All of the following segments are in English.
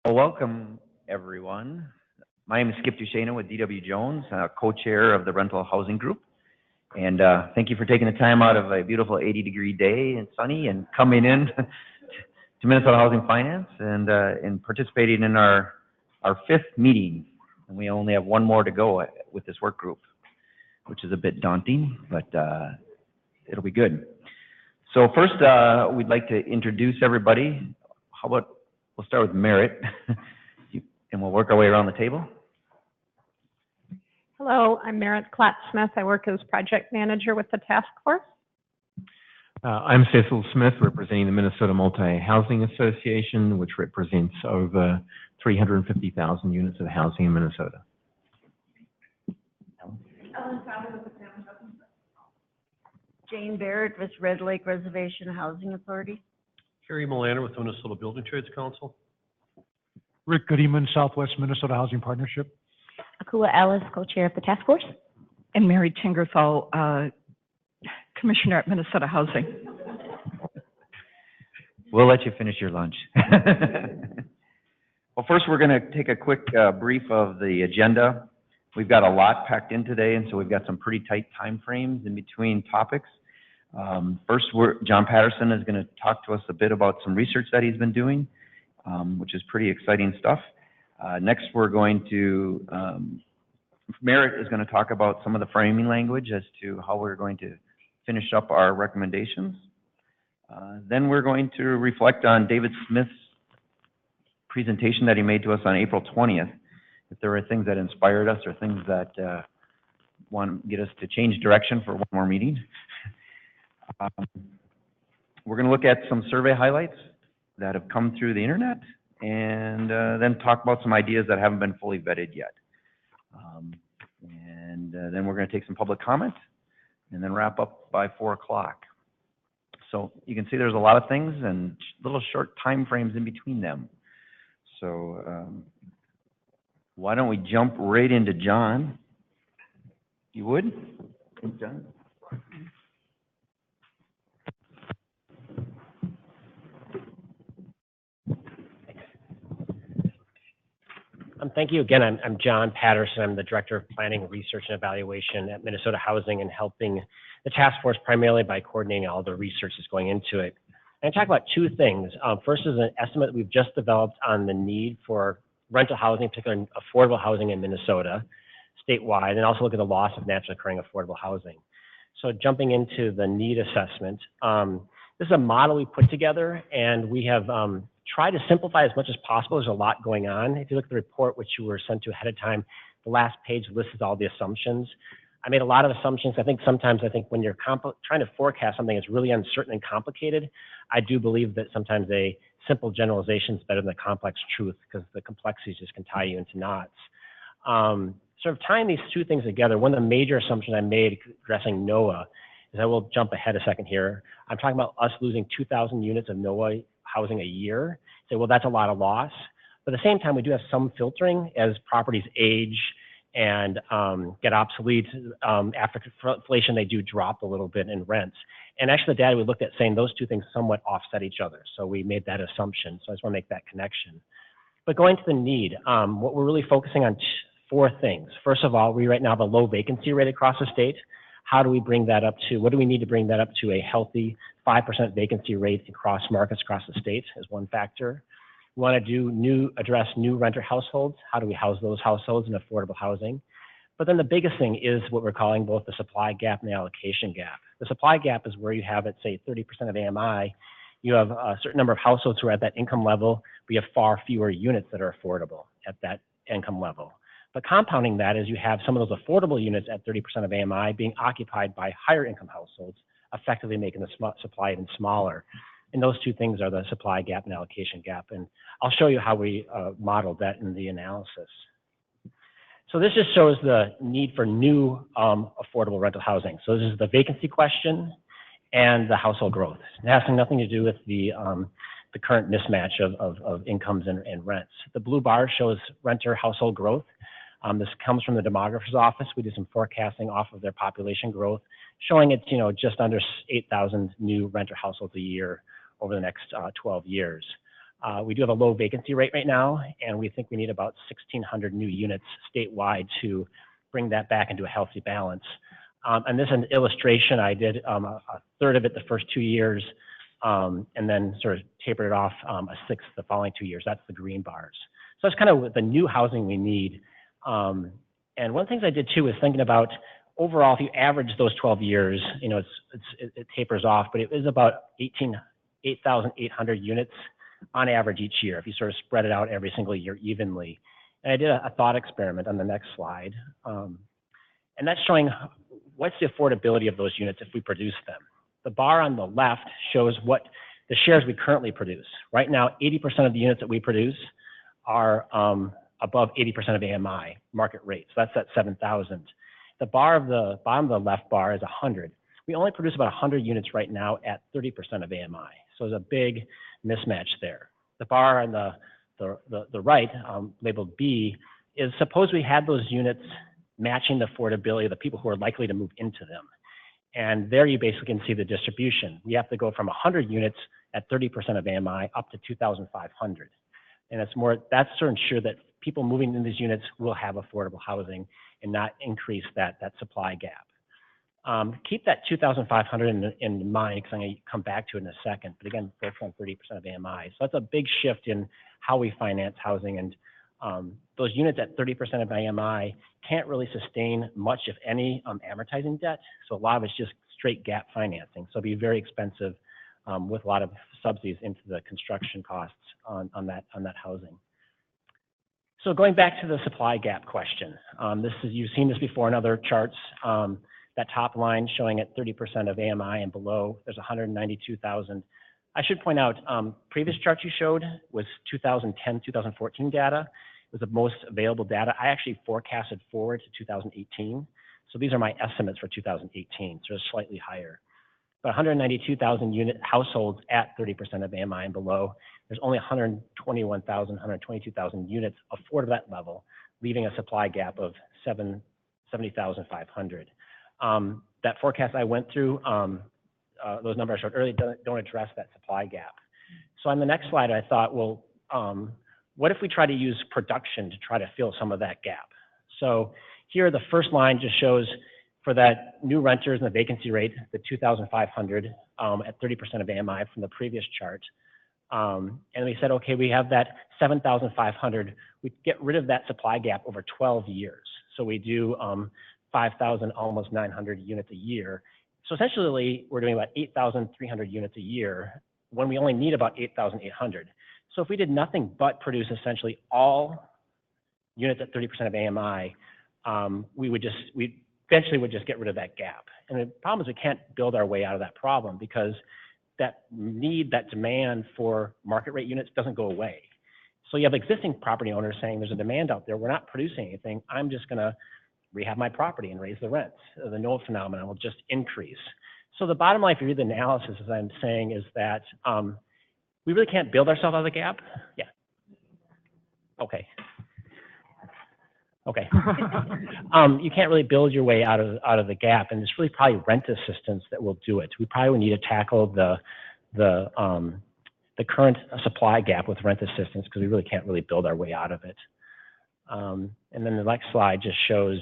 Well, welcome, everyone. My name is Skip Duchesne with DW Jones, co-chair of the Rental Housing Group. And thank you for taking the time out of a beautiful 80-degree day and sunny and coming in to Minnesota Housing Finance and participating in our fifth meeting. And we only have one more to go with this work group, which is a bit daunting, but it'll be good. So first, we'd like to introduce everybody. How about we'll start with Merritt, and we'll work our way around the table. Hello, I'm Merritt Klatt-Smith. I work as project manager with the task force. I'm Cecil Smith, representing the Minnesota Multi-Housing Association, which represents over 350,000 units of housing in Minnesota. Ellen Fowler with the Family Housing. Jane Barrett with Red Lake Reservation Housing Authority. Harry Melander with the Minnesota Building Trades Council. Rick Goodyman, Southwest Minnesota Housing Partnership. Akua Alice, co-chair of the task force. And Mary Tingerthal, commissioner at Minnesota Housing. We'll let you finish your lunch. Well, first we're going to take a quick brief of the agenda. We've got a lot packed in today, and so we've got some pretty tight time frames in between topics. First, John Patterson is going to talk to us a bit about some research that he's been doing, which is pretty exciting stuff. Next, we're going to, Merritt is going to talk about some of the framing language as to how we're going to finish up our recommendations. Then we're going to reflect on David Smith's presentation that he made to us on April 20th. If there were things that inspired us or things that want to get us to change direction for one more meeting. We're going to look at some survey highlights that have come through the internet and then talk about some ideas that haven't been fully vetted yet. Then we're going to take some public comment and then wrap up by 4 o'clock. So you can see there's a lot of things and little short time frames in between them. So why don't we jump right into John? You would? John? Thank you again. I'm John Patterson. I'm the Director of Planning, Research, and Evaluation at Minnesota Housing and helping the task force primarily by coordinating all the research that's going into it. And I talk about two things. First is an estimate we've just developed on the need for rental housing, particularly affordable housing in Minnesota, statewide, and also look at the loss of naturally occurring affordable housing. So jumping into the need assessment, this is a model we put together, and we have try to simplify as much as possible. There's a lot going on. If you look at the report, which you were sent to ahead of time, the last page lists all the assumptions. I made a lot of assumptions. I think sometimes when you're trying to forecast something that's really uncertain and complicated, I do believe that sometimes a simple generalization is better than a complex truth because the complexities just can tie you into knots. Sort of tying these two things together, one of the major assumptions I made addressing NOAA is I will jump ahead a second here. I'm talking about us losing 2,000 units of NOAA housing a year. Say, well, that's a lot of loss. But at the same time, we do have some filtering as properties age and get obsolete. After inflation, they do drop a little bit in rents. And actually, the data we looked at saying those two things somewhat offset each other. So we made that assumption. So I just want to make that connection. But going to the need, what we're really focusing on 4 things. First of all, we right now have a low vacancy rate across the state. How do we bring that up to, what do we need to bring that up to a healthy 5% vacancy rate across markets across the state is one factor. We want to address new renter households. How do we house those households in affordable housing? But then the biggest thing is what we're calling both the supply gap and the allocation gap. The supply gap is where you have, let's say, 30% of AMI. You have a certain number of households who are at that income level, but you have far fewer units that are affordable at that income level. But compounding that is you have some of those affordable units at 30% of AMI being occupied by higher income households, effectively making the supply even smaller. And those two things are the supply gap and allocation gap. And I'll show you how we modeled that in the analysis. So this just shows the need for new affordable rental housing. So this is the vacancy question and the household growth. It has nothing to do with the current mismatch of incomes and rents. The blue bar shows renter household growth. This comes from the demographer's office. We did some forecasting off of their population growth, showing it's just under 8,000 new renter households a year over the next 12 years. We do have a low vacancy rate right now, and we think we need about 1,600 new units statewide to bring that back into a healthy balance. And this is an illustration. I did a third of it the first 2 years, and then sort of tapered it off a sixth the following 2 years. That's the green bars. So that's kind of the new housing we need. And one of the things I did too is thinking about overall, if you average those 12 years, you know, it tapers off, but it is about 8,800 units on average each year, if you sort of spread it out every single year evenly. And I did a thought experiment on the next slide. And that's showing what's the affordability of those units if we produce them. The bar on the left shows what the shares we currently produce. Right now, 80% of the units that we produce are above 80% of AMI market rate. So that's at 7,000. The bar of the bottom of the left bar is 100. We only produce about 100 units right now at 30% of AMI. So there's a big mismatch there. The bar on the right, labeled B, is suppose we had those units matching the affordability of the people who are likely to move into them. And there you basically can see the distribution. We have to go from 100 units at 30% of AMI up to 2,500. And that's to ensure that people moving in these units will have affordable housing and not increase that supply gap. Keep that 2,500 in mind, because I'm going to come back to it in a second. But again, focus on 30% of AMI. So that's a big shift in how we finance housing. And those units at 30% of AMI can't really sustain much, if any, amortizing debt. So a lot of it's just straight gap financing. So it'll be very expensive with a lot of subsidies into the construction costs on that housing. So going back to the supply gap question, you've seen this before in other charts. That top line showing at 30% of AMI and below, there's 192,000. I should point out, previous chart you showed was 2010, 2014 data. It was the most available data. I actually forecasted forward to 2018. So these are my estimates for 2018, so it's slightly higher. But 192,000 unit households at 30% of AMI and below. There's only 121,000, 122,000 units affordable at that level, leaving a supply gap of 70,500. That forecast I went through, those numbers I showed earlier don't address that supply gap. So on the next slide, I thought, well, what if we try to use production to try to fill some of that gap? So here, the first line just shows for that new renters and the vacancy rate, the 2,500 at 30% of AMI from the previous chart. And we said, okay, we have that 7,500. We get rid of that supply gap over 12 years. So we do 5,000, almost 900 units a year. So essentially, we're doing about 8,300 units a year when we only need about 8,800. So if we did nothing but produce essentially all units at 30% of AMI, we eventually would just get rid of that gap. And the problem is we can't build our way out of that problem because that demand for market rate units doesn't go away. So you have existing property owners saying there's a demand out there, we're not producing anything, I'm just gonna rehab my property and raise the rents. The Knoll phenomenon will just increase. So the bottom line, if you read the analysis, as I'm saying, is that we really can't build ourselves out of the gap. Yeah. Okay. Okay. You can't really build your way out of the gap, and it's really probably rent assistance that will do it. We probably would need to tackle the current supply gap with rent assistance because we really can't really build our way out of it. And then the next slide just shows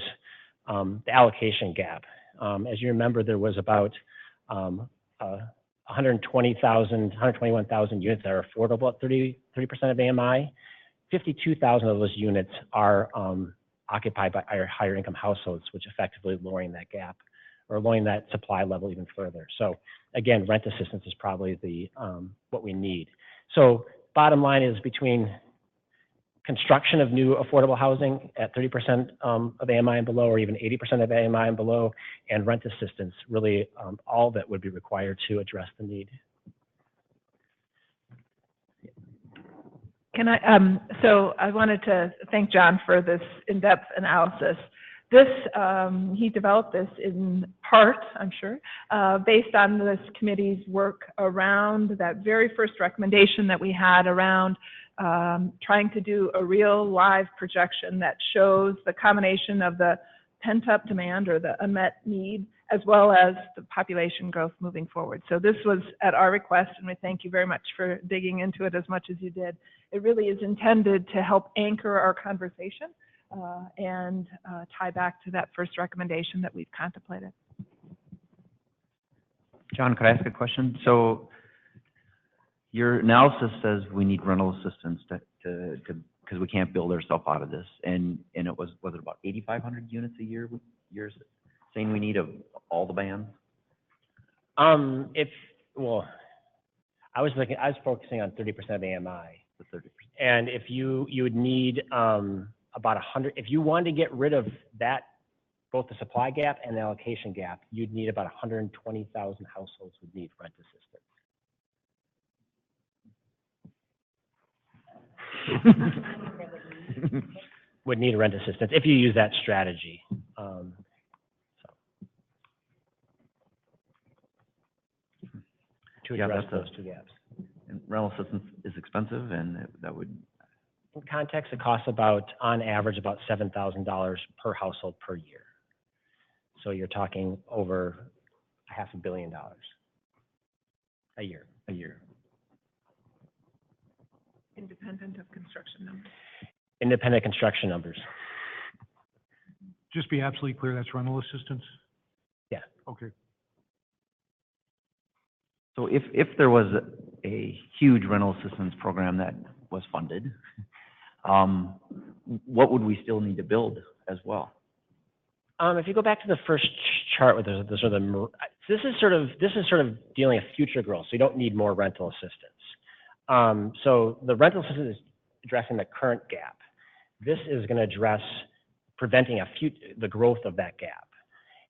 the allocation gap. As you remember, there was about 121,000 units that are affordable at 30% of AMI. 52,000 of those units are occupied by higher income households, which effectively lowering that gap or lowering that supply level even further. So again, rent assistance is probably the what we need. So bottom line is between construction of new affordable housing at 30% of AMI and below, or even 80% of AMI and below, and rent assistance, really all that would be required to address the need. Can I, so I wanted to thank John for this in-depth analysis. This, he developed this in part, I'm sure, based on this committee's work around that very first recommendation that we had around trying to do a real live projection that shows the combination of the pent-up demand or the unmet need as well as the population growth moving forward. So this was at our request, and we thank you very much for digging into it as much as you did. It really is intended to help anchor our conversation and tie back to that first recommendation that we've contemplated. John, could I ask a question? So your analysis says we need rental assistance because we can't build ourselves out of this. And it was it about 8,500 units a year? You're saying we need of all the bands? Well, I was focusing on 30% of AMI. The 30%. And if you would need about 100, if you wanted to get rid of that, both the supply gap and the allocation gap, you'd need about 120,000 households would need rent assistance. Would need rent assistance if you use that strategy. To address those two gaps. And rental assistance is expensive, and that would... In context, it costs about, on average, about $7,000 per household per year. So you're talking over $500 million a year. Independent of construction numbers. Independent construction numbers. Just be absolutely clear, that's rental assistance? Yeah. Okay. So if there was a huge rental assistance program that was funded, what would we still need to build as well? If you go back to the first chart with the sort of this is sort of dealing with future growth, so you don't need more rental assistance. So the rental assistance is addressing the current gap. This is going to address preventing the growth of that gap.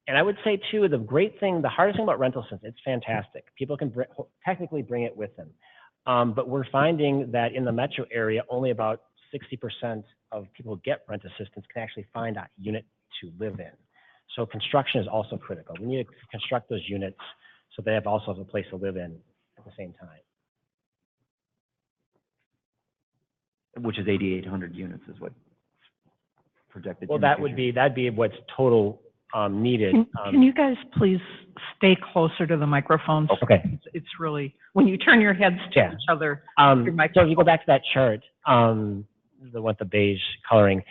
And I would say too, the hardest thing about rental assistance, it's fantastic. People can technically bring it with them. But we're finding that in the metro area, only about 60% of people who get rent assistance can actually find a unit to live in. So construction is also critical. We need to construct those units so they also have a place to live in at the same time. Which is 8,800 units is what projected. Well, that'd be what's total needed. Can you guys please stay closer to the microphones? Okay. It's really, when you turn your heads to Yeah. each other. So if you go back to that chart, the one with the beige coloring,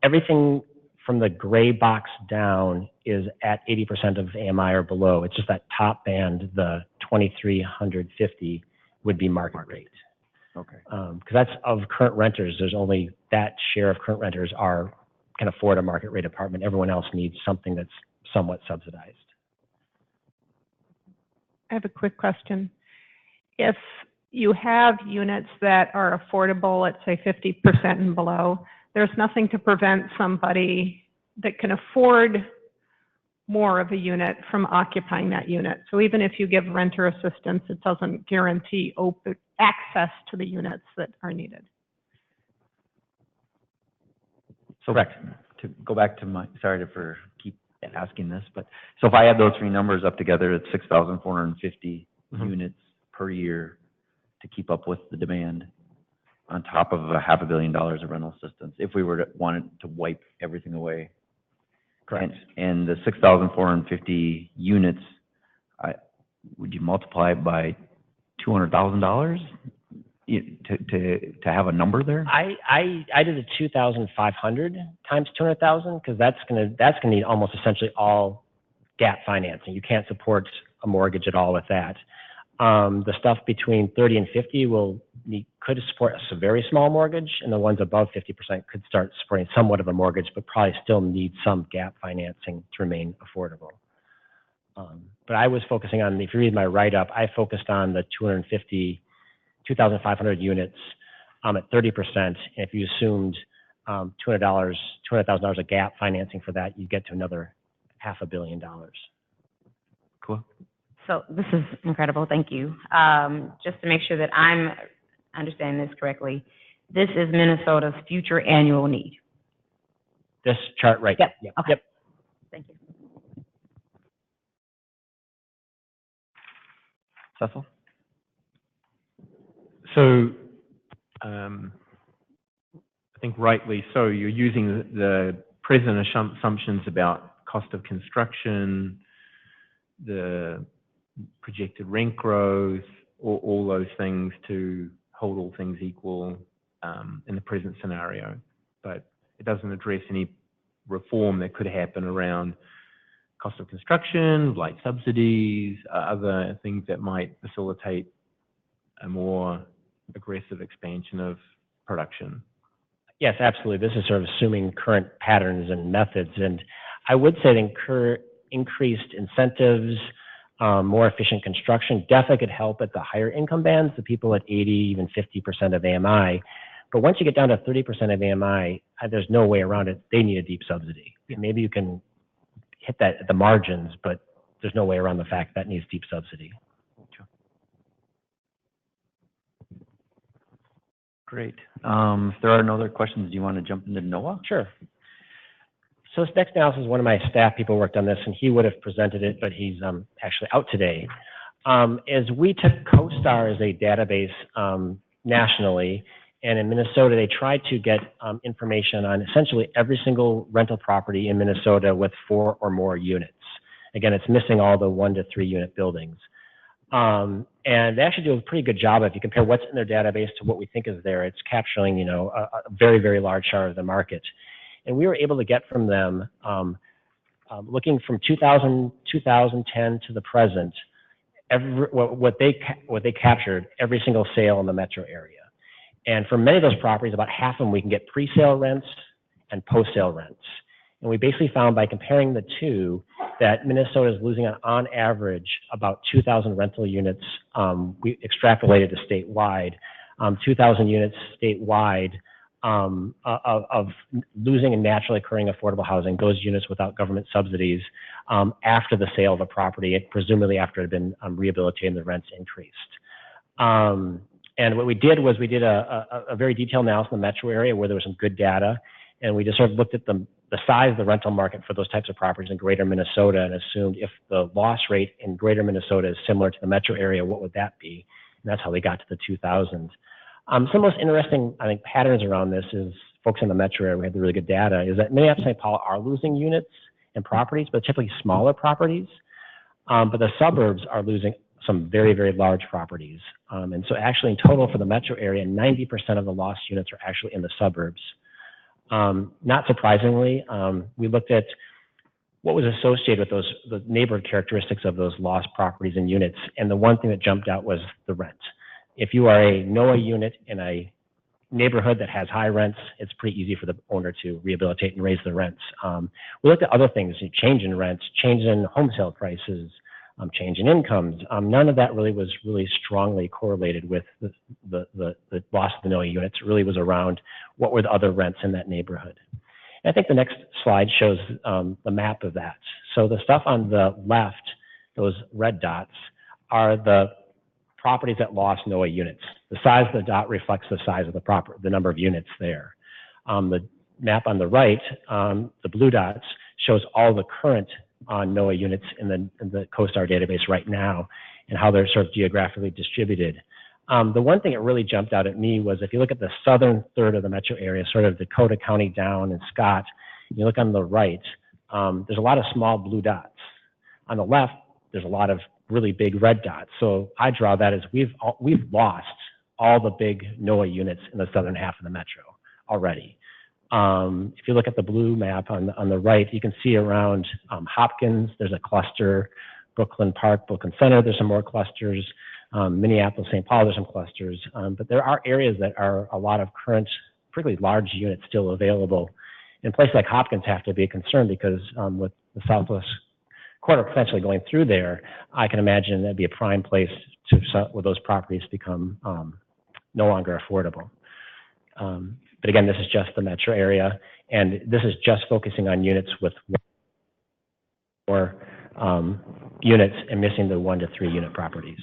everything from the gray box down is at 80% of AMI or below. It's just that top band, the 2,350 would be market rate. Okay. Because that's of current renters. There's only that share of current renters can afford a market rate apartment. Everyone else needs something that's somewhat subsidized. I have a quick question. If you have units that are affordable, let's say 50% and below, there's nothing to prevent somebody that can afford more of a unit from occupying that unit. So even if you give renter assistance, it doesn't guarantee open access to the units that are needed. So to go back to sorry for keep asking this, but so if I add those three numbers up together, it's 6,450 units per year to keep up with the demand, on top of $500 million of rental assistance, if we wanted to wipe everything away. Correct. And the 6,450 units, would you multiply it by $200,000 to have a number there? I did a 2,500 times 200,000 because that's gonna need almost essentially all gap financing. You can't support a mortgage at all with that. The stuff between 30 and 50 could support a very small mortgage, and the ones above 50% could start supporting somewhat of a mortgage, but probably still need some gap financing to remain affordable. But I was focusing on, if you read my write-up, I focused on the 2,500 units at 30%. And if you assumed $200,000 of gap financing for that, you get to another $500 million. Cool. So this is incredible. Thank you. Just to make sure that I'm understanding this correctly, this is Minnesota's future annual need. This chart right. Yep. Yep. Okay. Yep. Thank you. Cecil? So, I think rightly so, you're using the present assumptions about cost of construction, the projected rent growth, all those things to hold all things equal in the present scenario. But it doesn't address any reform that could happen around cost of construction, like subsidies, other things that might facilitate a more aggressive expansion of production. Yes, absolutely. This is sort of assuming current patterns and methods. And I would say that increased incentives, more efficient construction definitely could help at the higher income bands, the people at 80, even 50% of AMI. But once you get down to 30% of AMI, there's no way around it. They need a deep subsidy. Maybe you can hit that at the margins, but there's no way around the fact that needs deep subsidy. Great. If there are no other questions, do you want to jump into Noah? Sure. So this next analysis, one of my staff people worked on this, and he would have presented it, but he's actually out today. Is we took CoStar as a database nationally, and in Minnesota, they tried to get information on essentially every single rental property in Minnesota with 4 or more units. Again, it's missing all the 1 to 3 unit buildings. And they actually do a pretty good job. If you compare what's in their database to what we think is there, it's capturing, you know, a very, very large share of the market. And we were able to get from them, looking from 2010 to the present, what they captured, every single sale in the metro area. And for many of those properties, about half of them, we can get pre-sale rents and post-sale rents. And we basically found by comparing the two that Minnesota is losing on average about 2,000 rental units. We extrapolated to statewide, 2,000 units statewide of losing and naturally occurring affordable housing, those units without government subsidies, after the sale of a property, presumably after it had been rehabilitated and the rents increased. And what we did was we did a very detailed analysis in the metro area where there was some good data, and we just sort of looked at the size of the rental market for those types of properties in greater Minnesota and assumed if the loss rate in greater Minnesota is similar to the metro area, what would that be? And that's how we got to the 2,000. Some of the most interesting, I think, patterns around this is folks in the metro area, we had the really good data, is that Minneapolis and St. Paul are losing units and properties, but typically smaller properties. But the suburbs are losing some very, very large properties. And so actually in total for the metro area, 90% of the lost units are actually in the suburbs. Not surprisingly, we looked at what was associated with the neighborhood characteristics of those lost properties and units. And the one thing that jumped out was the rent. If you are a NOAA unit in a neighborhood that has high rents, it's pretty easy for the owner to rehabilitate and raise the rents. We looked at other things, change in rents, change in home sale prices, change in incomes. None of that really was really strongly correlated with the loss of the NOAA units. It really was around what were the other rents in that neighborhood. And I think the next slide shows the map of that. So the stuff on the left, those red dots, are the properties that lost NOAA units. The size of the dot reflects the size of the number of units there. The map on the right, the blue dots, shows all the current NOAA units in the CoStar database right now and how they're sort of geographically distributed. The one thing that really jumped out at me was if you look at the southern third of the metro area, sort of Dakota County down and Scott, and you look on the right, there's a lot of small blue dots. On the left, there's a lot of really big red dots. So I draw that as we've lost all the big NOAA units in the southern half of the metro already. If you look at the blue map on the right, you can see around Hopkins, there's a cluster, Brooklyn Park, Brooklyn Center, there's some more clusters, Minneapolis, St. Paul, there's some clusters, but there are areas that are a lot of current, particularly large units still available. And places like Hopkins have to be a concern because with the Southwest Corridor potentially going through there, I can imagine that'd be a prime place where those properties become no longer affordable. But again, this is just the metro area, and this is just focusing on units with more units and missing the 1 to 3 unit properties.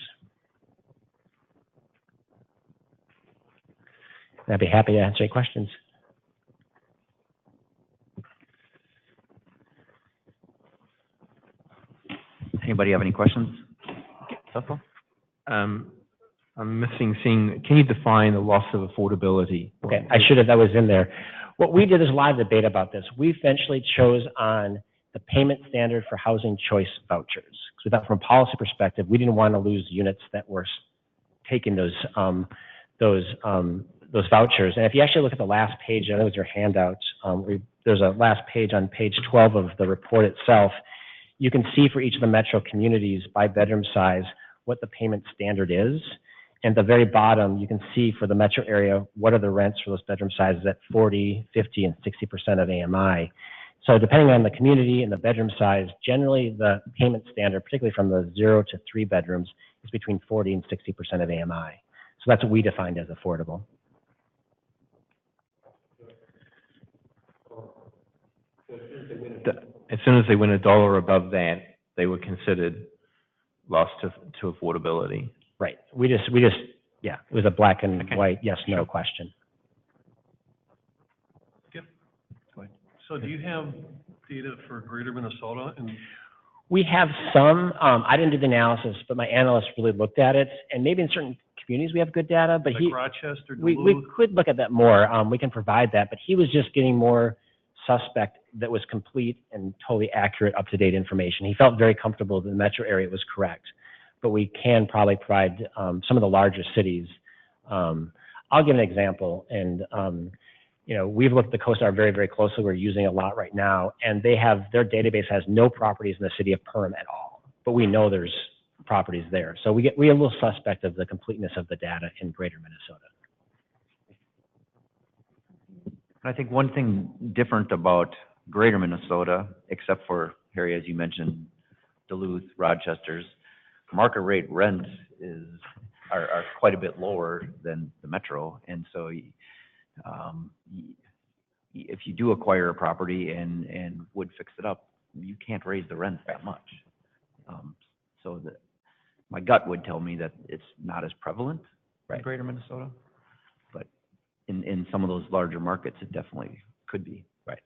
I'd be happy to answer any questions. Anybody have any questions? Cecil? I'm seeing, can you define the loss of affordability? Okay, that was in there. What we did is a lot of debate about this. We eventually chose on the payment standard for housing choice vouchers. Because we thought from a policy perspective, we didn't want to lose units that were taking those vouchers. And if you actually look at the last page, I know it's your handout, there's a last page on page 12 of the report itself. You can see for each of the metro communities by bedroom size what the payment standard is. And at the very bottom, you can see for the metro area, what are the rents for those bedroom sizes at 40, 50, and 60% of AMI. So depending on the community and the bedroom size, generally the payment standard, particularly from the 0 to 3 bedrooms, is between 40 and 60% of AMI. So that's what we defined as affordable. As soon as they went $1 above that, they were considered lost to affordability. Right. We just, yeah, it was a black and white yes, no question. Yep. So do you have data for Greater Minnesota? And We have some, I didn't do the analysis, but my analyst really looked at it, and maybe in certain communities we have good data, but like Rochester, we Duluth? could look at that more. We can provide that, but he was just getting more suspect that was complete and totally accurate, up-to-date information. He felt very comfortable that the metro area was correct, but we can probably provide some of the larger cities. I'll give an example, and you know, we've looked at the CoStar very, very closely. We're using it a lot right now, and they have, their database has no properties in the city of Perham at all, but we know there's properties there. So we are a little suspect of the completeness of the data in Greater Minnesota. I think one thing different about Greater Minnesota, except for, Harry, as you mentioned, Duluth, Rochester's, market rate rents are quite a bit lower than the metro. And so if you do acquire a property and would fix it up, you can't raise the rent that much. So my gut would tell me that it's not as prevalent in Greater Minnesota, but in some of those larger markets, it definitely could be. Right.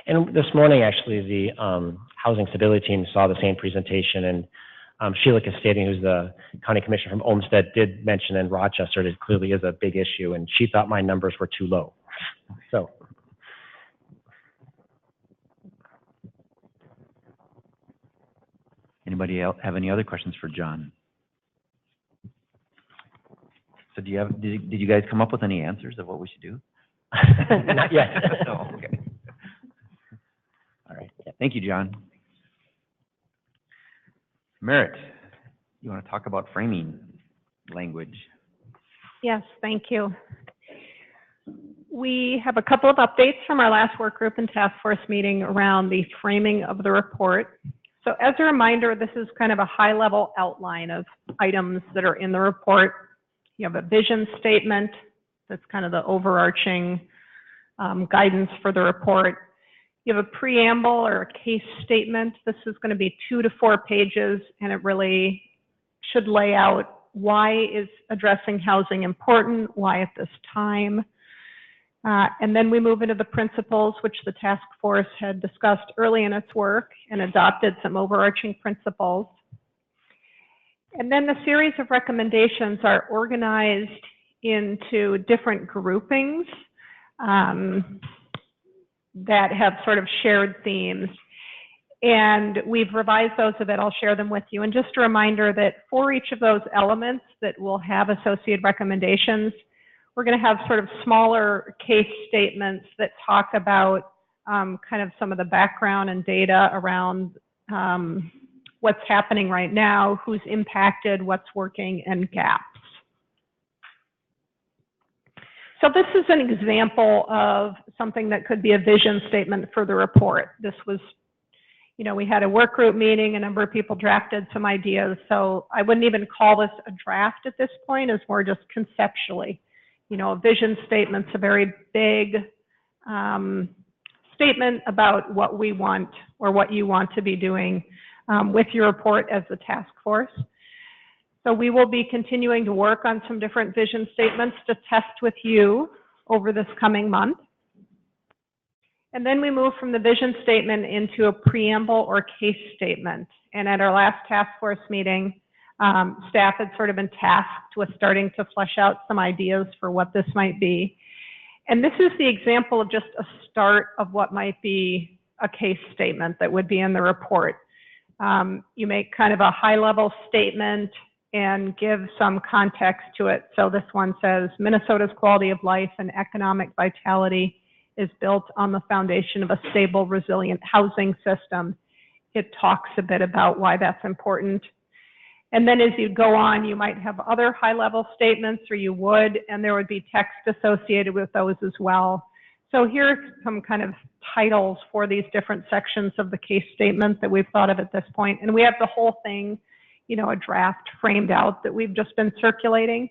And this morning, actually, the housing stability team saw the same presentation, and Sheila Castadian, who's the county commissioner from Olmsted, did mention in Rochester it clearly is a big issue, and she thought my numbers were too low. So. Anybody else have any other questions for John? So did you guys come up with any answers of what we should do? Not yet. No, okay. All right. Thank you, John. Merritt, you want to talk about framing language? Yes, thank you. We have a couple of updates from our last work group and task force meeting around the framing of the report. So as a reminder, this is kind of a high-level outline of items that are in the report. You have a vision statement that's kind of the overarching guidance for the report. You have a preamble or a case statement. This is going to be 2 to 4 pages, and it really should lay out why is addressing housing important, why at this time. And then we move into the principles, which the task force had discussed early in its work and adopted some overarching principles. And then the series of recommendations are organized into different groupings that have sort of shared themes. And we've revised those a bit. I'll share them with you. And just a reminder that for each of those elements that will have associated recommendations, we're going to have sort of smaller case statements that talk about kind of some of the background and data around what's happening right now, who's impacted, what's working, and gaps. So this is an example of something that could be a vision statement for the report. This was, you know, we had a work group meeting, a number of people drafted some ideas, so I wouldn't even call this a draft at this point, it's more just conceptually. You know, a vision statement's a very big statement about what we want or what you want to be doing with your report as the task force. So we will be continuing to work on some different vision statements to test with you over this coming month. And then we move from the vision statement into a preamble or case statement. And at our last task force meeting, staff had sort of been tasked with starting to flesh out some ideas for what this might be. And this is the example of just a start of what might be a case statement that would be in the report. You make kind of a high-level statement and give some context to it. So this one says, Minnesota's quality of life and economic vitality is built on the foundation of a stable, resilient housing system. It talks a bit about why that's important. And then as you go on, you might have other high-level statements, or you would, and there would be text associated with those as well. So here are some kind of titles for these different sections of the case statement that we've thought of at this point. And we have the whole thing, you know, a draft framed out that we've just been circulating.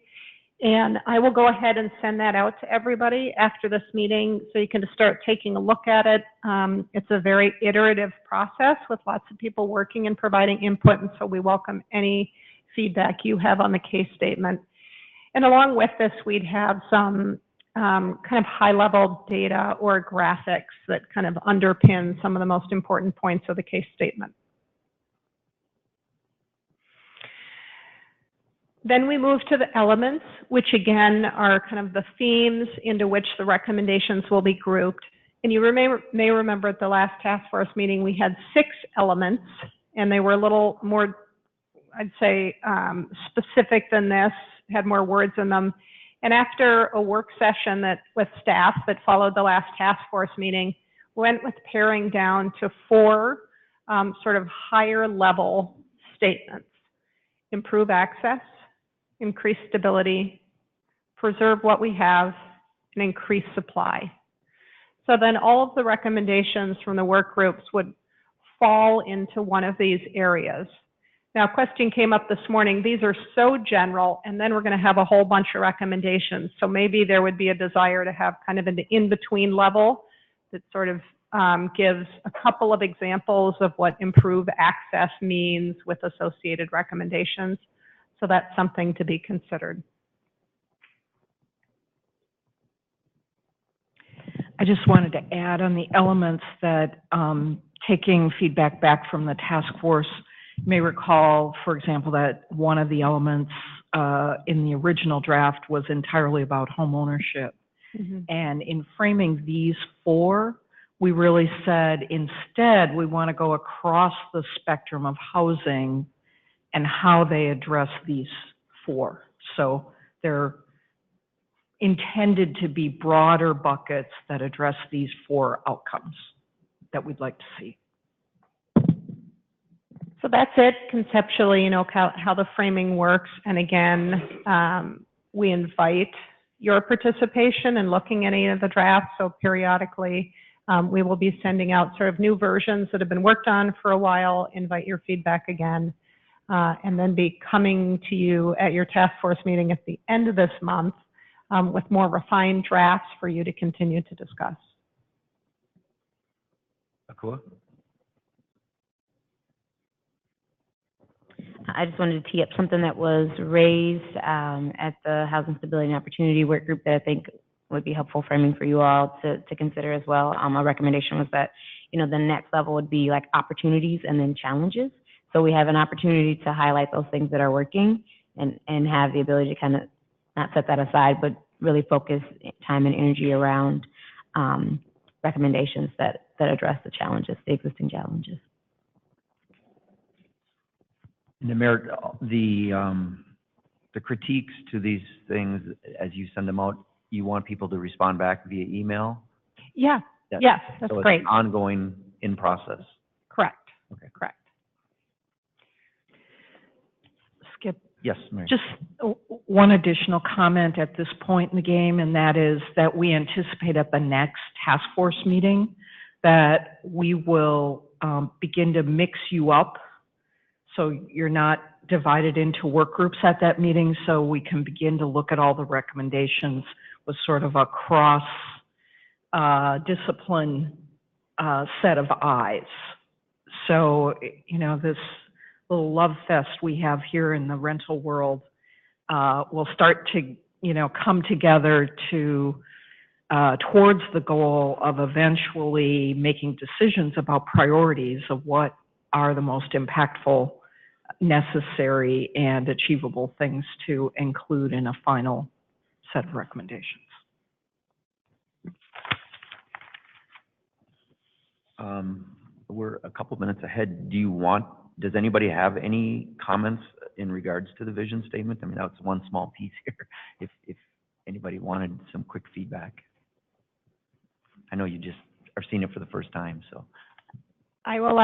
And I will go ahead and send that out to everybody after this meeting so you can just start taking a look at it. It's a very iterative process with lots of people working and providing input, and so we welcome any feedback you have on the case statement. And along with this, we'd have some kind of high-level data or graphics that kind of underpin some of the most important points of the case statement. Then we move to the elements, which again are kind of the themes into which the recommendations will be grouped. And you may remember at the last task force meeting, we had 6 elements, and they were a little more, I'd say, specific than this, had more words in them. And after a work session with staff that followed the last task force meeting, went with paring down to 4 sort of higher level statements. Improve access, increase stability, preserve what we have, and increase supply. So then all of the recommendations from the work groups would fall into one of these areas. Now, a question came up this morning. These are so general, and then we're going to have a whole bunch of recommendations. So maybe there would be a desire to have kind of an in-between level that sort of gives a couple of examples of what improve access means with associated recommendations. So that's something to be considered. I just wanted to add on the elements that taking feedback back from the task force, you may recall, for example, that one of the elements in the original draft was entirely about home ownership. Mm-hmm. And in framing these 4, we really said instead we want to go across the spectrum of housing and how they address these 4. So they're intended to be broader buckets that address these 4 outcomes that we'd like to see. So that's it conceptually, you know, how the framing works. And again, we invite your participation in looking at any of the drafts. So periodically, we will be sending out sort of new versions that have been worked on for a while, invite your feedback again. And then be coming to you at your task force meeting at the end of this month with more refined drafts for you to continue to discuss. Akua? I just wanted to tee up something that was raised at the Housing Stability and Opportunity Work Group that I think would be helpful framing for you all to consider as well. A recommendation was that, you know, the next level would be like opportunities and then challenges. So we have an opportunity to highlight those things that are working and have the ability to kind of not set that aside, but really focus time and energy around recommendations that address the challenges, the existing challenges. And the Mayor, the critiques to these things, as you send them out, you want people to respond back via email? Yeah, yes, that's so great. It's ongoing in process. Correct. Okay. Correct. Skip. Yes, Mary. Just one additional comment at this point in the game, and that is that we anticipate at the next task force meeting that we will begin to mix you up so you're not divided into work groups at that meeting, so we can begin to look at all the recommendations with sort of a cross discipline set of eyes. So, you know, this little love fest we have here in the rental world will start to, you know, come together to towards the goal of eventually making decisions about priorities of what are the most impactful, necessary, and achievable things to include in a final set of recommendations. We're a couple minutes ahead. Does anybody have any comments in regards to the vision statement? I mean, that's one small piece here. If anybody wanted some quick feedback. I know you just are seeing it for the first time, so. I will,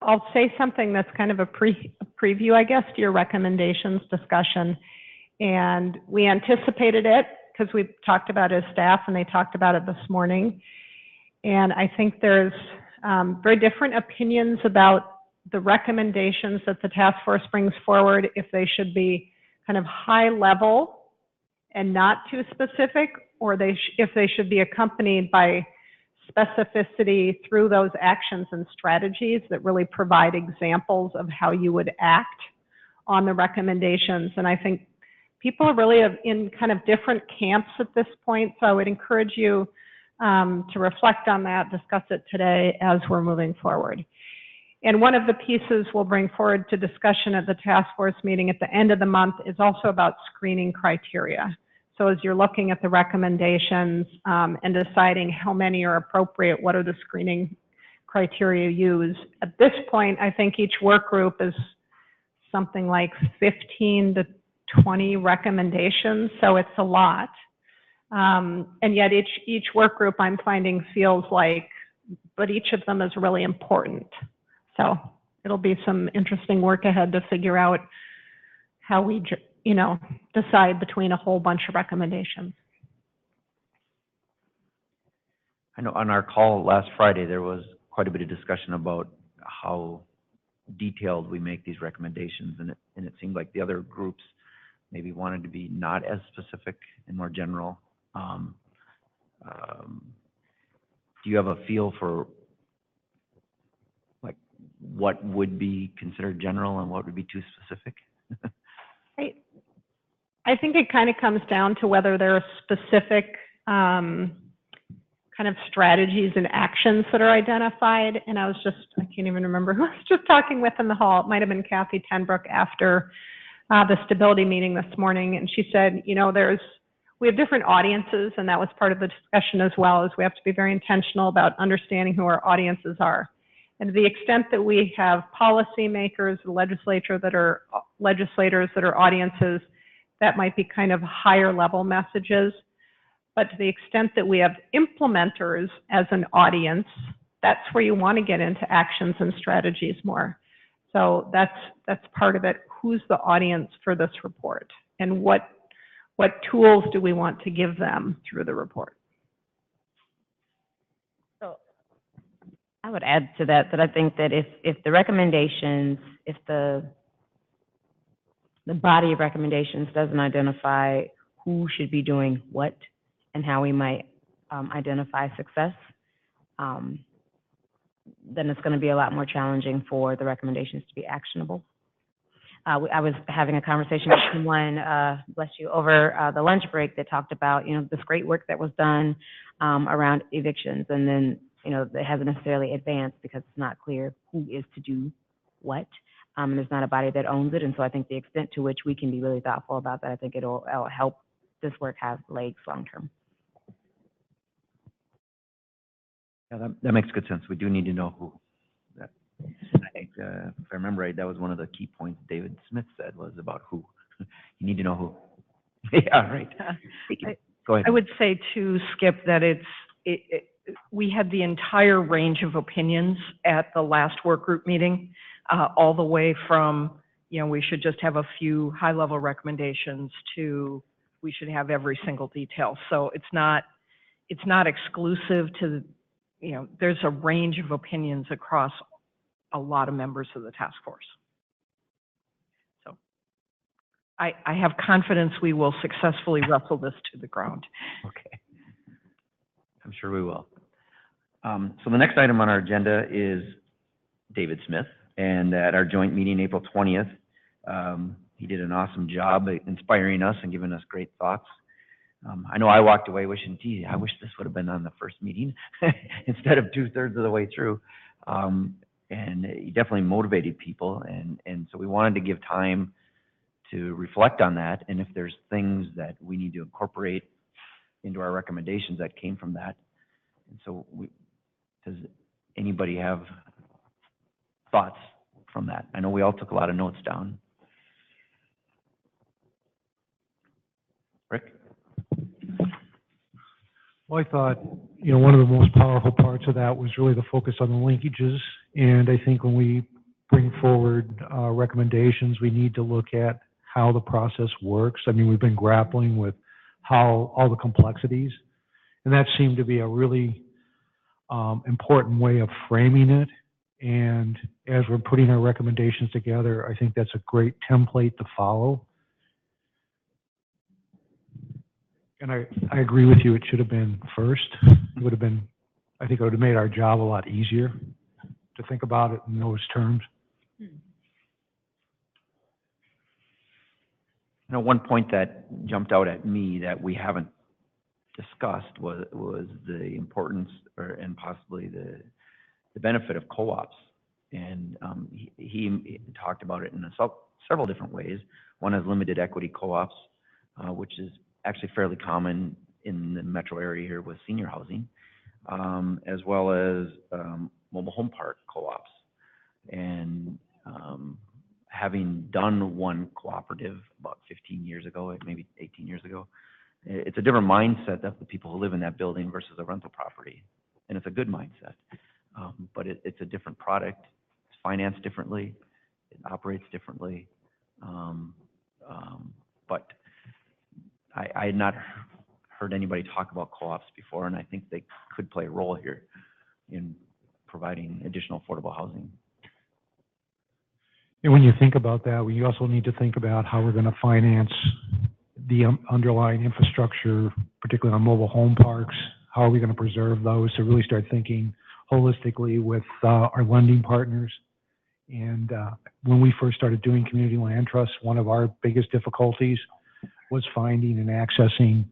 I'll say something that's kind of a preview, I guess, to your recommendations discussion. And we anticipated it because we talked about it as staff and they talked about it this morning. And I think there's very different opinions about the recommendations that the task force brings forward, if they should be kind of high level and not too specific, or if they should be accompanied by specificity through those actions and strategies that really provide examples of how you would act on the recommendations. And I think people are really in kind of different camps at this point, so I would encourage you to reflect on that, discuss it today as we're moving forward. And one of the pieces we'll bring forward to discussion at the task force meeting at the end of the month is also about screening criteria. So as you're looking at the recommendations and deciding how many are appropriate, what are the screening criteria used? At this point, I think each work group is something like 15 to 20 recommendations, so it's a lot. And yet each work group I'm finding feels like, but each of them is really important. So it'll be some interesting work ahead to figure out how we, decide between a whole bunch of recommendations. I know on our call last Friday, there was quite a bit of discussion about how detailed we make these recommendations, and it seemed like the other groups maybe wanted to be not as specific and more general. Do you have a feel for like what would be considered general and what would be too specific? I think it kind of comes down to whether there are specific kind of strategies and actions that are identified. And I can't even remember who I was just talking with in the hall. It might have been Kathy Tenbrook after the stability meeting this morning. And she said, we have different audiences, and that was part of the discussion as well, is we have to be very intentional about understanding who our audiences are. And to the extent that we have policymakers, legislators that are audiences, that might be kind of higher level messages. But to the extent that we have implementers as an audience, that's where you want to get into actions and strategies more. So that's part of it. Who's the audience for this report? And what tools do we want to give them through the report? So I would add to that I think that if the recommendations, if the body of recommendations doesn't identify who should be doing what and how we might identify success, then it's going to be a lot more challenging for the recommendations to be actionable. I was having a conversation with someone, bless you, over the lunch break that talked about, this great work that was done around evictions, and then, it hasn't necessarily advanced because it's not clear who is to do what. And there's not a body that owns it. And so I think the extent to which we can be really thoughtful about that, I think it'll help this work have legs long term. Yeah, that makes good sense. We do need to know who. I think, if I remember right, that was one of the key points David Smith said, was about who. You need to know who. Yeah, right. Go ahead. I would say too, Skip, that we had the entire range of opinions at the last work group meeting, all the way from, we should just have a few high-level recommendations to we should have every single detail. So it's not exclusive to, there's a range of opinions across a lot of members of the task force. So I have confidence we will successfully wrestle this to the ground. Okay. I'm sure we will. So the next item on our agenda is David Smith. And at our joint meeting, April 20th, he did an awesome job inspiring us and giving us great thoughts. I know I walked away wishing, gee, I wish this would have been on the first meeting instead of 2/3 of the way through. And he definitely motivated people. And so we wanted to give time to reflect on that. And if there's things that we need to incorporate into our recommendations that came from that. And so Does anybody have thoughts from that? I know we all took a lot of notes down. Rick? Well, I thought, one of the most powerful parts of that was really the focus on the linkages. And I think when we bring forward recommendations, we need to look at how the process works. I mean, we've been grappling with how all the complexities, and that seemed to be a really important way of framing it. And as we're putting our recommendations together, I think that's a great template to follow. And I agree with you, it should have been first. It would have been, I think it would have made our job a lot easier to think about it in those terms. One point that jumped out at me that we haven't discussed was the importance and possibly the benefit of co-ops. And he talked about it in several different ways. One is limited equity co-ops, which is actually fairly common in the metro area here with senior housing, as well as mobile home park co-ops. And having done one cooperative about 15 years ago, maybe 18 years ago, it's a different mindset of the people who live in that building versus a rental property. And it's a good mindset. But it's a different product. It's financed differently. It operates differently. But I had not heard anybody talk about co-ops before, and I think they could play a role here in providing additional affordable housing. And when you think about that, we also need to think about how we're going to finance the underlying infrastructure, particularly on mobile home parks. How are we going to preserve those? To really start thinking holistically with our lending partners. And when we first started doing community land trusts, one of our biggest difficulties was finding and accessing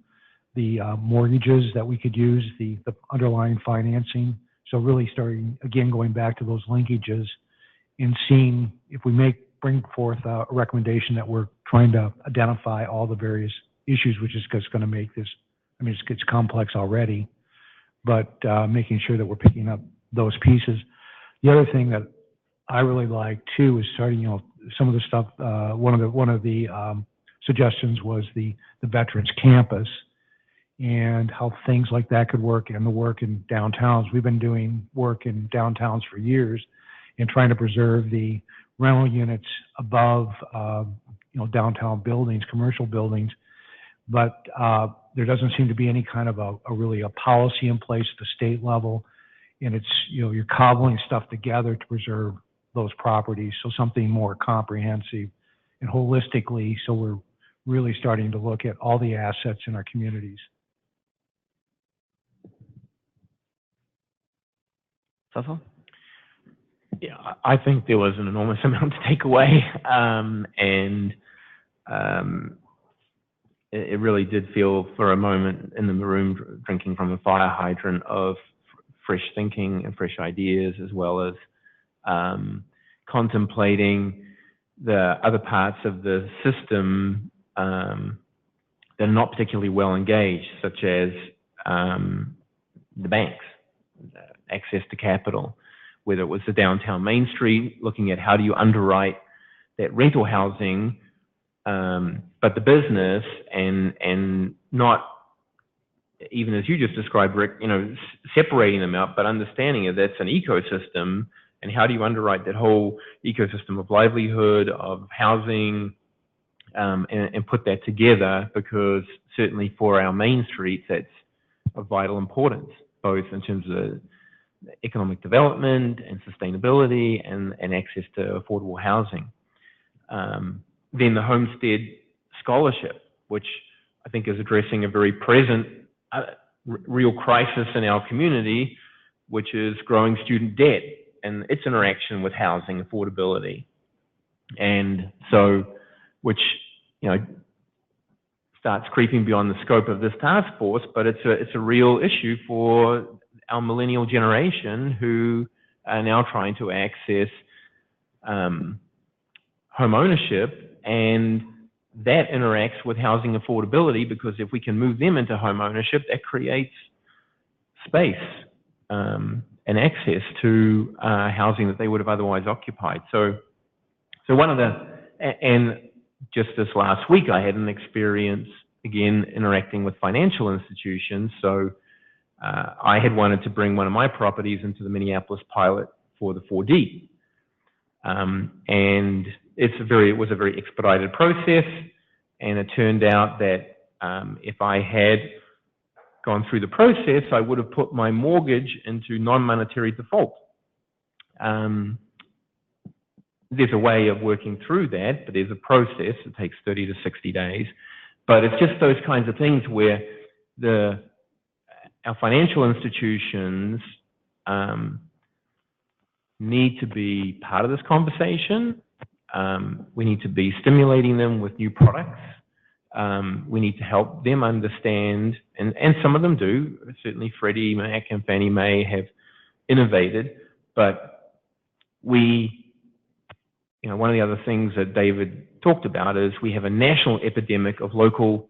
the mortgages that we could use, the underlying financing. So really starting, again, going back to those linkages and seeing if we bring forth a recommendation that we're trying to identify all the various issues, which is just going to make this, I mean, it's complex already, but making sure that we're picking up those pieces. The other thing that I really like too is starting, some of the stuff, one of the suggestions was the Veterans Campus and how things like that could work and the work in downtowns. We've been doing work in downtowns for years and trying to preserve the rental units above, downtown buildings, commercial buildings. But there doesn't seem to be any kind of a policy in place at the state level. And it's, you're cobbling stuff together to preserve those properties. So something more comprehensive and holistically. So we're really starting to look at all the assets in our communities. Cecil? Yeah, I think there was an enormous amount to take away, it really did feel for a moment in the room drinking from a fire hydrant of fresh thinking and fresh ideas, as well as contemplating the other parts of the system that are not particularly well engaged, such as the banks, access to capital, whether it was the downtown Main Street, looking at how do you underwrite that rental housing, but the business and not, even as you just described, Rick, separating them out, but understanding that that's an ecosystem, and how do you underwrite that whole ecosystem of livelihood, of housing, and put that together, because certainly for our main streets, that's of vital importance, both in terms of economic development and sustainability and access to affordable housing. Then the Homestead Scholarship, which I think is addressing a very present, real crisis in our community, which is growing student debt and its interaction with housing affordability. And so, which, starts creeping beyond the scope of this task force, but it's a real issue for our millennial generation who are now trying to access home ownership, and that interacts with housing affordability, because if we can move them into home ownership, that creates space and access to housing that they would have otherwise occupied. So one of and just this last week, I had an experience, again, interacting with financial institutions. So I had wanted to bring one of my properties into the Minneapolis pilot for the 4D. And it was a very expedited process. And it turned out that if I had gone through the process, I would have put my mortgage into non-monetary default. There's a way of working through that, but there's a process. It takes 30 to 60 days. But it's just those kinds of things where our financial institutions need to be part of this conversation. We need to be stimulating them with new products. We need to help them understand, and some of them do. Certainly Freddie Mac and Fannie Mae have innovated, but one of the other things that David talked about is we have a national epidemic of local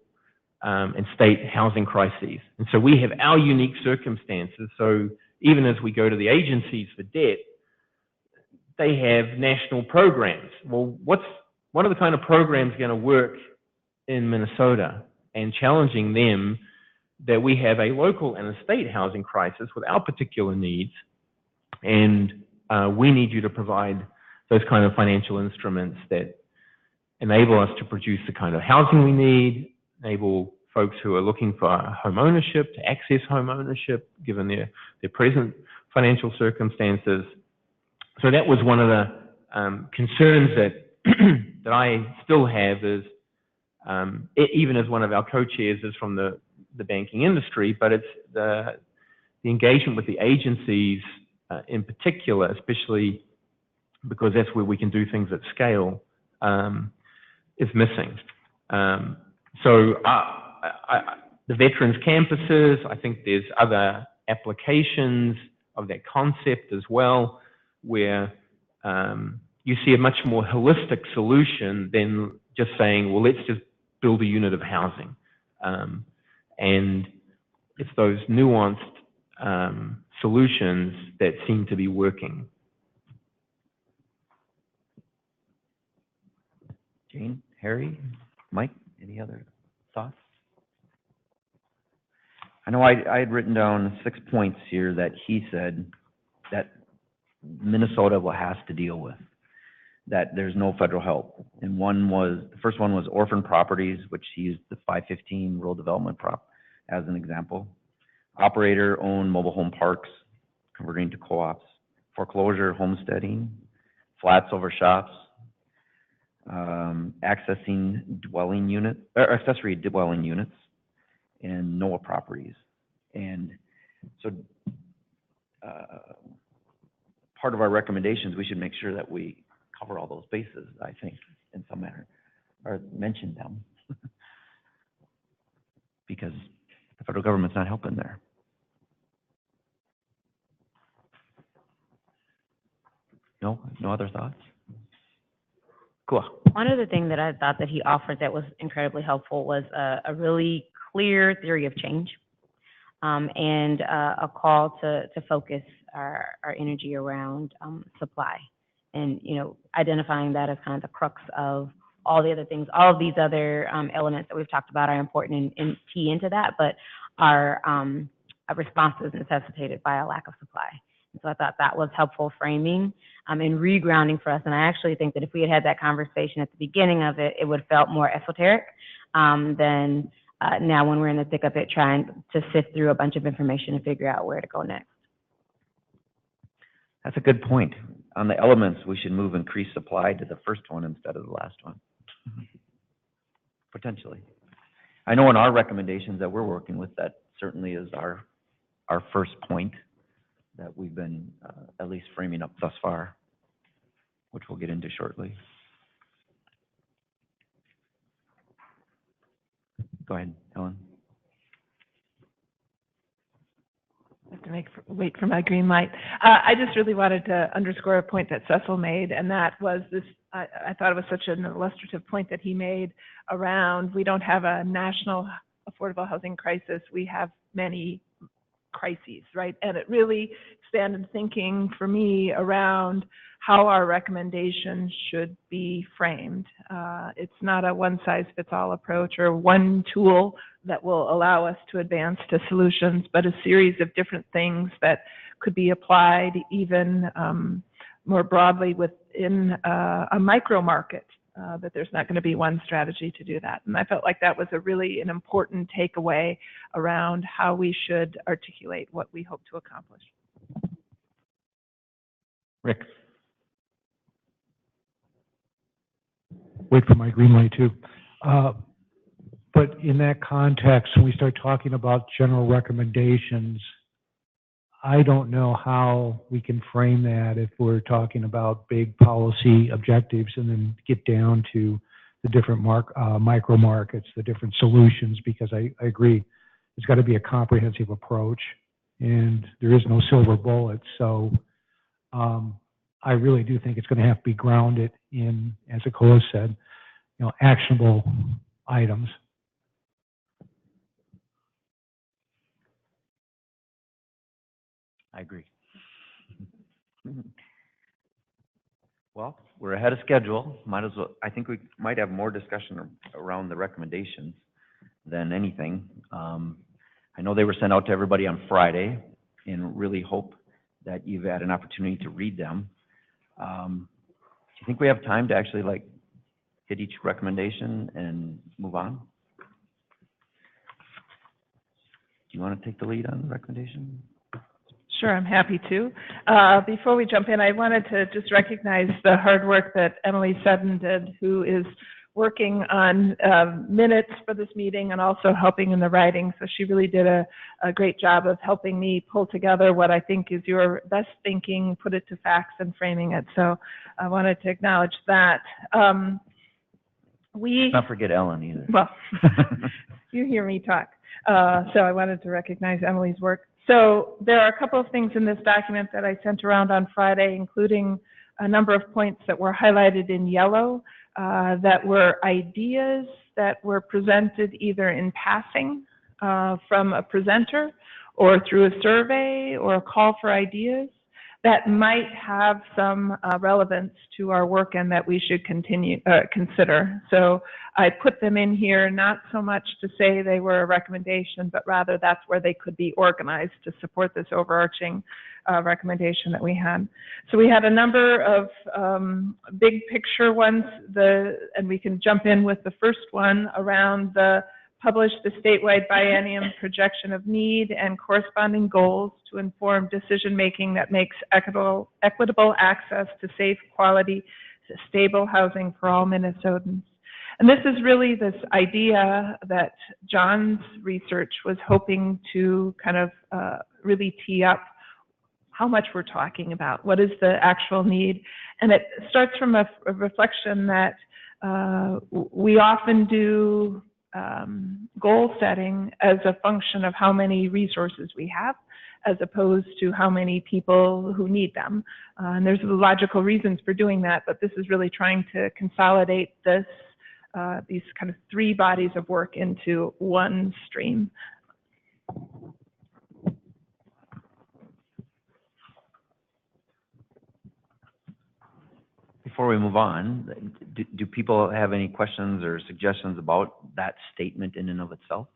and state housing crises. And so we have our unique circumstances. So even as we go to the agencies for debt, they have national programs. Well, what are the kind of programs going to work in Minnesota? And challenging them that we have a local and a state housing crisis with our particular needs, and we need you to provide those kind of financial instruments that enable us to produce the kind of housing we need, enable folks who are looking for home ownership to access home ownership given their present financial circumstances. So that was one of the concerns that I still have is, even as one of our co-chairs is from the banking industry, but it's the engagement with the agencies in particular, especially because that's where we can do things at scale, is missing. So the veterans campuses, I think there's other applications of that concept as well, where you see a much more holistic solution than just saying, well, let's just build a unit of housing. And it's those nuanced solutions that seem to be working. Jane, Harry, Mike, any other thoughts? I know I had written down 6 points here that he said that Minnesota has to deal with, that there's no federal help. And the first one was orphan properties, which he used the 515 rural development prop as an example. Operator-owned mobile home parks, converting to co-ops, foreclosure, homesteading, flats over shops, accessing dwelling unit, or accessory dwelling units, and NOAA properties. And so part of our recommendations, we should make sure that we cover all those bases, I think, in some manner, or mention them. Because the federal government's not helping there. No other thoughts? Cool. One of the things that I thought that he offered that was incredibly helpful was a really clear theory of change, and a call to focus our energy around supply, and identifying that as kind of the crux of all the other things. All of these other elements that we've talked about are important and key into that, but our response is necessitated by a lack of supply. And so I thought that was helpful framing and regrounding for us. And I actually think that if we had had that conversation at the beginning of it, it would have felt more esoteric than now when we're in the thick of it, trying to sift through a bunch of information and figure out where to go next. That's a good point. On the elements, we should move increased supply to the first one instead of the last one. Potentially. I know in our recommendations that we're working with, that certainly is our first point that we've been at least framing up thus far, which we'll get into shortly. Go ahead, Helen. I have to wait for my green light. I just really wanted to underscore a point that Cecil made, and that was this, I thought it was such an illustrative point that he made around, we don't have a national affordable housing crisis. We have many crises, right? And it really expanded thinking for me around how our recommendations should be framed. It's not a one-size-fits-all approach or one tool that will allow us to advance to solutions, but a series of different things that could be applied even more broadly within a micro market, that there's not going to be one strategy to do that. And I felt like that was an important takeaway around how we should articulate what we hope to accomplish. Rick? Wait for my green light too. But in that context, when we start talking about general recommendations, I don't know how we can frame that if we're talking about big policy objectives and then get down to the different micro markets, the different solutions, because I agree, it's got to be a comprehensive approach and there is no silver bullet. So I really do think it's going to have to be grounded in, as Akola said, actionable items. I agree. Well, we're ahead of schedule. Might as well, I think we might have more discussion around the recommendations than anything. I know they were sent out to everybody on Friday and really hope that you've had an opportunity to read them. Do you think we have time to actually hit each recommendation and move on? Do you want to take the lead on the recommendation? Sure, I'm happy to. Before we jump in, I wanted to just recognize the hard work that Emily Sudden did, who is working on minutes for this meeting and also helping in the writing. So she really did a great job of helping me pull together what I think is your best thinking, put it to facts and framing it. So I wanted to acknowledge that. Let's not forget Ellen either. Well, you hear me talk. So I wanted to recognize Emily's work. So there are a couple of things in this document that I sent around on Friday, including a number of points that were highlighted in yellow, that were ideas that were presented either in passing from a presenter or through a survey or a call for ideas that might have some relevance to our work and that we should consider. So I put them in here not so much to say they were a recommendation, but rather that's where they could be organized to support this overarching recommendation that we had. So we had a number of big picture ones, and we can jump in with the first one around publish the statewide biennium projection of need and corresponding goals to inform decision-making that makes equitable access to safe, quality, stable housing for all Minnesotans. And this is really this idea that John's research was hoping to kind of really tee up how much we're talking about, what is the actual need. And it starts from a reflection that we often do goal setting as a function of how many resources we have, as opposed to how many people who need them. And there's logical reasons for doing that, but this is really trying to consolidate these kind of three bodies of work into one stream. Before we move on, do people have any questions or suggestions about that statement in and of itself?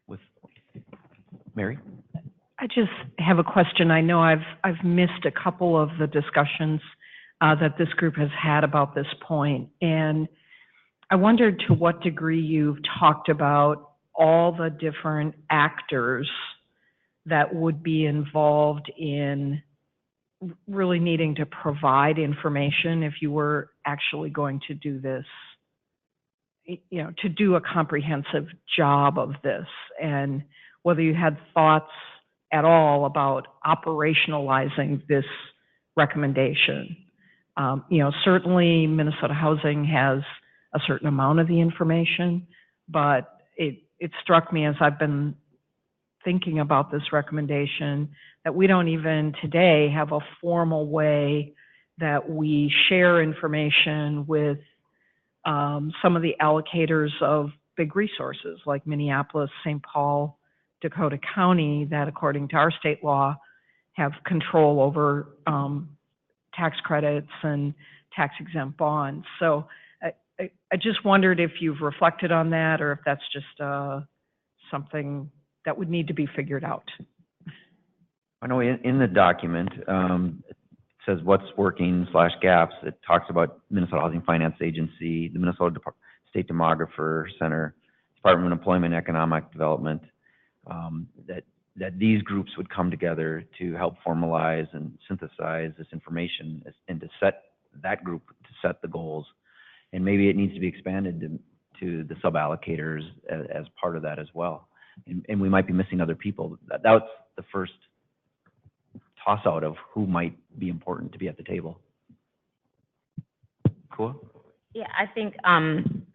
With Mary? I just have a question. I know I've missed a couple of the discussions that this group has had about this point, and I wondered to what degree you've talked about all the different actors that would be involved in really needing to provide information if you were actually going to do this, to do a comprehensive job of this, and whether you had thoughts at all about operationalizing this recommendation. Certainly Minnesota Housing has a certain amount of the information, but it struck me as I've been thinking about this recommendation that we don't even today have a formal way that we share information with some of the allocators of big resources like Minneapolis, St. Paul, Dakota County that, according to our state law, have control over tax credits and tax exempt bonds. So I just wondered if you've reflected on that or if that's just something that would need to be figured out. I know in the document, it says what's working / gaps. It talks about Minnesota Housing Finance Agency, the Minnesota State Demographer Center, Department of Employment and Economic Development, that these groups would come together to help formalize and synthesize this information and to set that group to set the goals. And maybe it needs to be expanded to the sub-allocators as part of that as well. And we might be missing other people. That was the first toss out of who might be important to be at the table. Cool? Yeah, I think,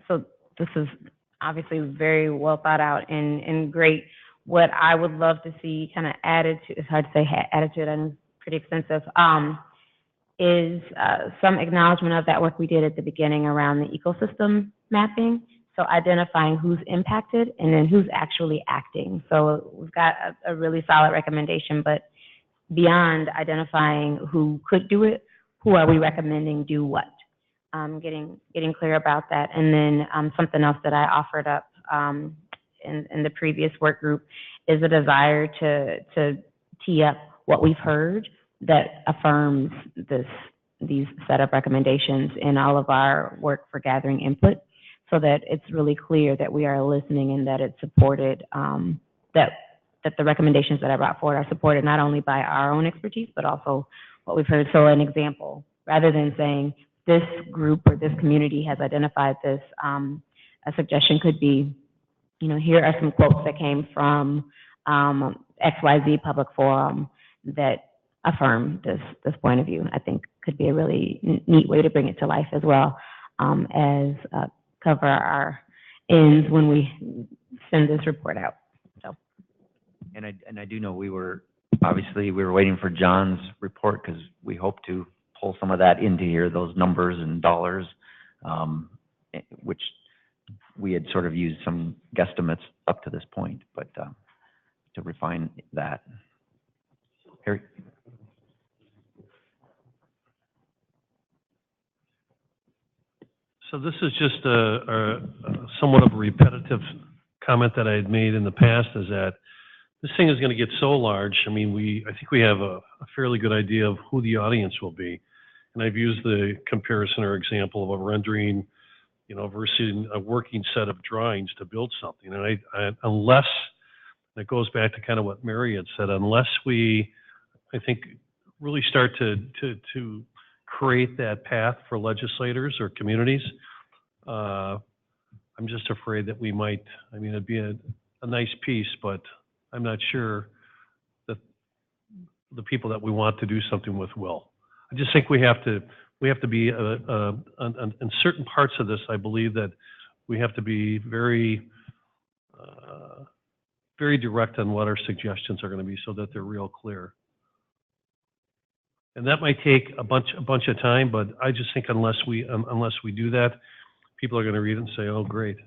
so this is obviously very well thought out and great. What I would love to see kind of added to, it's hard to say added to it, and it's pretty extensive, is some acknowledgement of that work we did at the beginning around the ecosystem mapping. So identifying who's impacted and then who's actually acting. So we've got a really solid recommendation, but beyond identifying who could do it, who are we recommending do what? Getting clear about that. And then something else that I offered up in the previous work group is a desire to tee up what we've heard that affirms these set of recommendations in all of our work for gathering input, so that it's really clear that we are listening and that it's supported, that the recommendations that I brought forward are supported not only by our own expertise, but also what we've heard. So an example, rather than saying this group or this community has identified this, a suggestion could be, you know, here are some quotes that came from XYZ Public Forum that affirm this point of view. I think could be a really neat way to bring it to life as well, as cover our ends when we send this report out. So. And I do know we were waiting for John's report because we hope to pull some of that into here, those numbers and dollars, which we had sort of used some guesstimates up to this point, but to refine that. Harry? So this is just a somewhat of a repetitive comment that I had made in the past, is that this thing is going to get so large. I mean, I think we have a fairly good idea of who the audience will be. And I've used the comparison or example of a rendering, you know, versus a working set of drawings to build something. And unless, that goes back to kind of what Mary had said, unless we, I think, really start to create that path for legislators or communities, I'm just afraid that we might, I mean, it'd be a nice piece, but I'm not sure that the people that we want to do something with will. I just think we have to be, in certain parts of this, I believe that we have to be very, very direct on what our suggestions are going to be so that they're real clear. And that might take a bunch of time, but I just think unless we do that, people are going to read it and say, "Oh, great."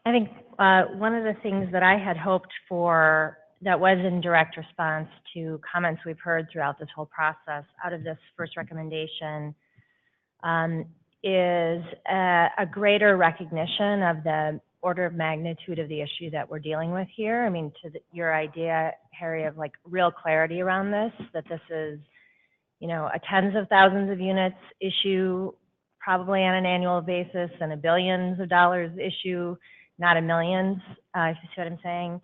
I think one of the things that I had hoped for that was in direct response to comments we've heard throughout this whole process out of this first recommendation is a greater recognition of the order of magnitude of the issue that we're dealing with here. I mean, your idea, Harry, of like real clarity around this, that this is, you know, a tens of thousands of units issue probably on an annual basis and a billions of dollars issue, not a millions, if you see what I'm saying.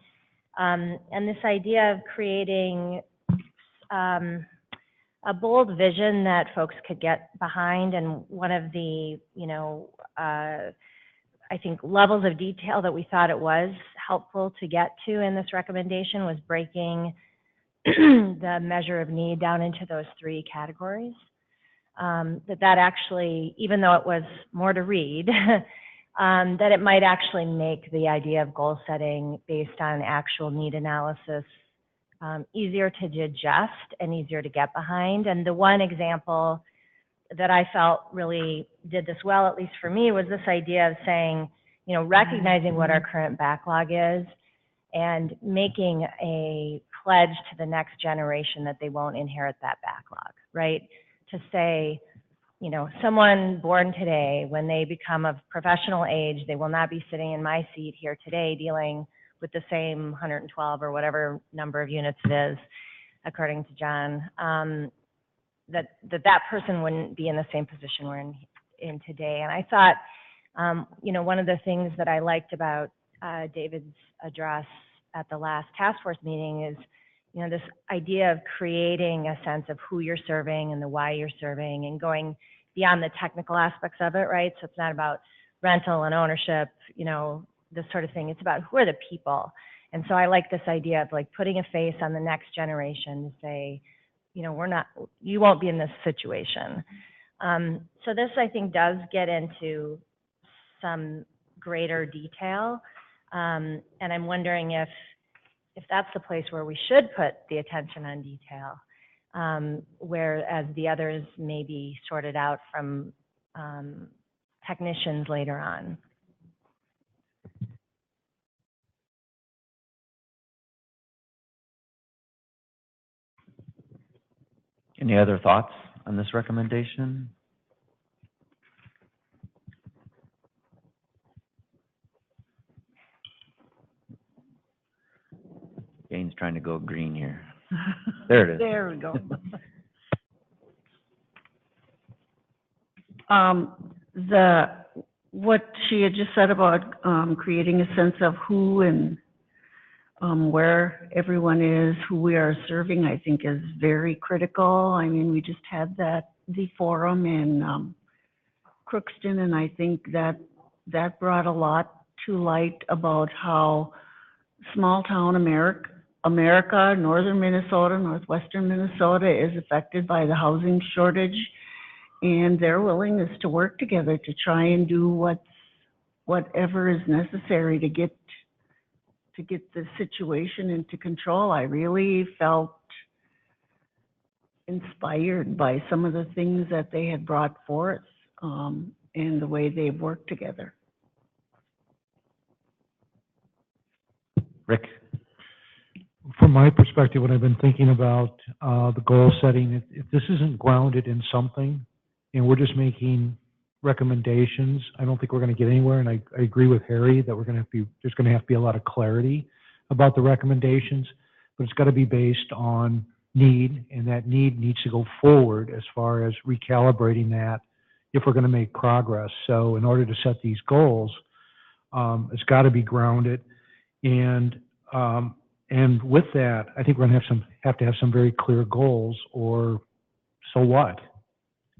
And this idea of creating a bold vision that folks could get behind, and one of the, you know, I think levels of detail that we thought it was helpful to get to in this recommendation was breaking the measure of need down into those three categories. That actually, even though it was more to read, that it might actually make the idea of goal setting based on actual need analysis easier to digest and easier to get behind. And the one example that I felt really did this well, at least for me, was this idea of saying, you know, recognizing what our current backlog is and making a pledge to the next generation that they won't inherit that backlog, right? To say, you know, someone born today, when they become of professional age, they will not be sitting in my seat here today dealing with the same 112 or whatever number of units it is, according to John, that person wouldn't be in the same position we're in today. And I thought, you know, one of the things that I liked about David's address at the last task force meeting is, you know, this idea of creating a sense of who you're serving and the why you're serving and going beyond the technical aspects of it, right? So it's not about rental and ownership, you know, this sort of thing. It's about who are the people. And so I like this idea of like putting a face on the next generation to say, you know, you won't be in this situation. So this, I think, does get into some greater detail. And I'm wondering if that's the place where we should put the attention on detail, whereas the others may be sorted out from technicians later on. Any other thoughts on this recommendation? Jane's trying to go green here. There it is. There we go. What she had just said about creating a sense of who and where everyone is, who we are serving, I think is very critical. I mean, we just had the forum in Crookston, and I think that brought a lot to light about how small town America, northern Minnesota, northwestern Minnesota is affected by the housing shortage, and their willingness to work together to try and do whatever is necessary to get the situation into control. I really felt inspired by some of the things that they had brought forth, and the way they've worked together. Rick? From my perspective, when I've been thinking about the goal setting, if this isn't grounded in something and we're just making recommendations, I don't think we're going to get anywhere. And I agree with Harry that there's going to have to be a lot of clarity about the recommendations, but it's got to be based on need, and that need needs to go forward as far as recalibrating that if we're going to make progress. So in order to set these goals, it's got to be grounded. And with that, I think we're going to have to have some very clear goals, or so what?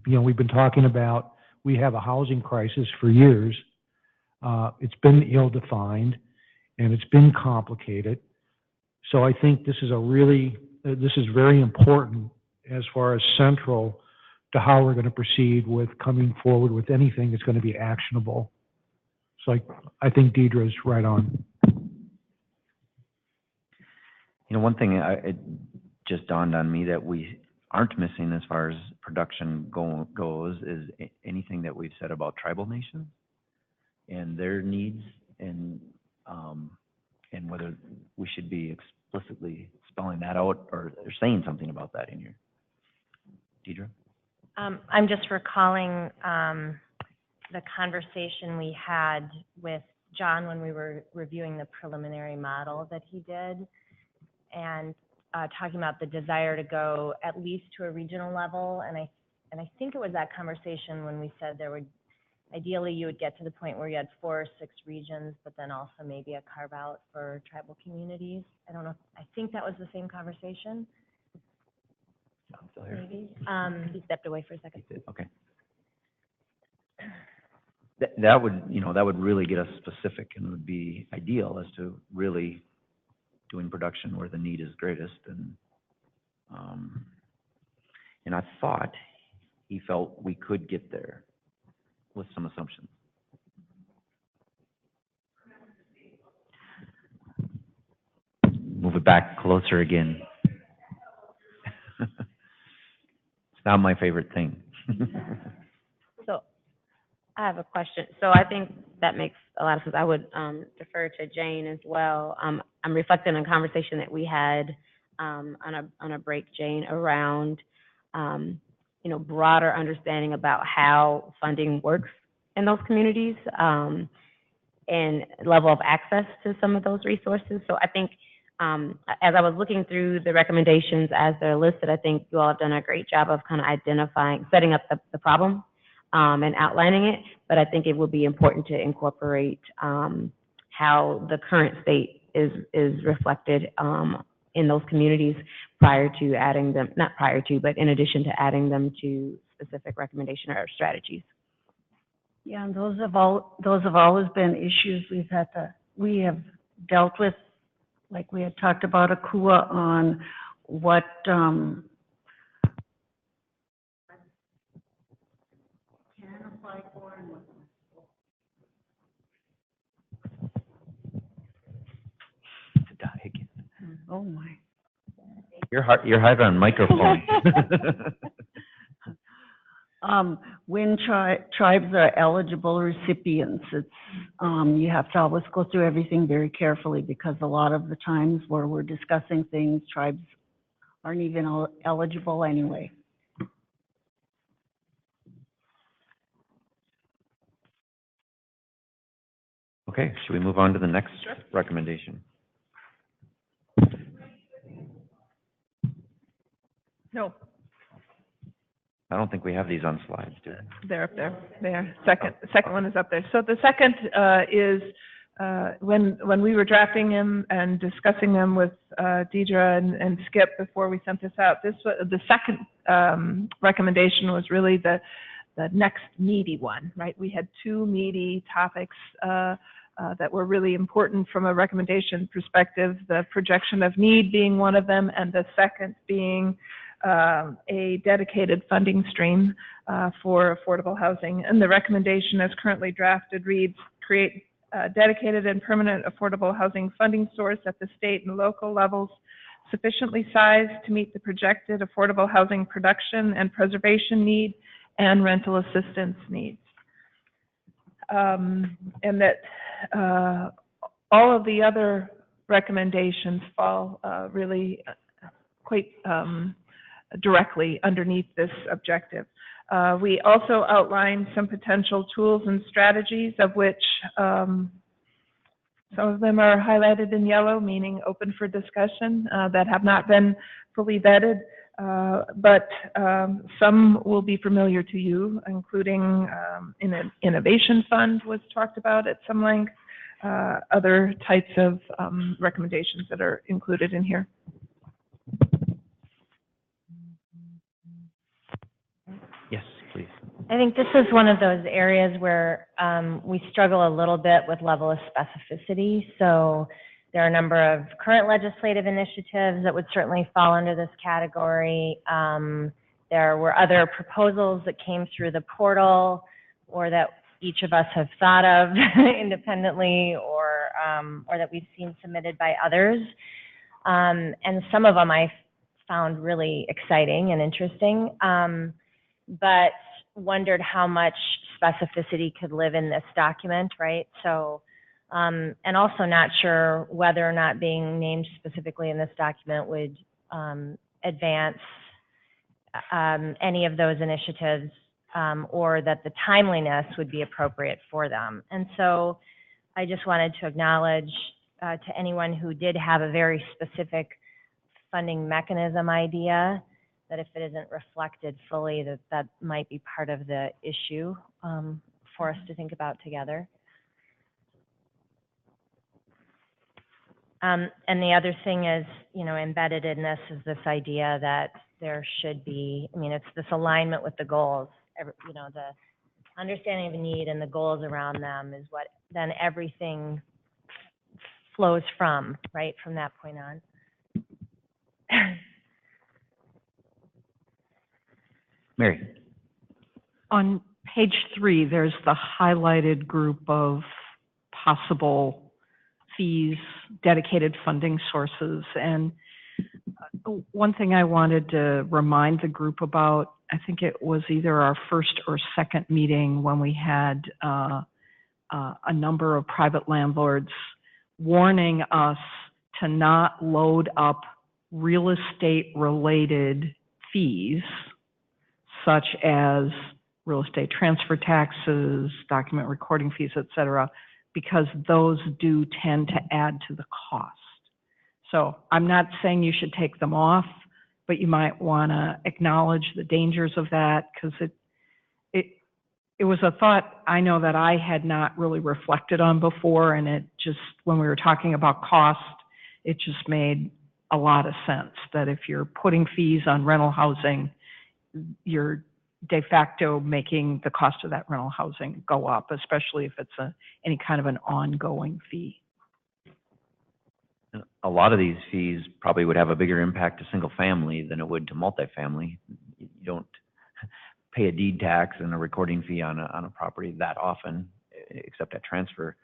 You know, we've been talking about, we have a housing crisis for years. It's been ill-defined and it's been complicated. So I think this is very important as far as central to how we're going to proceed with coming forward with anything that's going to be actionable. So I think Deidre's right on. You know, one thing it just dawned on me that we aren't missing as far as production goes is anything that we've said about tribal nations and their needs, and whether we should be explicitly spelling that out or saying something about that in here. Deidre? I'm just recalling the conversation we had with John when we were reviewing the preliminary model that he did, and talking about the desire to go at least to a regional level. And I think it was that conversation when we said ideally you would get to the point where you had 4 or 6 regions, but then also maybe a carve out for tribal communities. I don't know. I think that was the same conversation. I'm still here. Maybe. He stepped away for a second. Okay. That would really get us specific, and would be ideal as to really doing production where the need is greatest. And I thought he felt we could get there with some assumptions. Move it back closer again. It's not my favorite thing. So I have a question. So I think that makes a lot of sense. I would defer to Jane as well. I'm reflecting on a conversation that we had on a break, Jane, around broader understanding about how funding works in those communities and level of access to some of those resources. So I think as I was looking through the recommendations as they're listed, I think you all have done a great job of kind of identifying, setting up the problem and outlining it. But I think it would be important to incorporate how the current state is reflected in those communities prior to adding them, not prior to, but in addition to adding them to specific recommendation or strategies. Yeah, and those have always been issues we have dealt with, like we had talked about ACUA on what, can apply for and what. To die again. Oh, my. You're hard on microphone. When tribes are eligible recipients, it's, you have to always go through everything very carefully because a lot of the times where we're discussing things, tribes aren't even eligible anyway. Okay, should we move on to the next recommendation? No, I don't think we have these on slides, do we? they're up there. The second one is up there. So the second is when we were drafting them and discussing them with Deidre and Skip before we sent this out, this was the second recommendation was really the next meaty one, right? We had two meaty topics that were really important from a recommendation perspective, the projection of need being one of them, and the second being a dedicated funding stream for affordable housing. And the recommendation as currently drafted reads, create a dedicated and permanent affordable housing funding source at the state and local levels sufficiently sized to meet the projected affordable housing production and preservation need and rental assistance needs. And that all of the other recommendations fall really quite directly underneath this objective. We also outlined some potential tools and strategies, of which some of them are highlighted in yellow, meaning open for discussion, that have not been fully vetted, but some will be familiar to you, including an innovation fund was talked about at some length, other types of recommendations that are included in here. Yes, please. I think this is one of those areas where we struggle a little bit with level of specificity. So there are a number of current legislative initiatives that would certainly fall under this category. There were other proposals that came through the portal or that each of us have thought of independently or that we've seen submitted by others. And some of them I found really exciting and interesting. But wondered how much specificity could live in this document, right? So, and also not sure whether or not being named specifically in this document would advance any of those initiatives or that the timeliness would be appropriate for them. And so I just wanted to acknowledge to anyone who did have a very specific funding mechanism idea that if it isn't reflected fully, that might be part of the issue for us to think about together. And the other thing is, embedded in this is this idea that there should be, it's this alignment with the goals, the understanding of the need and the goals around them is what then everything flows from, right, from that point on. Mary. On page 3, there's the highlighted group of possible fees, dedicated funding sources, and One thing I wanted to remind the group about, I think it was either our first or second meeting when we had a number of private landlords warning us to not load up real estate related fees, such as real estate transfer taxes, document recording fees, et cetera, because those do tend to add to the cost. So I'm not saying you should take them off, but you might want to acknowledge the dangers of that, because it was a thought I know that I had not really reflected on before, and it just, when we were talking about cost, it just made a lot of sense that if you're putting fees on rental housing, you're de facto making the cost of that rental housing go up, especially if it's any kind of an ongoing fee. A lot of these fees probably would have a bigger impact to single family than it would to multifamily. You don't pay a deed tax and a recording fee on a property that often, except at transfer.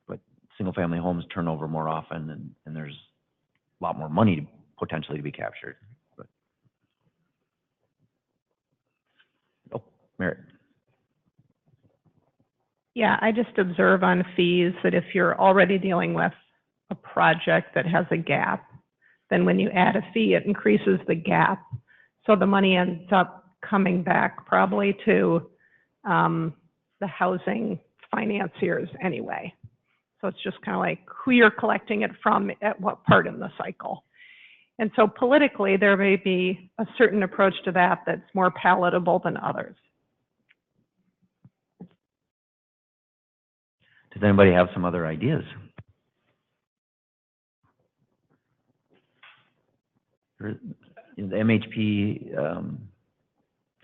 But single family homes turn over more often, and there's a lot more money potentially to be captured. But, Merritt. Yeah, I just observe on fees that if you're already dealing with a project that has a gap, then when you add a fee, it increases the gap. So the money ends up coming back probably to the housing financiers anyway. So it's just kind of like who you're collecting it from at what part in the cycle. And so politically, there may be a certain approach to that that's more palatable than others. Does anybody have some other ideas? The MHP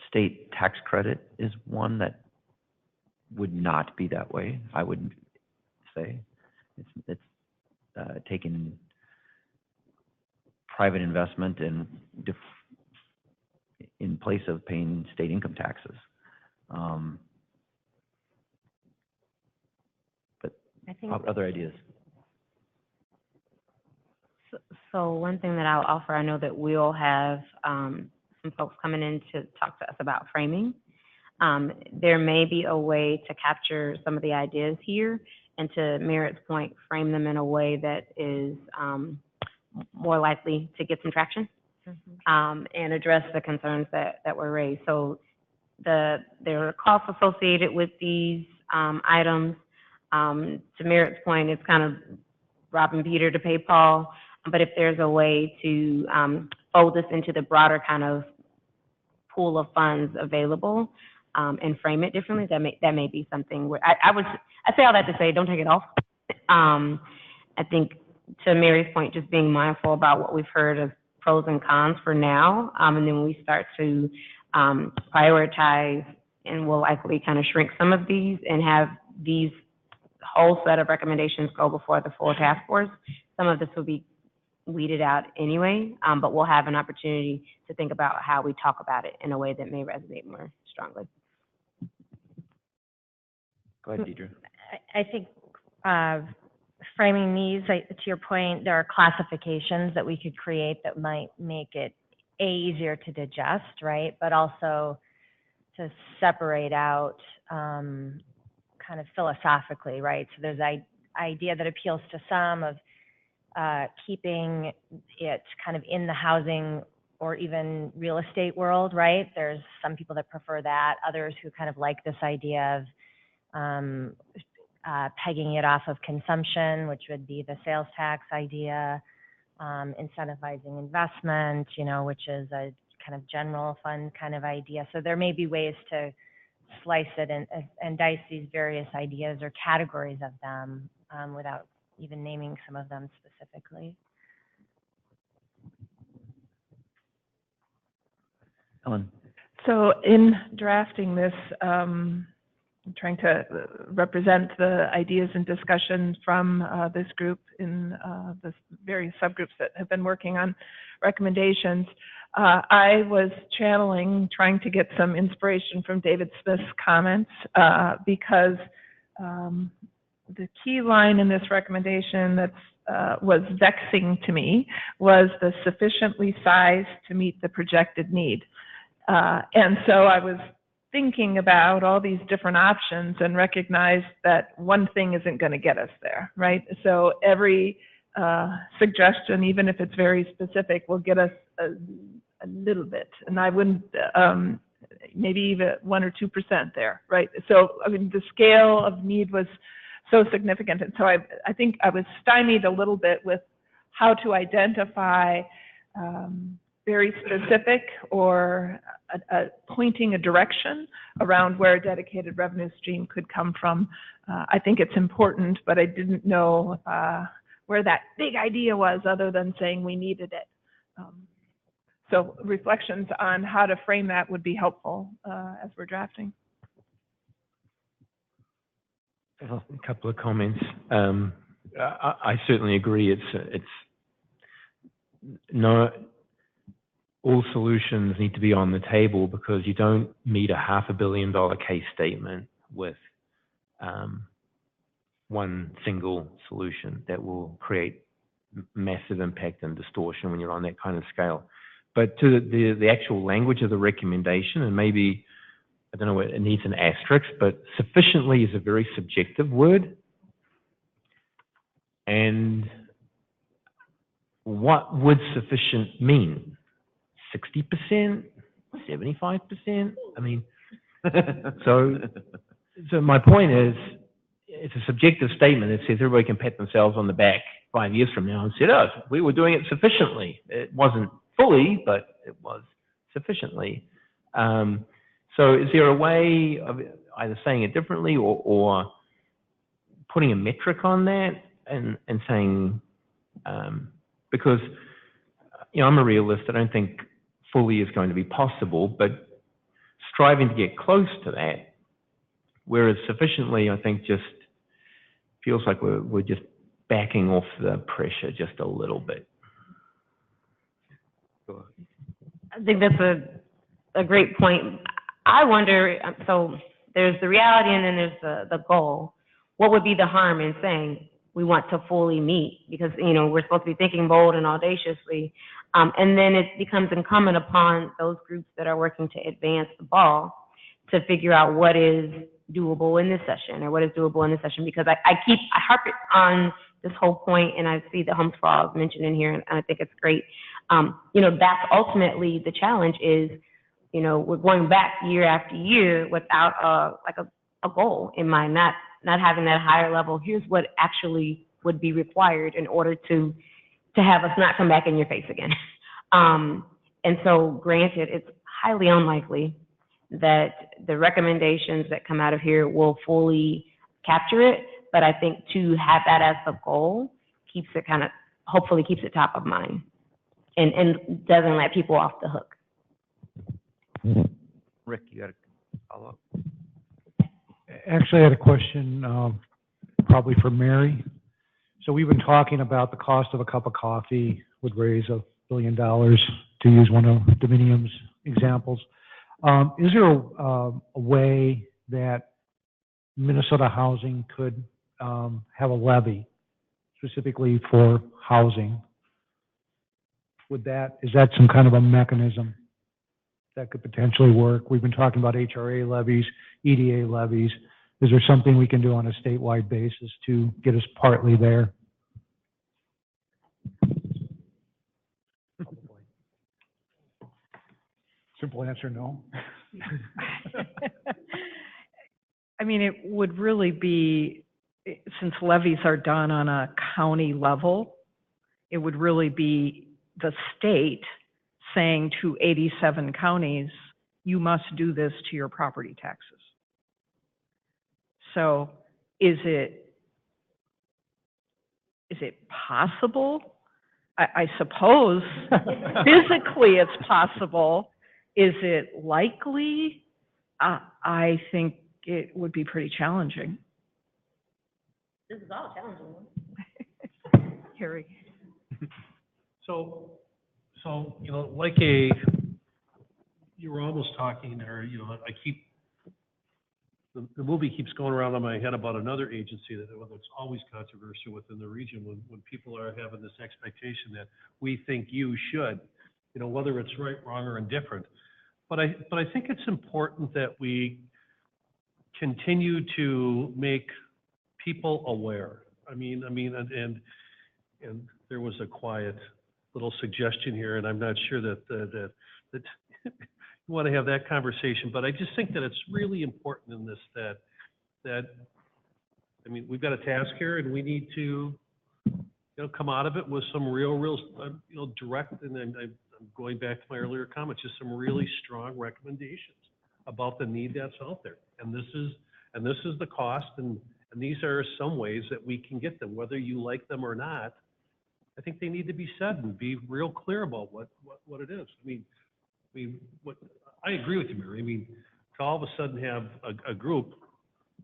state tax credit is one that would not be that way, I would say. It's taking private investment in place of paying state income taxes. But I think other ideas? so. One thing that I'll offer, I know that we'll have some folks coming in to talk to us about framing. There may be a way to capture some of the ideas here and, to Merritt's point, frame them in a way that is more likely to get some traction and address the concerns that were raised. So there are costs associated with these items. To Merritt's point, it's kind of robbing Peter to pay Paul. But if there's a way to fold this into the broader kind of pool of funds available and frame it differently, that may be something where I say all that to say, don't take it off. I think, to Mary's point, just being mindful about what we've heard as pros and cons for now, and then when we start to prioritize, and we'll likely kind of shrink some of these and have these whole set of recommendations go before the full task force. Some of this will be weeded out anyway, but we'll have an opportunity to think about how we talk about it in a way that may resonate more strongly. Go ahead, Deidre. I think framing these, to your point, there are classifications that we could create that might make it easier to digest, right? But also to separate out kind of philosophically, right? So there's an idea that appeals to some of keeping it kind of in the housing or even real estate world, right? There's some people that prefer that, others who kind of like this idea of pegging it off of consumption, which would be the sales tax idea, incentivizing investment, which is a kind of general fund kind of idea. So there may be ways to slice it and dice these various ideas or categories of them without even naming some of them specifically. Ellen. So in drafting this, I'm trying to represent the ideas and discussion from this group in the various subgroups that have been working on recommendations. I was trying to get some inspiration from David Smith's comments because the key line in this recommendation that's was vexing to me was the sufficiently sized to meet the projected need. And so I was thinking about all these different options and recognized that one thing isn't going to get us there, right? So every suggestion, even if it's very specific, will get us a little bit. And I wouldn't, maybe even 1 or 2% there, right? So, I mean, the scale of need was so significant. And so I think I was stymied a little bit with how to identify very specific or pointing a direction around where a dedicated revenue stream could come from. I think it's important, but I didn't know where that big idea was other than saying we needed it. So reflections on how to frame that would be helpful as we're drafting. A couple of comments. I certainly agree. It's no, all solutions need to be on the table because you don't meet a $500 million case statement with one single solution that will create massive impact and distortion when you're on that kind of scale. But to the actual language of the recommendation, and maybe, I don't know, it needs an asterisk, but sufficiently is a very subjective word. And what would sufficient mean? 60%? 75%? I mean, so my point is, it's a subjective statement that says everybody can pat themselves on the back 5 years from now and say, oh, we were doing it sufficiently. It wasn't fully, but it was sufficiently. So is there a way of either saying it differently or putting a metric on that and saying, because, you know, I'm a realist, I don't think fully is going to be possible, but striving to get close to that, whereas sufficiently, I think, just feels like we're just backing off the pressure just a little bit. I think that's a great point. I wonder, so there's the reality and then there's the goal. What would be the harm in saying we want to fully meet? Because, you know, we're supposed to be thinking bold and audaciously. And then it becomes incumbent upon those groups that are working to advance the ball to figure out what is doable in this session or what is doable in this session. Because I harp it on this whole point, and I see the Humps Clause mentioned in here, and I think it's great. You know, that's ultimately the challenge is, you know, we're going back year after year without a goal in mind, not having that higher level. Here's what actually would be required in order to have us not come back in your face again. And so, granted, it's highly unlikely that the recommendations that come out of here will fully capture it, but I think to have that as the goal keeps it hopefully keeps it top of mind and doesn't let people off the hook. Rick, you got a follow-up? Actually, I had a question, probably for Mary. So we've been talking about the cost of a cup of coffee would raise $1 billion, to use one of Dominium's examples. Is there a way that Minnesota Housing could have a levy specifically for housing? Is that some kind of a mechanism that could potentially work? We've been talking about HRA levies, EDA levies. Is there something we can do on a statewide basis to get us partly there? Simple answer, no. I mean, it would really be, since levies are done on a county level, it would really be the state saying to 87 counties, you must do this to your property taxes. So is it possible? I suppose physically it's possible. Is it likely? I think it would be pretty challenging. This is all challenging. Harry. So, you know, you were almost talking, or, you know, I keep the movie keeps going around in my head about another agency that, well, it's always controversial within the region when people are having this expectation that we think you should, whether it's right, wrong, or indifferent. But I think it's important that we continue to make people aware. And there was a quiet little suggestion here, and I'm not sure that you want to have that conversation, but I just think that it's really important in this that we've got a task here, and we need to, come out of it with some real, direct, and then I'm going back to my earlier comments, just some really strong recommendations about the need that's out there. And this is the cost, and these are some ways that we can get them, whether you like them or not. I think they need to be said and be real clear about what it is. I agree with you, Mary. To all of a sudden have a group,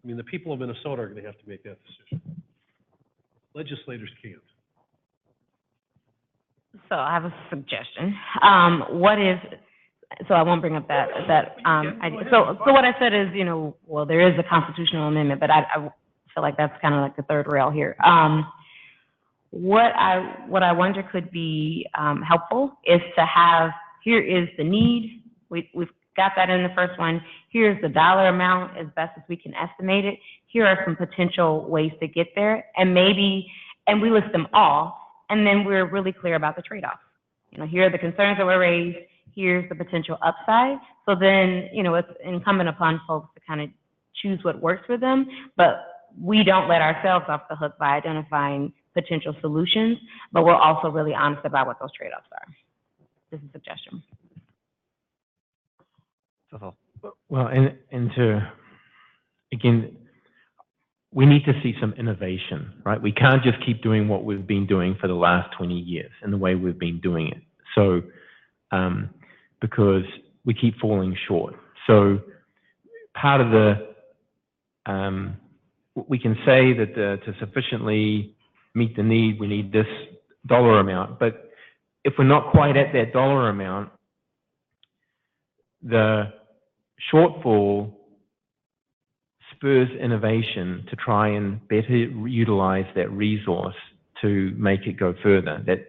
the people of Minnesota are going to have to make that decision. Legislators can't. So I have a suggestion. So I won't bring up that idea. So what I said is, well, there is a constitutional amendment, but I feel like that's kind of like the third rail here. What I wonder could be helpful is to have, here is the need. We've got that in the first one. Here's the dollar amount as best as we can estimate it. Here are some potential ways to get there, and we list them all, and then we're really clear about the trade-offs. Here are the concerns that were raised. Here's the potential upside. So then, it's incumbent upon folks to kind of choose what works for them, but we don't let ourselves off the hook by identifying potential solutions, but we're also really honest about what those trade-offs are. This is a suggestion. Well, and again, we need to see some innovation, right? We can't just keep doing what we've been doing for the last 20 years and the way we've been doing it. So, because we keep falling short. So part of we can say that to sufficiently meet the need, we need this dollar amount. But if we're not quite at that dollar amount, the shortfall spurs innovation to try and better utilize that resource to make it go further. That,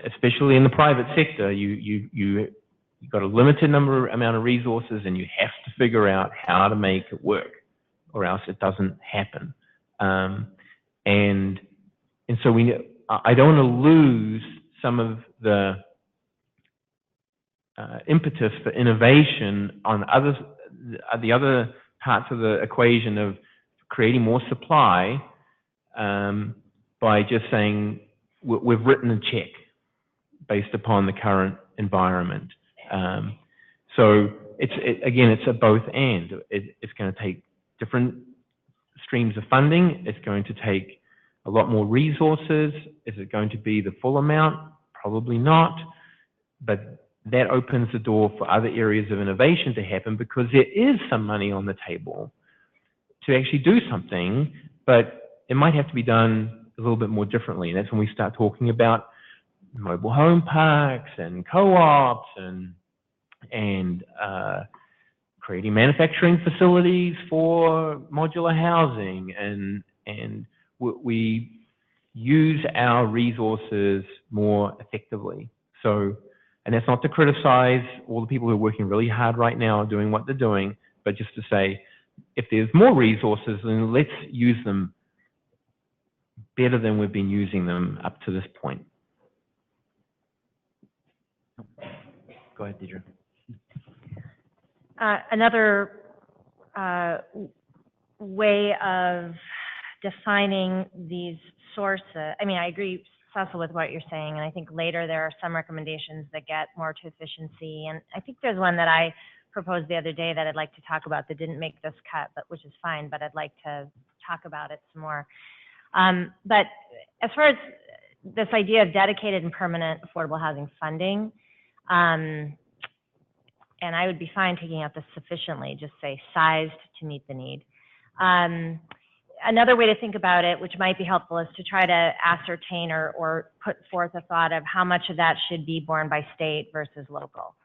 especially in the private sector, you've got a limited amount of resources, and you have to figure out how to make it work, or else it doesn't happen. And so I don't want to lose some of the impetus for innovation on the other parts of the equation of creating more supply by just saying we've written a check based upon the current environment. So it's a both and. It's going to take different streams of funding. It's going to take a lot more resources. Is it going to be the full amount? Probably not. But that opens the door for other areas of innovation to happen, because there is some money on the table to actually do something, but it might have to be done a little bit more differently. And that's when we start talking about mobile home parks and co-ops and creating manufacturing facilities for modular housing, and we use our resources more effectively. So, and that's not to criticize all the people who are working really hard right now doing what they're doing, but just to say, if there's more resources, then let's use them better than we've been using them up to this point. Go ahead, Deidre. Another way of defining these sources, I agree, Cecil, with what you're saying, and I think later there are some recommendations that get more to efficiency, and I think there's one that I proposed the other day that I'd like to talk about that didn't make this cut, but which is fine, but I'd like to talk about it some more. But as far as this idea of dedicated and permanent affordable housing funding, and I would be fine taking out the sufficiently, just say sized to meet the need. Another way to think about it, which might be helpful, is to try to ascertain or put forth a thought of how much of that should be borne by state versus local.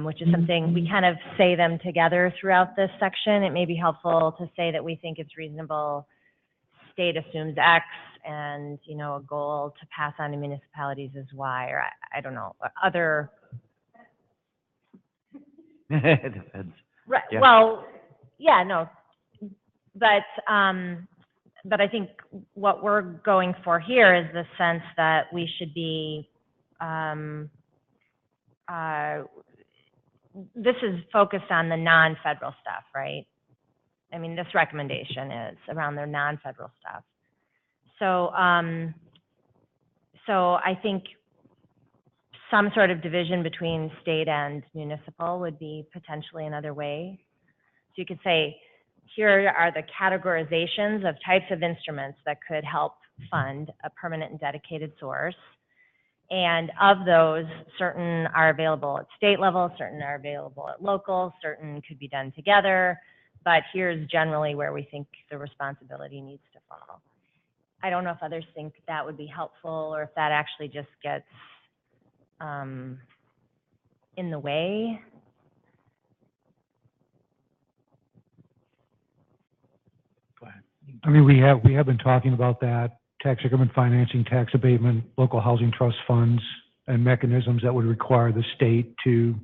which is something we kind of say them together throughout this section. It may be helpful to say that we think it's reasonable. State assumes X, and, you know, a goal to pass on to municipalities is Y, or I don't know, other. It depends. Right. Yeah. Well, yeah, no, but I think what we're going for here is the sense that we should be. This is focused on the non-federal stuff, right? I mean, this recommendation is around their non-federal stuff. So, so I think some sort of division between state and municipal would be potentially another way. So you could say, here are the categorizations of types of instruments that could help fund a permanent and dedicated source. And of those, certain are available at state level, certain are available at local, certain could be done together. But here's generally where we think the responsibility needs to fall. I don't know if others think that would be helpful, or if that actually just gets in the way. I mean, we have been talking about that, tax increment financing, tax abatement, local housing trust funds, and mechanisms that would require the state to,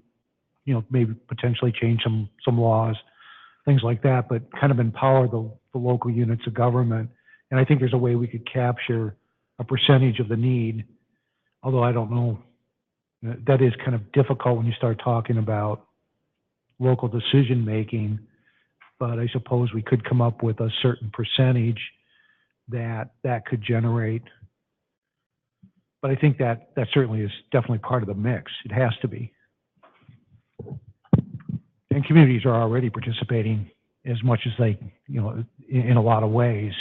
you know, maybe potentially change some laws, things like that, but kind of empower the local units of government. And I think there's a way we could capture a percentage of the need, although I don't know, that is kind of difficult when you start talking about local decision making, but I suppose we could come up with a certain percentage that could generate. But I think that certainly is definitely part of the mix. It has to be. And communities are already participating as much as they, you know, in a lot of ways,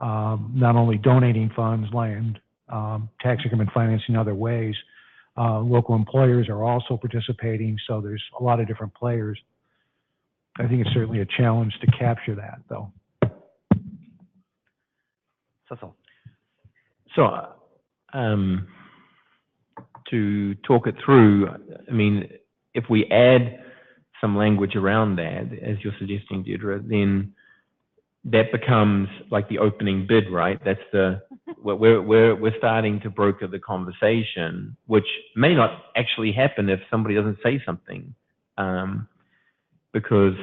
not only donating funds, land, tax increment financing, other ways. Local employers are also participating, so there's a lot of different players. I think it's certainly a challenge to capture that, though. So, to talk it through, I mean, if we add some language around that, as you're suggesting, Deirdre, then that becomes like the opening bid, right? That's the, we're starting to broker the conversation, which may not actually happen if somebody doesn't say something, because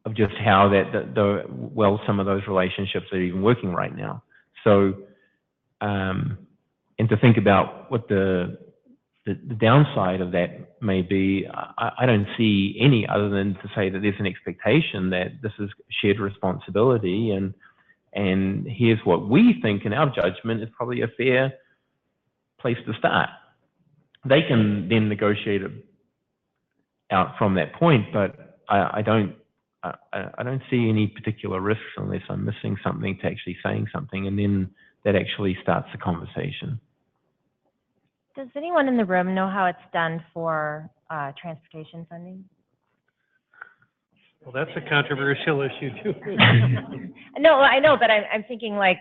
of just how well, some of those relationships are even working right now. So, and to think about what the downside of that may be, I don't see any other than to say that there's an expectation that this is shared responsibility, and here's what we think in our judgment is probably a fair place to start. They can then negotiate it out from that point, but I don't see any particular risks unless I'm missing something to actually saying something, and then that actually starts the conversation. Does anyone in the room know how it's done for transportation funding? Well, that's a controversial issue too. No, I know, but I'm thinking like,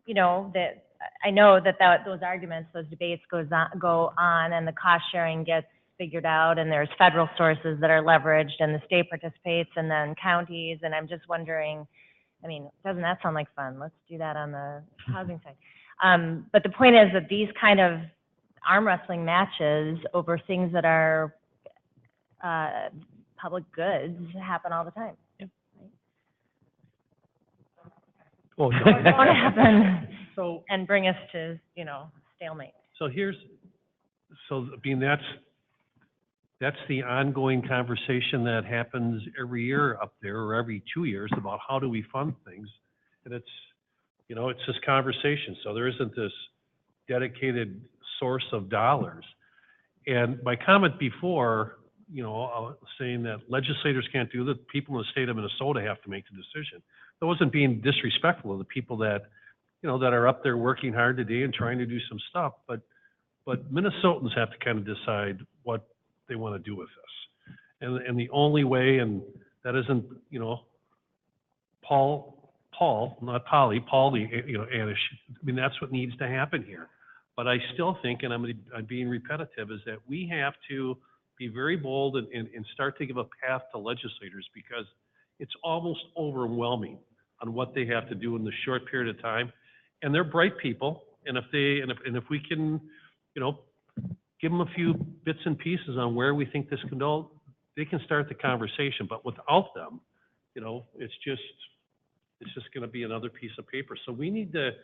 you know, that I know that those arguments, those debates go on, and the cost sharing gets figured out, and there's federal sources that are leveraged, and the state participates, and then counties, and I'm just wondering, I mean, doesn't that sound like fun? Let's do that on the housing side. But the point is that these kind of arm wrestling matches over things that are public goods happen all the time. Yep. Right? Well, it won't happen So, and bring us to, you know, stalemate. so I mean, that's the ongoing conversation that happens every year up there, or every 2 years, about how do we fund things. And it's, you know, it's this conversation. So there isn't this dedicated source of dollars. And my comment before, you know, saying that legislators can't do that, people in the state of Minnesota have to make the decision. That wasn't being disrespectful of the people that, you know, that are up there working hard today and trying to do some stuff. But Minnesotans have to kind of decide what they want to do with this. And the only way, and that isn't, you know, Paul, not Polly, Paul, you know, Anish, I mean, that's what needs to happen here. But I still think, and I'm being repetitive, is that we have to be very bold and start to give a path to legislators, because it's almost overwhelming on what they have to do in the short period of time. And they're bright people, and if we can, give them a few bits and pieces on where we think this can go, they can start the conversation. But without them, it's just going to be another piece of paper. So we need to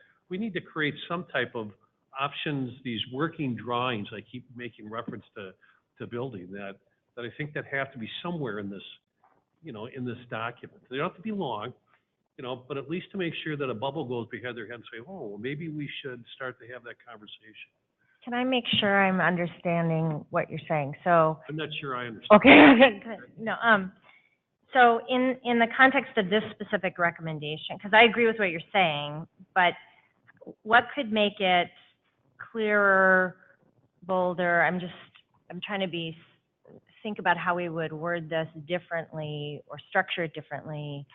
create some type of options, these working drawings I keep making reference to building, that I think that have to be somewhere in this, in this document. They don't have to be long, but at least to make sure that a bubble goes behind their head and say, oh, well, maybe we should start to have that conversation. Can I make sure I'm understanding what you're saying? So. I'm not sure I understand. Okay, good. No, so in the context of this specific recommendation, because I agree with what you're saying, but what could make it clearer, bolder? I'm trying to think about how we would word this differently or structure it differently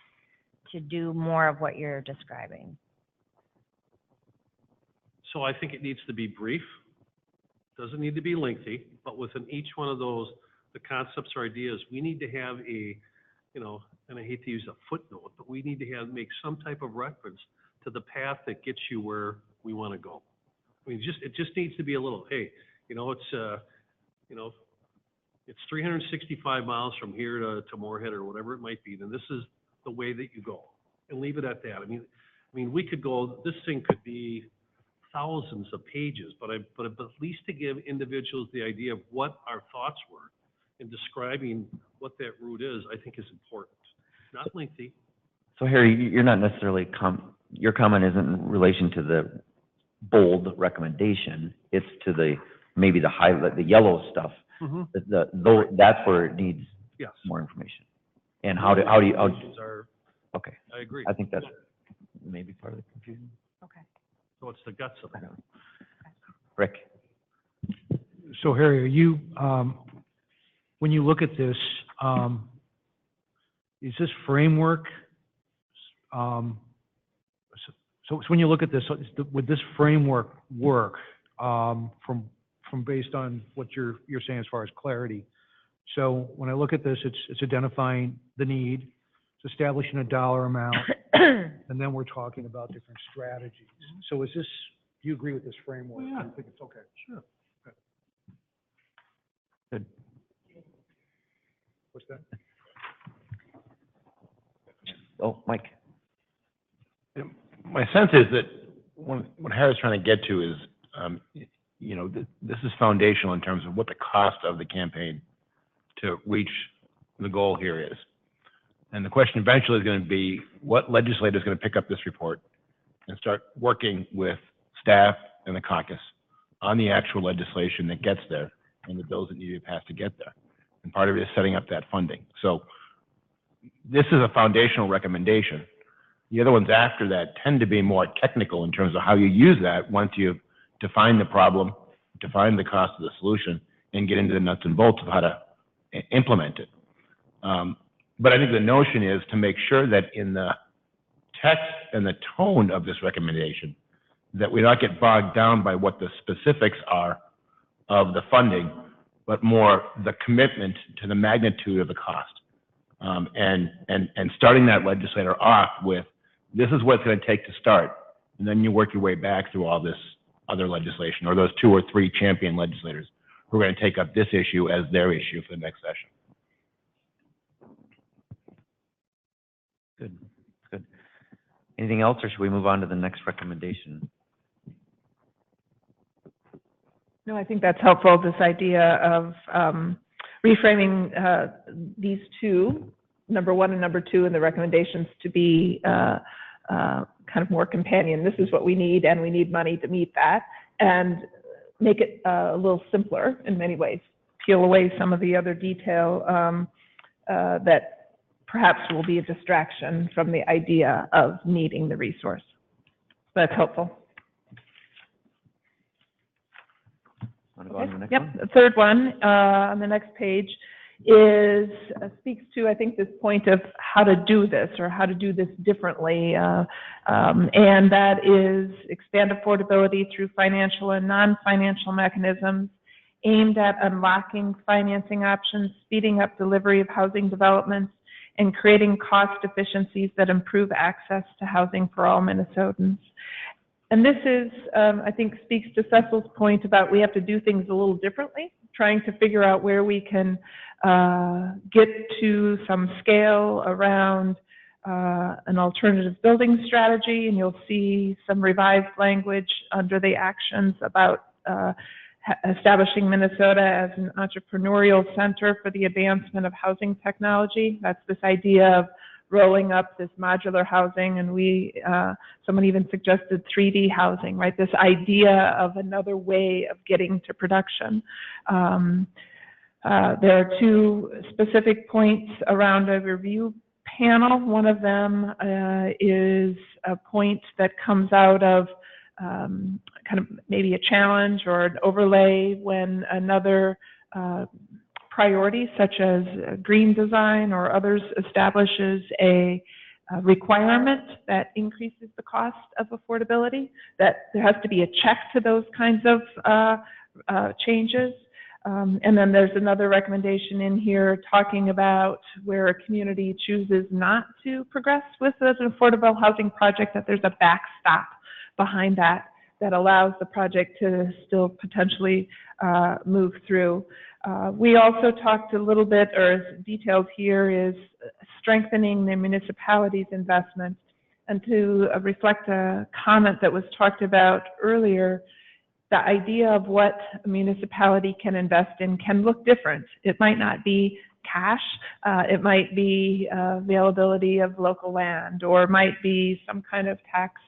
to do more of what you're describing. So I think it needs to be brief. Doesn't need to be lengthy, but within each one of those, the concepts or ideas, we need to have a, and I hate to use a footnote, but we need to make some type of reference to the path that gets you where we want to go. I mean, it just needs to be a little, hey, it's 365 miles from here to Moorhead or whatever it might be, then this is the way that you go, and leave it at that. I mean, we could go, this thing could be thousands of pages, but at least to give individuals the idea of what our thoughts were in describing what that route is, I think is important. Not lengthy. So Harry, you're not necessarily, your comment isn't in relation to the bold recommendation, it's to maybe the yellow stuff. Mm-hmm. That's where it needs Yes. more information. And how do you, okay. I agree. I think that's maybe part of the confusion. Okay. So it's the guts of it. Rick? So Harry, are you, when you look at this, is this framework, so when you look at this, would this framework work from based on what you're saying as far as clarity? So when I look at this, it's identifying the need, it's establishing a dollar amount, and then we're talking about different strategies. So do you agree with this framework? Yeah. I think it's okay. Sure. Good. What's that? Oh, Mike? My sense is that what Harry's trying to get to is, this is foundational in terms of what the cost of the campaign to reach the goal here is. And the question eventually is going to be, what legislator is going to pick up this report and start working with staff and the caucus on the actual legislation that gets there and the bills that need to be passed to get there. And part of it is setting up that funding. So this is a foundational recommendation. The other ones after that tend to be more technical in terms of how you use that once you've defined the problem, defined the cost of the solution, and get into the nuts and bolts of how to implement it. But I think the notion is to make sure that in the text and the tone of this recommendation, that we not get bogged down by what the specifics are of the funding, but more the commitment to the magnitude of the cost. And starting that legislator off with, this is what it's going to take to start, and then you work your way back through all this other legislation, or those 2 or 3 champion legislators who are going to take up this issue as their issue for the next session. Good, good. Anything else, or should we move on to the next recommendation? No, I think that's helpful, this idea of reframing these two, number 1 and number 2, in the recommendations to be kind of more companion. This is what we need, and we need money to meet that, and make it a little simpler in many ways. Peel away some of the other detail that perhaps will be a distraction from the idea of needing the resource. That's helpful. Want to go on to the next Yep. one? The third one on the next page speaks to, I think, this point of how to do this or how to do this differently. And that is expand affordability through financial and non-financial mechanisms aimed at unlocking financing options, speeding up delivery of housing developments, and creating cost efficiencies that improve access to housing for all Minnesotans. And this is, I think, speaks to Cecil's point about we have to do things a little differently, trying to figure out where we can get to some scale around an alternative building strategy, and you'll see some revised language under the actions about establishing Minnesota as an entrepreneurial center for the advancement of housing technology. That's this idea of rolling up this modular housing, and someone even suggested 3D housing, right? This idea of another way of getting to production. There are two specific points around a review panel. One of them is a point that comes out of kind of maybe a challenge or an overlay when another priority, such as green design or others, establishes a requirement that increases the cost of affordability, that there has to be a check to those kinds of changes. And then there's another recommendation in here talking about where a community chooses not to progress with an affordable housing project, that there's a backstop behind that allows the project to still potentially move through. We also talked a little bit, or detailed here, is strengthening the municipality's investment. And to reflect a comment that was talked about earlier, the idea of what a municipality can invest in can look different. It might not be cash, it might be availability of local land, or it might be some kind of tax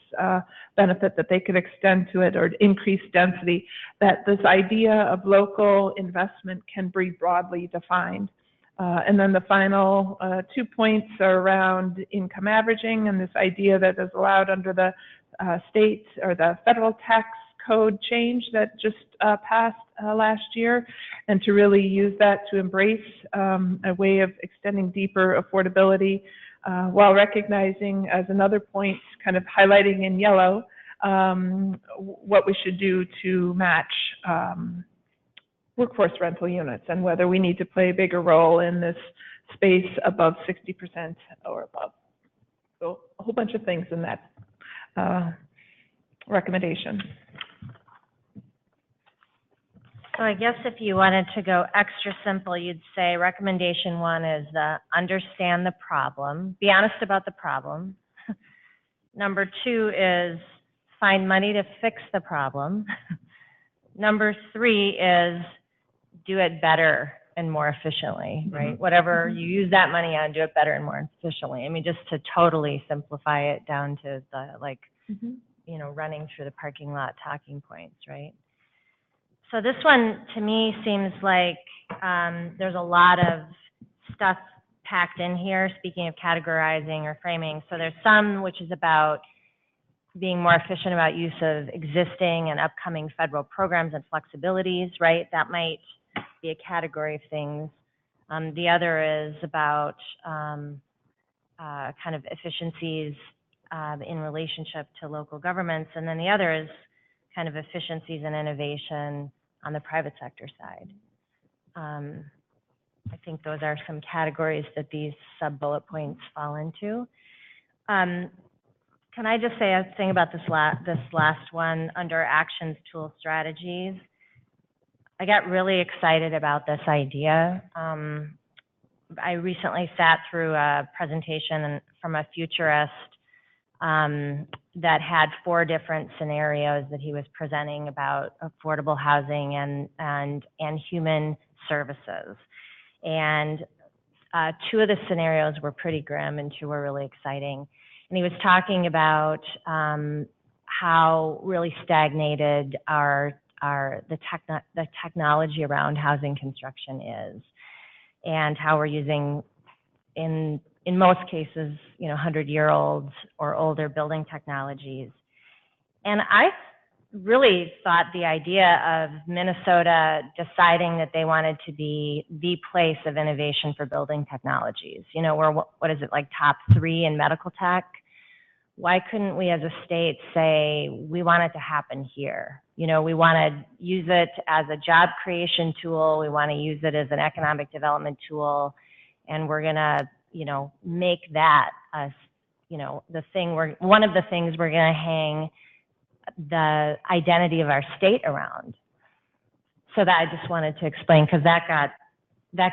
benefit that they could extend to it, or increase density. That this idea of local investment can be broadly defined. And then the final 2 points are around income averaging, and this idea that is allowed under the state or the federal tax code change that just passed last year, and to really use that to embrace a way of extending deeper affordability, while recognizing, as another point, kind of highlighting in yellow, what we should do to match workforce rental units, and whether we need to play a bigger role in this space above 60% or above. So a whole bunch of things in that recommendation. So I guess if you wanted to go extra simple, you'd say recommendation 1 is understand the problem, be honest about the problem. Number 2 is find money to fix the problem. Number 3 is do it better and more efficiently, right? Whatever you use that money on, do it better and more efficiently. I mean, just to totally simplify it down to the, like, you know, running through the parking lot talking points, right? So this one, to me, seems like there's a lot of stuff packed in here, speaking of categorizing or framing. So there's some which is about being more efficient about use of existing and upcoming federal programs and flexibilities, right? That might be a category of things. The other is about kind of efficiencies in relationship to local governments. And then the other is kind of efficiencies and innovation on the private sector side. I think those are some categories that these sub-bullet points fall into. Can I just say a thing about this last one under actions, tools, strategies? I got really excited about this idea. I recently sat through a presentation from a futurist that had 4 different scenarios that he was presenting about affordable housing and human services. And 2 of the scenarios were pretty grim and 2 were really exciting. And he was talking about how really stagnated the technology around housing construction is, and how we're using, in most cases, you know, 100-year-old or older building technologies. And I really thought the idea of Minnesota deciding that they wanted to be the place of innovation for building technologies. You know, we're, what is it, like top 3 in medical tech? Why couldn't we as a state say, we want it to happen here? You know, we want to use it as a job creation tool. We want to use it as an economic development tool. And we're going to, you know, make that, you know, the thing one of the things we're going to hang the identity of our state around. So that I just wanted to explain, because that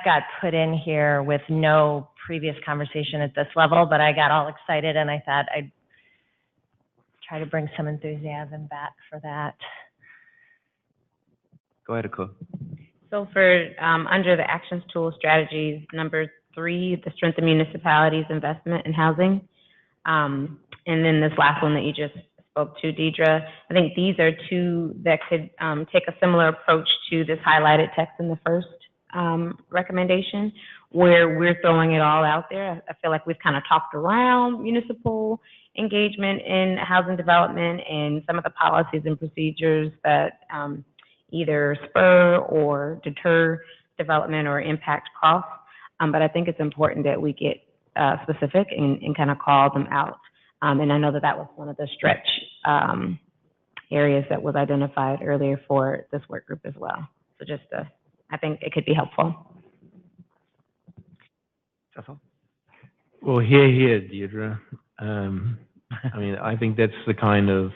got put in here with no previous conversation at this level, but I got all excited and I thought I'd try to bring some enthusiasm back for that. Go ahead, Akua. So for, under the actions tool strategies, number 3, the strengthen municipalities investment in housing. And then this last one that you just spoke to, Deidre, I think these are 2 that could take a similar approach to this highlighted text in the first recommendation, where we're throwing it all out there. I feel like we've kind of talked around municipal engagement in housing development and some of the policies and procedures that either spur or deter development or impact costs. But I think it's important that we get specific and kind of call them out. And I know that was one of the stretch areas that was identified earlier for this work group as well. So just, I think it could be helpful. Well, here, Deirdre. I mean, I think that's the kind of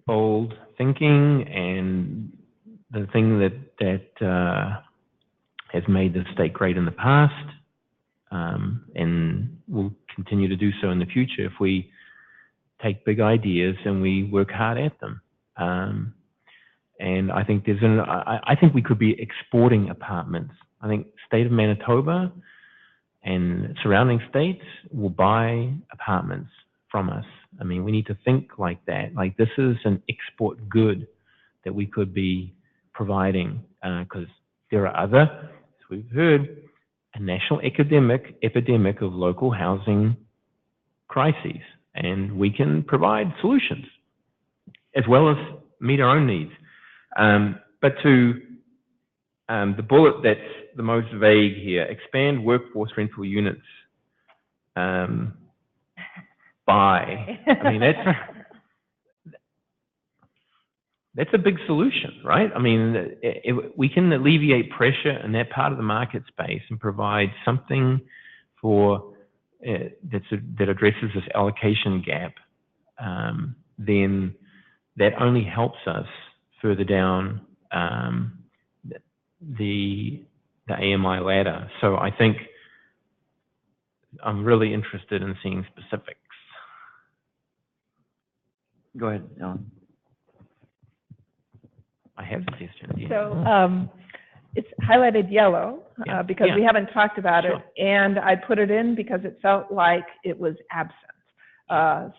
bold thinking and the thing that has made the state great in the past, and will continue to do so in the future if we take big ideas and we work hard at them. And I think I think we could be exporting apartments. I think state of Manitoba and surrounding states will buy apartments from us. I mean, we need to think like that. Like, this is an export good that we could be providing, because there are other, as we've heard, a national epidemic of local housing crises, and we can provide solutions as well as meet our own needs. But to the bullet that's the most vague here, expand workforce rental units by, I mean, that's a big solution, right? I mean, we can alleviate pressure in that part of the market space and provide something for that addresses this allocation gap, then that only helps us further down the AMI ladder. So I think I'm really interested in seeing specifics. Go ahead, Ellen. I have a suggestion. Yeah. So it's highlighted yellow because we haven't talked about it, and I put it in because it felt like it was absent.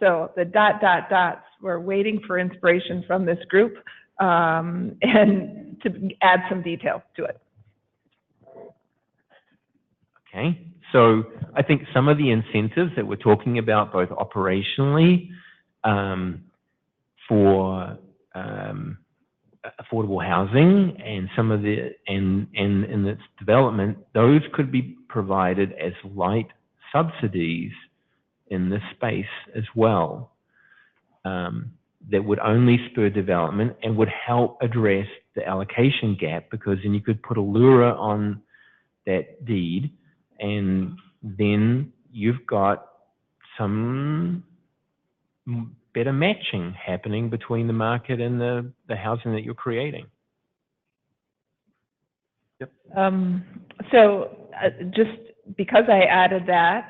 So the ... we're waiting for inspiration from this group and to add some detail to it. Okay, so I think some of the incentives that we're talking about, both operationally for affordable housing and some of the and in its development, those could be provided as light subsidies in this space as well, that would only spur development and would help address the allocation gap, because then you could put a lure on that deed, and then you've got some better matching happening between the market and the housing that you're creating. Yep. So just because I added that,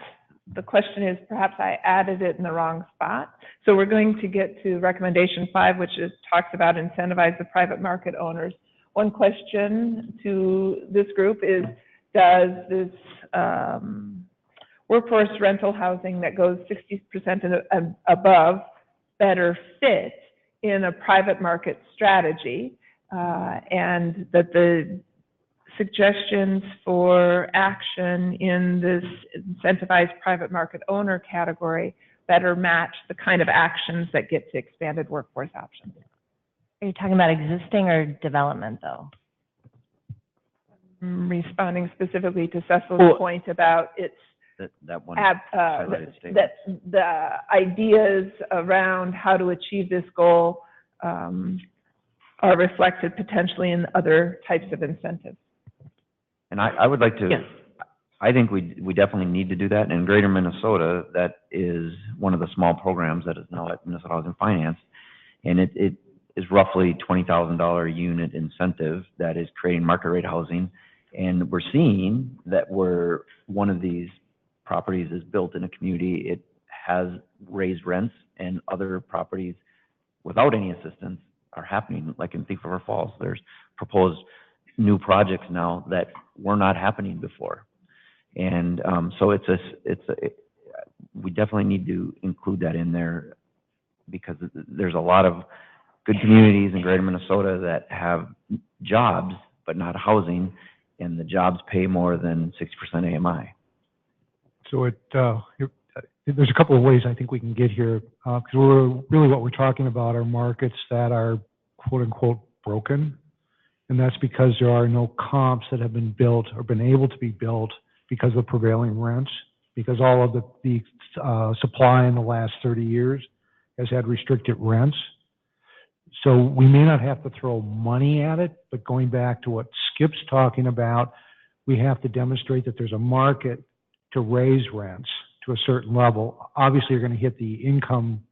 the question is perhaps I added it in the wrong spot. So we're going to get to recommendation 5, which talks about incentivize the private market owners. One question to this group is, does this workforce rental housing that goes 60% and above better fit in a private market strategy, and that the suggestions for action in this incentivized private market owner category better match the kind of actions that get to expanded workforce options. Are you talking about existing or development, though? Responding specifically to Cecil's Well- point about its That one that highlighted statement. the ideas around how to achieve this goal are reflected potentially in other types of incentives. And I would like to, Yes. I think we definitely need to do that. In Greater Minnesota, that is one of the small programs that is now at Minnesota Housing Finance. And it is roughly $20,000 a unit incentive that is creating market rate housing. And we're seeing that where one of these properties is built in a community, it has raised rents, and other properties without any assistance are happening, like in Thief River Falls. There's proposed new projects now that were not happening before. And so we definitely need to include that in there, because there's a lot of good communities in Greater Minnesota that have jobs but not housing, and the jobs pay more than 60% AMI. So there's a couple of ways I think we can get here, because what we're talking about are markets that are quote unquote broken. And that's because there are no comps that have been built or been able to be built because of prevailing rents, because all of the supply in the last 30 years has had restricted rents. So we may not have to throw money at it, but going back to what Skip's talking about, we have to demonstrate that there's a market to raise rents to a certain level. Obviously, you're going to hit the income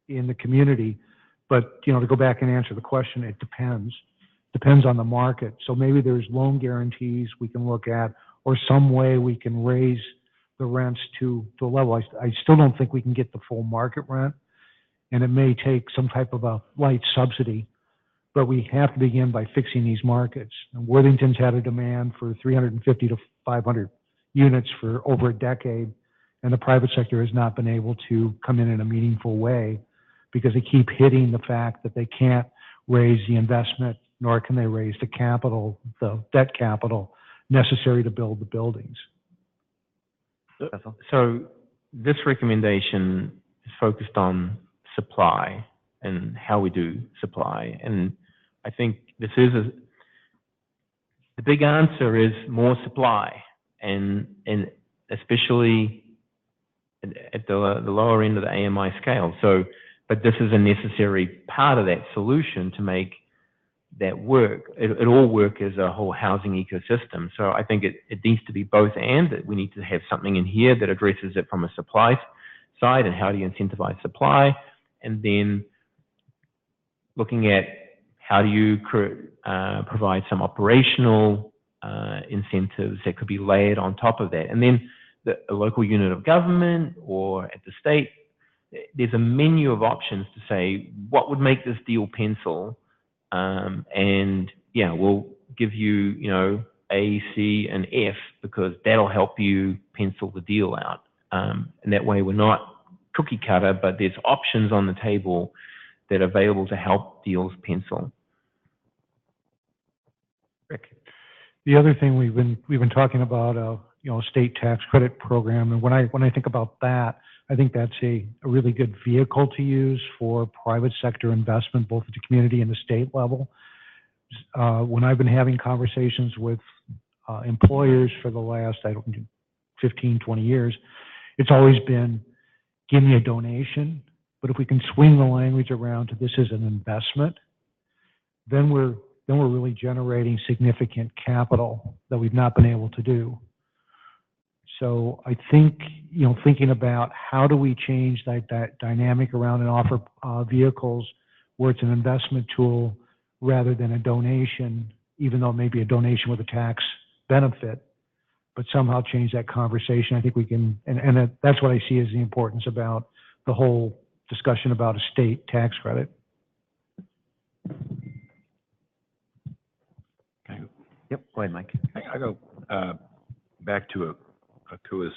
in the community, but, to go back and answer the question, it depends. Depends on the market. So maybe there's loan guarantees we can look at, or some way we can raise the rents to a level. I still don't think we can get the full market rent, and it may take some type of a light subsidy, but we have to begin by fixing these markets. And Worthington's had a demand for 350 to 500 units for over a decade, and the private sector has not been able to come in a meaningful way because they keep hitting the fact that they can't raise the investment, nor can they raise the capital, the debt capital necessary to build the buildings. So this recommendation is focused on supply and how we do supply. And I think the big answer is more supply, and especially at the lower end of the AMI scale. So, but this is a necessary part of that solution to make that work. It all work as a whole housing ecosystem. So I think it needs to be both and. That we need to have something in here that addresses it from a supply side and how do you incentivize supply, and then looking at how do you provide some operational incentives that could be layered on top of that. And then a local unit of government or at the state, there's a menu of options to say what would make this deal pencil. And yeah, we'll give you, A, C, and F because that'll help you pencil the deal out. And that way we're not cookie cutter, but there's options on the table that are available to help deals pencil. Rick. The other thing we've been talking about, state tax credit program, and when I think about that, I think that's a really good vehicle to use for private sector investment, both at the community and the state level. When I've been having conversations with employers for the last, 15, 20 years, it's always been, give me a donation. But if we can swing the language around to this is an investment, then we're really generating significant capital that we've not been able to do. So I think, thinking about how do we change that dynamic around and offer vehicles where it's an investment tool rather than a donation, even though it may be a donation with a tax benefit, but somehow change that conversation. I think we can, and that's what I see as the importance about the whole discussion about a state tax credit. Yep, go ahead, Mike. I go back to Akua's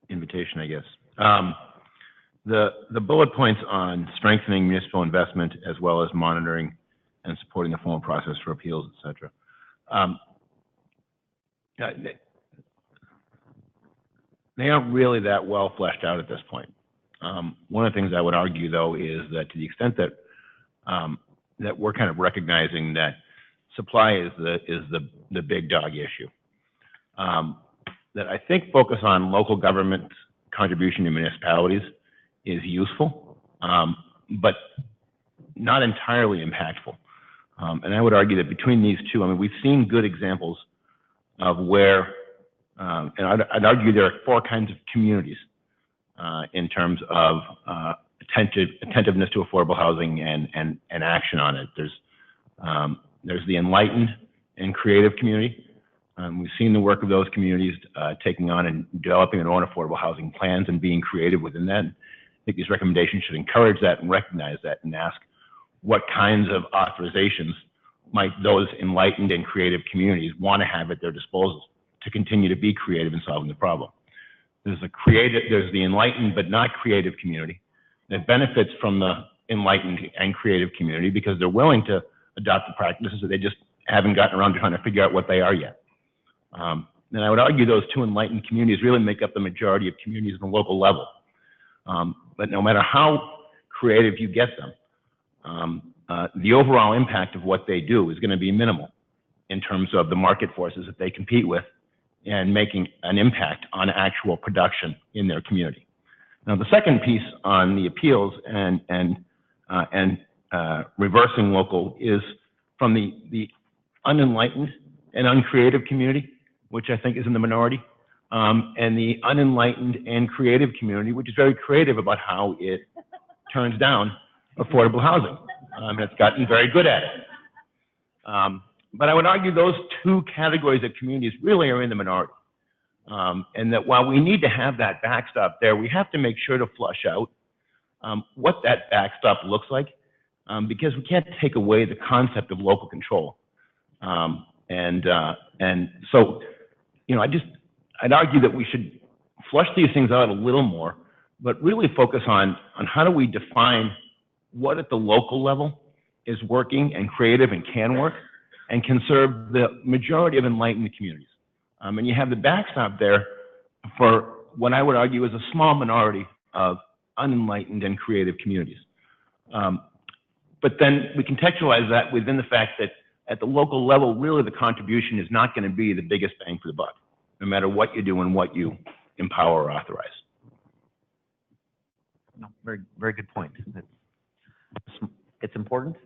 invitation, I guess. The bullet points on strengthening municipal investment as well as monitoring and supporting the formal process for appeals, et cetera. They aren't really that well fleshed out at this point. One of the things I would argue, though, is that to the extent that that we're kind of recognizing that supply is the big dog issue, that I think focus on local government contribution to municipalities is useful, but not entirely impactful. And I would argue that between these two, I mean, we've seen good examples of where, and I'd argue there are four kinds of communities in terms of attentiveness to affordable housing and action on it. There's the enlightened and creative community. We've seen the work of those communities taking on and developing their own affordable housing plans and being creative within that. I think these recommendations should encourage that and recognize that and ask what kinds of authorizations might those enlightened and creative communities want to have at their disposal to continue to be creative in solving the problem. There's the enlightened but not creative community that benefits from the enlightened and creative community because they're willing to adopt the practices that they just haven't gotten around to trying to figure out what they are yet. And I would argue those two enlightened communities really make up the majority of communities at the local level. But no matter how creative you get them, the overall impact of what they do is going to be minimal in terms of the market forces that they compete with and making an impact on actual production in their community. Now, the second piece on the appeals and reversing local is from the unenlightened and uncreative community, which I think is in the minority, and the unenlightened and creative community, which is very creative about how it turns down affordable housing. It's gotten very good at it. But I would argue those two categories of communities really are in the minority. And that while we need to have that backstop there, we have to make sure to flush out what that backstop looks like, because we can't take away the concept of local control. And so, you know, I'd argue that we should flush these things out a little more, but really focus on how do we define what at the local level is working and creative and can work, and can serve the majority of enlightened communities. And you have the backstop there for what I would argue is a small minority of unenlightened and creative communities. But then we contextualize that within the fact that at the local level, really the contribution is not going to be the biggest bang for the buck, no matter what you do and what you empower or authorize. No, very, very good point. It's important,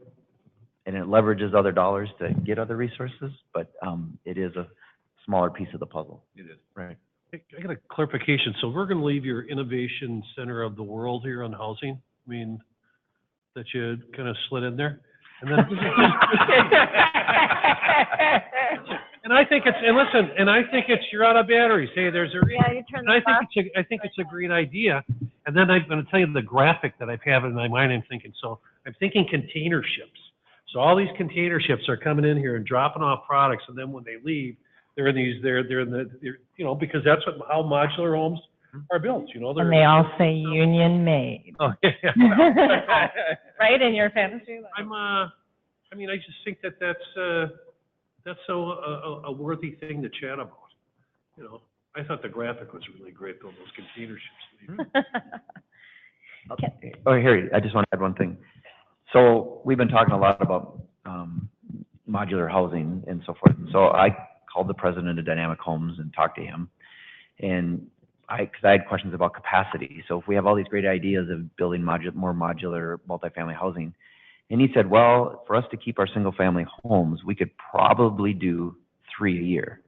and it leverages other dollars to get other resources, but it is a smaller piece of the puzzle. It is. Right. I got a clarification. So we're going to leave your innovation center of the world here on housing. I mean, that you kind of slid in there. And then, and I think it's, you're out of batteries. Hey, there's a reason. Yeah, you turn And I this think off. I think it's a great idea. And then I'm going to tell you the graphic that I have in my mind. I'm thinking container ships. So all these container ships are coming in here and dropping off products, and then when they leave, they're you know, because that's how modular homes are built. You know, And they all say union made. Oh, yeah. Right in your fantasy land. I mean, I just think that's a worthy thing to chat about. You know, I thought the graphic was really great, though, those container ships. Oh, Harry, I just want to add one thing. So we've been talking a lot about modular housing and so forth. And so I called the president of Dynamic Homes and talked to him. And because I had questions about capacity. So if we have all these great ideas of building more modular multifamily housing, and he said, well, for us to keep our single family homes, we could probably do 3 a year.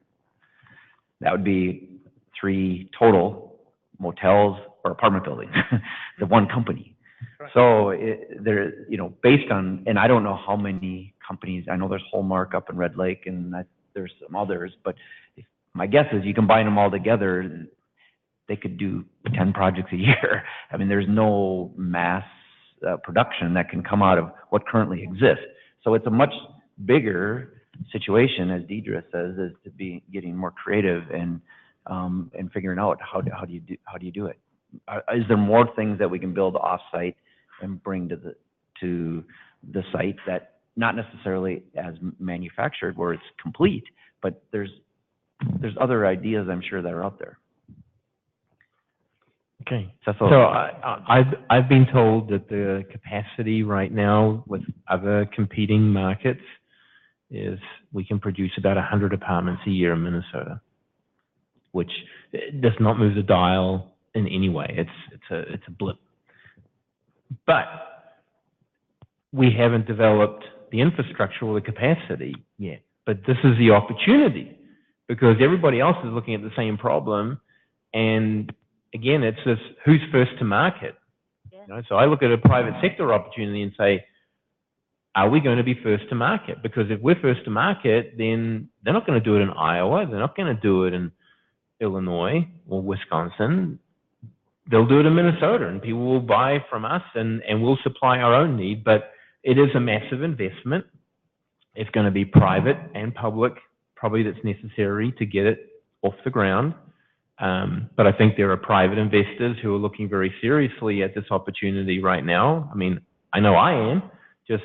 That would be 3 total motels or apartment buildings, the one company. Right. So there, you know, based on, and I don't know how many companies, I know there's Hallmark up in Red Lake and there's some others, but my guess is you combine them all together, they could do 10 projects a year. I mean, there's no mass production that can come out of what currently exists. So it's a much bigger situation, as Deidre says, is to be getting more creative and figuring out how do you do it. Is there more things that we can build off-site and bring to the site that not necessarily as manufactured where it's complete, but there's other ideas I'm sure that are out there. Okay. So So I've been told that the capacity right now with other competing markets is we can produce about 100 apartments a year in Minnesota, which does not move the dial in any way. It's a blip. But we haven't developed the infrastructure or the capacity yet. But this is the opportunity because everybody else is looking at the same problem. And again, it's this who's first to market. Yeah. You know, so I look at a private sector opportunity and say, are we going to be first to market? Because if we're first to market, then they're not going to do it in Iowa. They're not going to do it in Illinois or Wisconsin. They'll do it in Minnesota, and people will buy from us, and we'll supply our own need. But it is a massive investment. It's going to be private and public, probably that's necessary to get it off the ground. But I think there are private investors who are looking very seriously at this opportunity right now. I mean, I know I am, just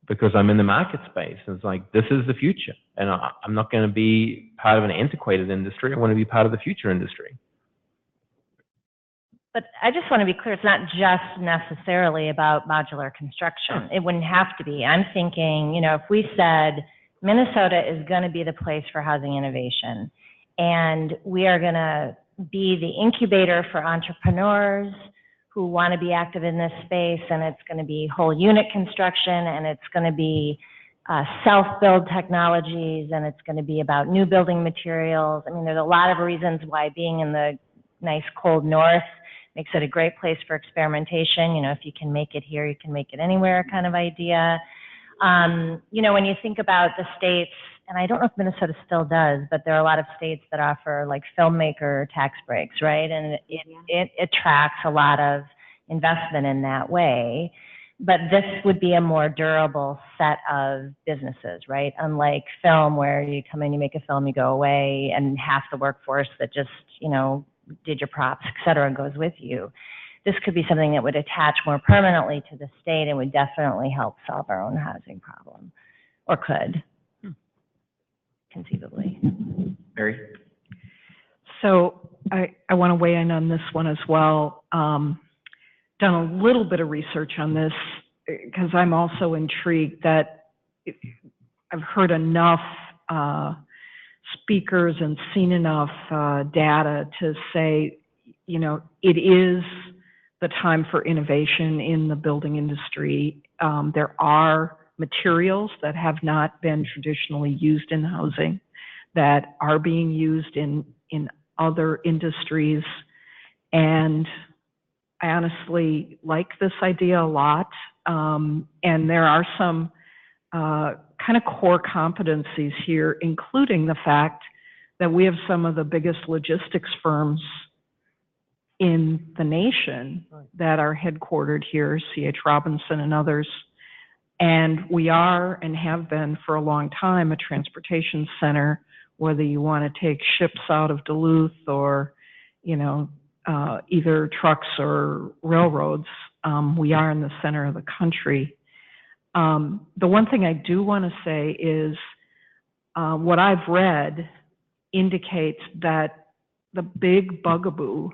because I'm in the market space. And it's like, this is the future. And I'm not going to be part of an antiquated industry. I want to be part of the future industry. But I just want to be clear, it's not just necessarily about modular construction. It wouldn't have to be. I'm thinking, you know, if we said Minnesota is going to be the place for housing innovation, and we are going to be the incubator for entrepreneurs who want to be active in this space, and it's going to be whole unit construction, and it's going to be self-build technologies, and it's going to be about new building materials. I mean, there's a lot of reasons why being in the nice cold north makes it a great place for experimentation. You know, if you can make it here, you can make it anywhere kind of idea. You know, when you think about the states, and I don't know if Minnesota still does, but there are a lot of states that offer like filmmaker tax breaks, right? And it attracts a lot of investment in that way. But this would be a more durable set of businesses, right? Unlike film, where you come in, you make a film, you go away, and half the workforce that just, you know, did your props, et cetera, goes with you. This could be something that would attach more permanently to the state and would definitely help solve our own housing problem, or could, conceivably. Mary? So I want to weigh in on this one as well. Done a little bit of research on this because I'm also intrigued that I've heard enough speakers and seen enough data to say, you know, it is the time for innovation in the building industry. There are materials that have not been traditionally used in housing that are being used in other industries. And I honestly like this idea a lot. And there are some kind of core competencies here, including the fact that we have some of the biggest logistics firms in the nation that are headquartered here, C.H. Robinson and others. And we are and have been for a long time a transportation center, whether you want to take ships out of Duluth or, you know, either trucks or railroads. We are in the center of the country. The one thing I do want to say is what I've read indicates that the big bugaboo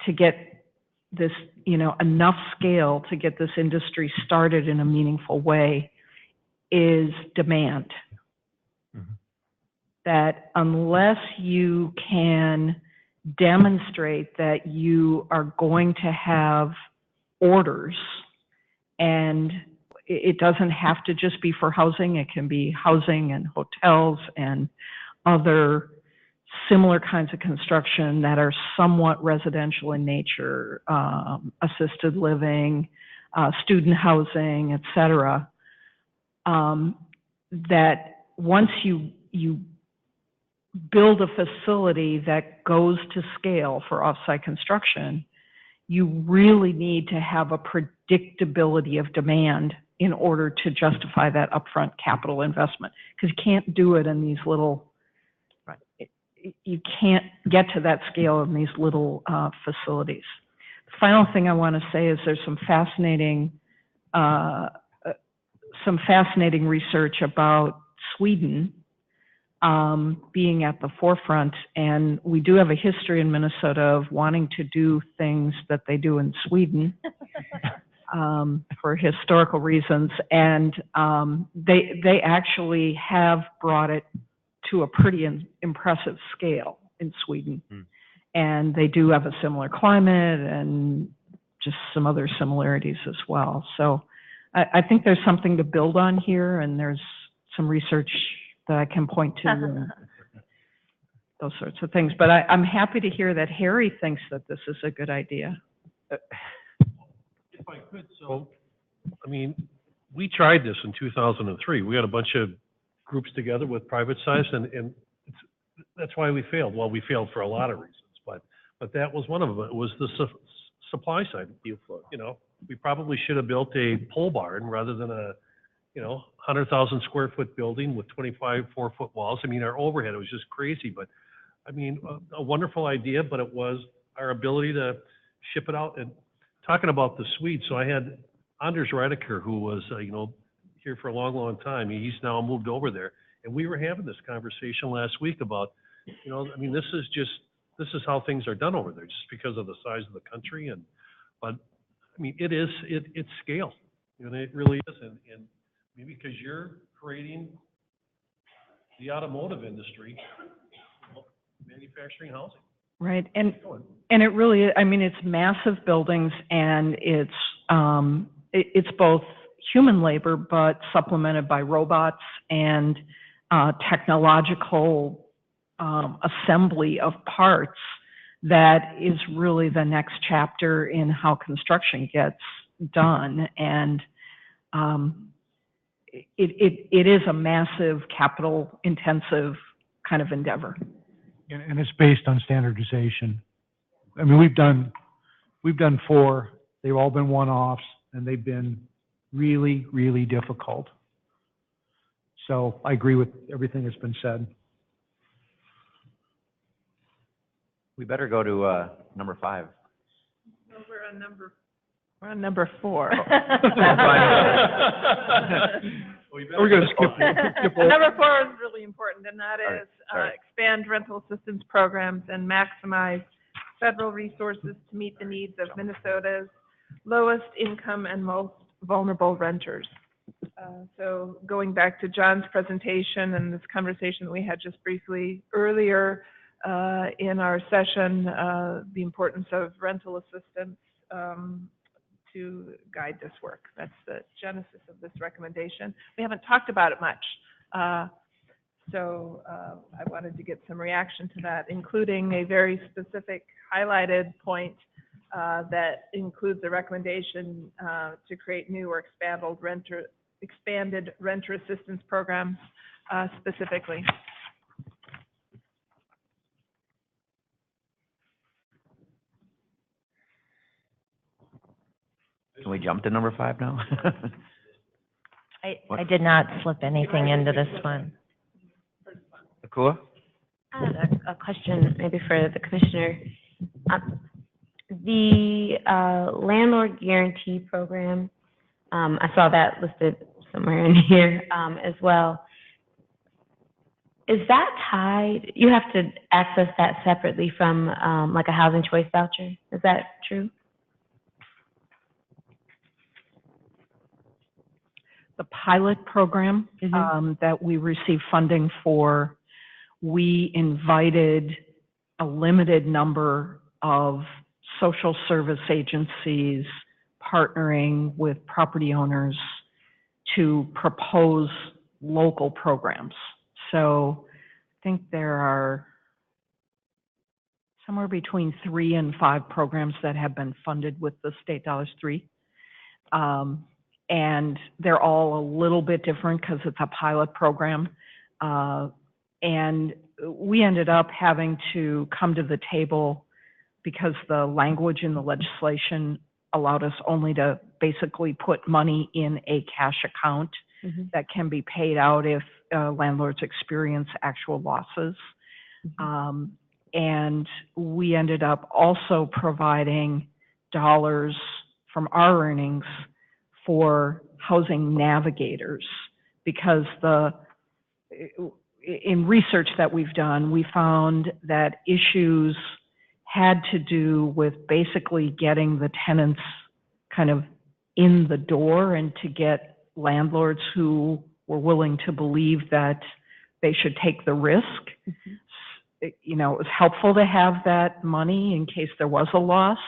to get this, you know, enough scale to get this industry started in a meaningful way is demand. Mm-hmm. That unless you can demonstrate that you are going to have orders, and it doesn't have to just be for housing, it can be housing and hotels and other similar kinds of construction that are somewhat residential in nature, assisted living, student housing, et cetera, that once you build a facility that goes to scale for off-site construction, you really need to have a predictability of demand in order to justify that upfront capital investment. Because you can't do it in these little, you can't get to that scale in these little facilities. The final thing I want to say is there's some fascinating research about Sweden being at the forefront. And we do have a history in Minnesota of wanting to do things that they do in Sweden for historical reasons. And they actually have brought it to a pretty impressive scale in Sweden. And they do have a similar climate and just some other similarities as well. So I think there's something to build on here, and there's some research that I can point to and those sorts of things. But I'm happy to hear that Harry thinks that this is a good idea. If I could, so, I mean, we tried this in 2003. We had a bunch of groups together with private size, and that's why we failed. Well, we failed for a lot of reasons, but that was one of them. It was the supply side of deal flow. You know, we probably should have built a pole barn rather than a, 100,000 square foot building with 25 4-foot walls. I mean, our overhead was just crazy, but I mean, a wonderful idea, but it was our ability to ship it out. And talking about the Swedes, so I had Anders Rediker, who was, here for a long, long time. He's now moved over there. And we were having this conversation last week about, I mean, this is how things are done over there, just because of the size of the country. But I mean, it's scale. It really is. And maybe because you're creating the automotive industry, manufacturing housing. Right. And it really, I mean, it's massive buildings, and it's both human labor, but supplemented by robots and technological assembly of parts that is really the next chapter in how construction gets done. And it is a massive capital intensive kind of endeavor. And it's based on standardization. I mean, we've done 4. They've all been one-offs, and they've been really, really difficult. So I agree with everything that's been said. We better go to number 5. No, we're on number 4. We're going to skip over. Number 4 is really important, and that is expand rental assistance programs and maximize federal resources to meet the needs of Minnesota's lowest income and most vulnerable renters. So going back to John's presentation and this conversation that we had just briefly earlier in our session, the importance of rental assistance to guide this work. That's the genesis of this recommendation. We haven't talked about it much. So I wanted to get some reaction to that, including a very specific highlighted point that includes a recommendation to create new or expanded renter assistance programs specifically. Can we jump to number 5 now? I did not slip anything into this one. Akua? I had a question maybe for the commissioner. The landlord guarantee program, I saw that listed somewhere in here as well. Is that tied? You have to access that separately from like a housing choice voucher. Is that true? The pilot program that we received funding for, we invited a limited number of social service agencies partnering with property owners to propose local programs. So I think there are somewhere between 3 and 5 programs that have been funded with the State Dollars 3. And they're all a little bit different because it's a pilot program. And we ended up having to come to the table because the language in the legislation allowed us only to basically put money in a cash account that can be paid out if landlords experience actual losses. And we ended up also providing dollars from our earnings for housing navigators, because in research that we've done, we found that issues had to do with basically getting the tenants kind of in the door and to get landlords who were willing to believe that they should take the risk. You know, it was helpful to have that money in case there was a loss,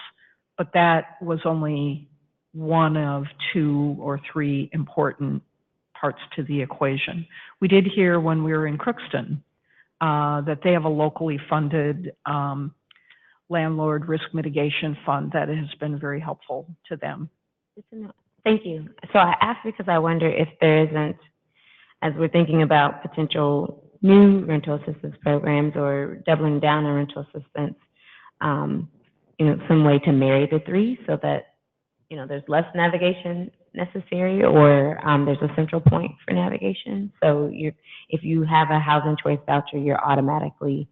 but that was only one of 2 or 3 important parts to the equation. We did hear when we were in Crookston that they have a locally funded landlord risk mitigation fund that has been very helpful to them. Thank you. So I asked because I wonder if there isn't, as we're thinking about potential new rental assistance programs or doubling down on rental assistance, you know, some way to marry the 3 so that, you know, there's less navigation necessary, or there's a central point for navigation. So if you have a housing choice voucher, you're automatically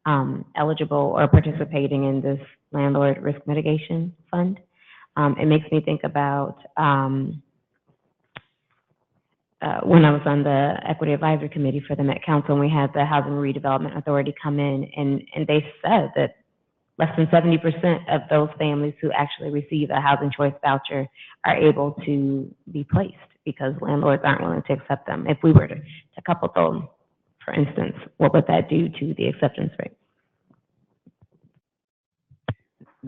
eligible or participating in this landlord risk mitigation fund. It makes me think about when I was on the Equity Advisory Committee for the Met Council, and we had the Housing Redevelopment Authority come in, and they said that less than 70% of those families who actually receive a housing choice voucher are able to be placed because landlords aren't willing to accept them. If we were to couple them, for instance, what would that do to the acceptance rate?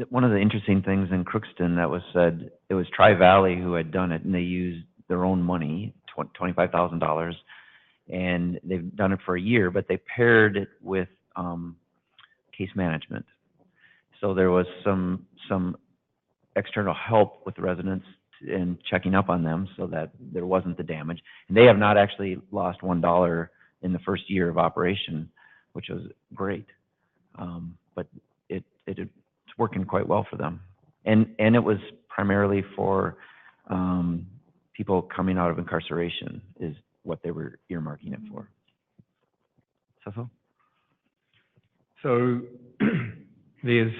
One of the interesting things in Crookston that was said, it was Tri-Valley who had done it, and they used their own money, $25,000, and they've done it for a year, but they paired it with case management. So there was some external help with the residents and checking up on them so that there wasn't the damage. And they have not actually lost $1 in the first year of operation, which was great. But it's working quite well for them. And it was primarily for people coming out of incarceration is what they were earmarking it for. So there's,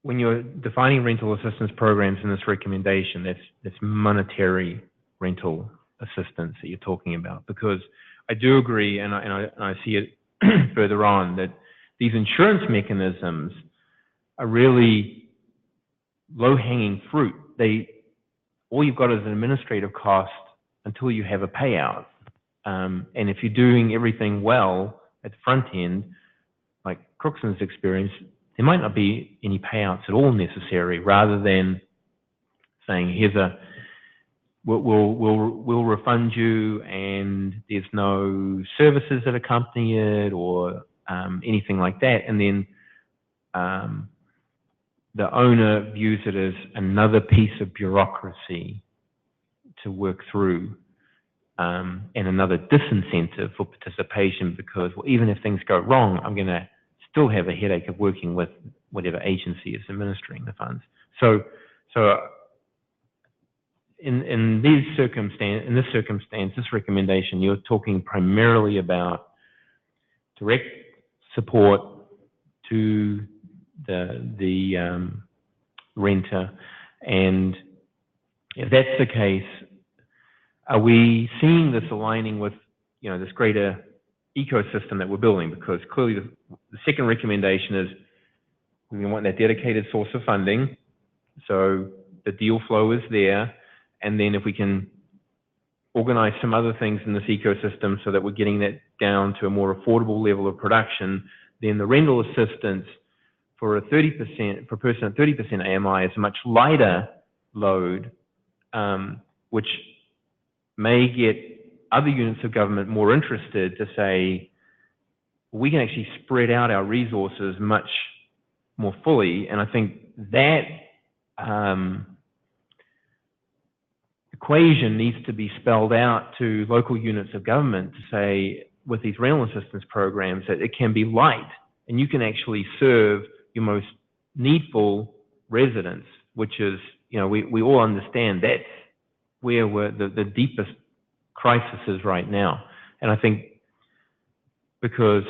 when you're defining rental assistance programs in this recommendation, that's monetary rental assistance that you're talking about, because I do agree, and I see it further on, that these insurance mechanisms are really low-hanging fruit. All you've got is an administrative cost until you have a payout. And if you're doing everything well at the front end, like Crookston's experience, there might not be any payouts at all necessary, rather than saying, we'll refund you and there's no services that accompany it or anything like that. And then the owner views it as another piece of bureaucracy to work through, and another disincentive for participation, because even if things go wrong, I'm going to still have a headache of working with whatever agency is administering the funds. So in this circumstance, this recommendation, you're talking primarily about direct support to the renter. And if that's the case, are we seeing this aligning with, you know, this greater ecosystem that we're building? Because clearly the second recommendation is we want that dedicated source of funding, so the deal flow is there, and then if we can organize some other things in this ecosystem so that we're getting that down to a more affordable level of production, then the rental assistance for a 30%, per person at 30% AMI is a much lighter load, which may get other units of government more interested to say, we can actually spread out our resources much more fully. And I think that equation needs to be spelled out to local units of government to say, with these rental assistance programs, that it can be light and you can actually serve your most needful residents, which is, you know, we all understand that's where we're the deepest crisis is right now. And I think because